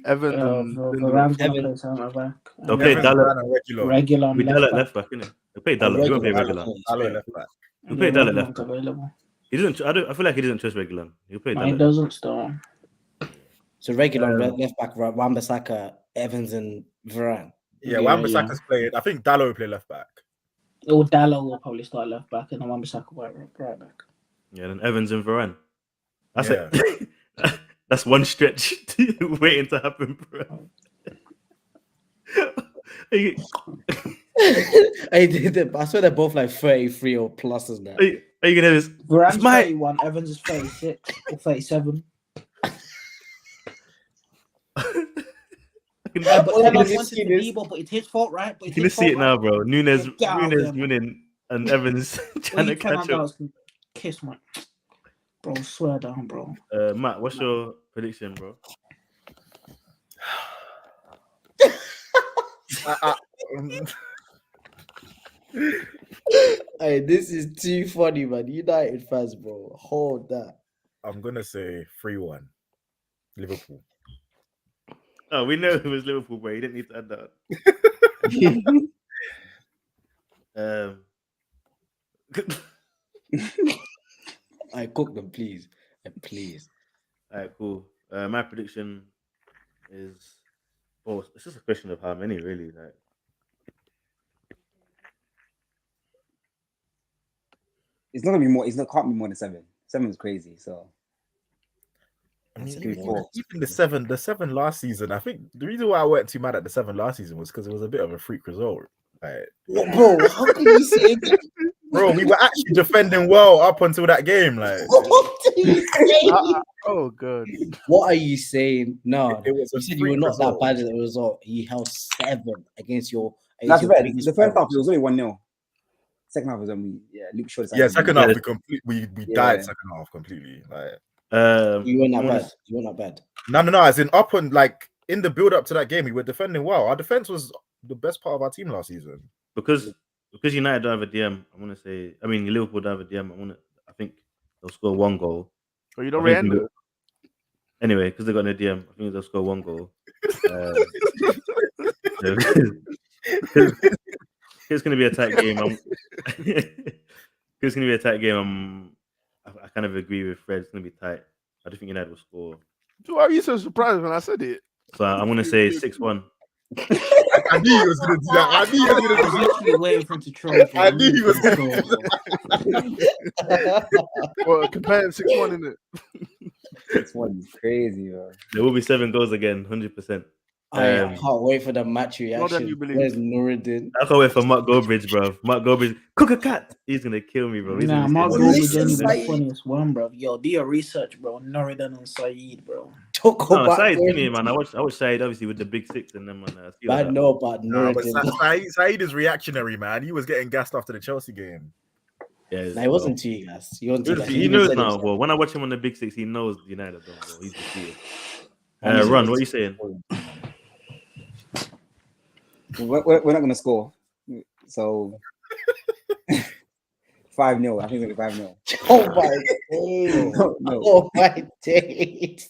Evans and Varane's going to play centre back. They'll play Dallas. Regular on left back, innit? They'll play Dallas. He won't play regular. Dallas left back. He'll play Dallas left back. Available. He doesn't. I feel like he doesn't trust regular. He'll play No, Dallas. he doesn't still. So regular left back, Wan-Bissaka, Evans and Varane. Yeah, Wan-Bissaka's playing. I think Dallo will play left back. Or Dallo will probably start left back and then Wan-Bissaka right back. Yeah, then Evans and Varane. That's it. That's one stretch waiting to happen, bro. I swear they're both like 33 or plus, isn't it? Are you gonna have this? Varane's 31, Evans is 36 or 37. But it's his fault, right? But you can see it now, bro. Nunes winning and Evans trying to catch up. Kiss, man. Bro, swear down, bro. Matt, what's your prediction, bro? Hey, this is too funny, man. United fans, bro. Hold that. I'm gonna say 3-1 Liverpool. Oh, we know it was Liverpool, bro. You didn't need to add that. I cook them, please. Please. All right, cool. My prediction is, well, it's just a question of how many, really. Like, it's not gonna be more. Can't be more than 7. 7 is crazy. So, I mean, even the seven last season. I think the reason why I weren't too mad at the 7 last season was because it was a bit of a freak result. Like, bro, how can you say that? Bro, we were actually defending well up until that game. Like, what are you saying? Oh god, what are you saying? No, it was. You said you were not that bad at the result. He held 7 against your. That's bad. The first half it was only 1-0. Second half was when Luke Shaw. Second half we died. Second half completely. Like, you weren't that bad. You weren't that bad. No. As in up and like in the build up to that game, we were defending well. Our defense was the best part of our team last season. Because United don't have a DM, I want to say. I mean, Liverpool don't have a DM. I think they'll score 1 goal. Oh, you don't really anyway, because they got no DM, I think they'll score 1 goal. It's going to be a tight game. It's going to be a tight game. I kind of agree with Fred. It's going to be tight. I don't think United will score. So why are you so surprised when I said it? So I'm going to say 6-1. I knew he was going to do that. I knew he was going to do that. Waiting for him to troll. I knew he was going to do that. Well, comparing 6-1 in it. 6-1 is crazy, bro. There will be 7 goals again, 100%. I can't wait for the match reaction. Where's Nuruddin? I can't wait for Mark Goldbridge, bro. Mark Goldbridge, cook a cat. He's gonna kill me, bro. Mark Goldbridge is the funniest one, bro. Yo, do your research, bro. Nuruddin and Saeed, bro. Saeed's me, man. I watched Saeed obviously with the big 6 and them, man. I know about Nuruddin. Saeed is reactionary, man. He was getting gassed after the Chelsea game. Yeah, he wasn't too gassed. He knows now, bro. When I watch him on the big 6, he knows United, bro. He's defeated. Ron, what are you saying? We're not gonna score. So 5-0. I think it's gonna be 5-0. Oh my days. No. Oh my days.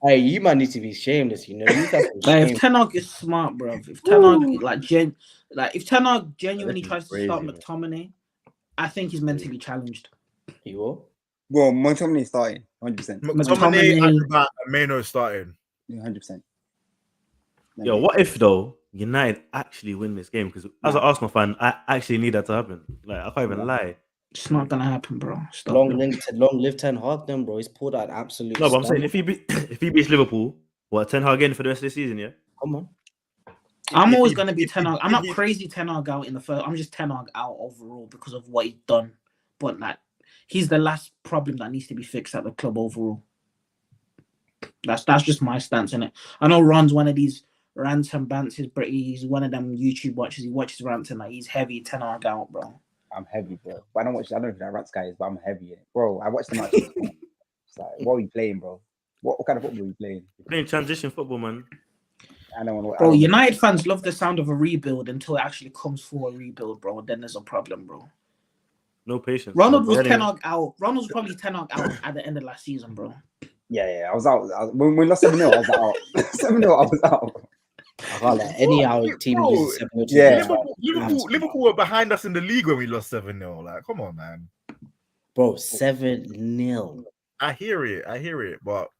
Hey, you might need to be shameless, you know. You got some Like, shame. if Ten Hag is smart, bro. If Ten Hag if Ten Hag genuinely This is tries to crazy, start man. McTominay, I think he's mentally challenged. You will? Well, Montgomery starting 100%. McTominay at McTominay. the back, and Mano starting. 100%. Yo, what if though United actually win this game? Because as an Arsenal fan, I actually need that to happen. Like I can't even lie. It's not gonna happen, bro. Stop. Long live Ten Hag, then, bro. He's pulled out an absolute. No, but I'm saying stamp. if he beats Liverpool, what 10 again for the rest of the season, yeah? Come on. I'm If always he- gonna be if Ten he- Hag. I'm if not he- crazy Ten Hag out in the first. I'm just Ten Hag out overall because of what he's done. But like, he's the last problem that needs to be fixed at the club overall. That's just my stance in it. I know Ron's one of these rants and bants. He's one of them YouTube watchers. He watches rants and like he's heavy Ten Hag out, bro. I'm heavy, bro. But I don't know if that Rats guy is, but I'm heavy in it. Bro, I watched the match. It's like, what are we playing, bro? What kind of football are we playing? Playing transition football, man. I don't know. Bro, United fans love the sound of a rebuild until it actually comes for a rebuild, bro. Then there's a problem, bro. No patience. Ronald was Anyway. Ten Hag out. Ronald was probably Ten Hag out at the end of last season, bro. Yeah. I was out. When we lost 7-0, I was out. 7-0, I was out. I can't let any of our team Bro, lose 7-0 to yeah. Liverpool were behind us in the league when we lost 7-0. Like, come on, man. Bro, 7-0. I hear it, but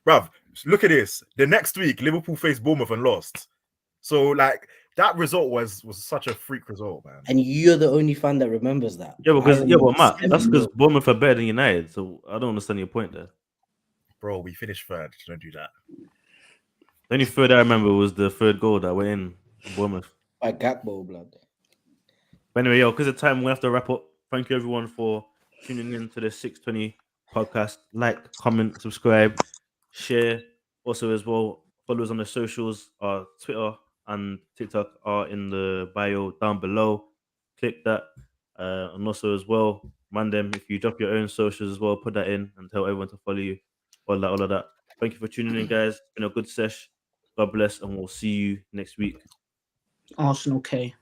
bruv, look at this. The next week, Liverpool faced Bournemouth and lost. So, like, that result was such a freak result, man. And you're the only fan that remembers that. Yeah, but Matt, that's 7-0. because Bournemouth are better than United. So I don't understand your point there. Bro, we finished third. Don't do that. The only third I remember was the third goal that went in Bournemouth. By Gakpo, blood. But anyway, because of time, we have to wrap up. Thank you everyone for tuning in to the 620 podcast. Like, comment, subscribe, share. Also, as well, follow us on the socials. Our Twitter and TikTok are in the bio down below. Click that. And also, as well, Mandem, if you drop your own socials as well, put that in and tell everyone to follow you. All of that. Thank you for tuning in, guys. It's been a good sesh. God bless, and we'll see you next week. Arsenal K.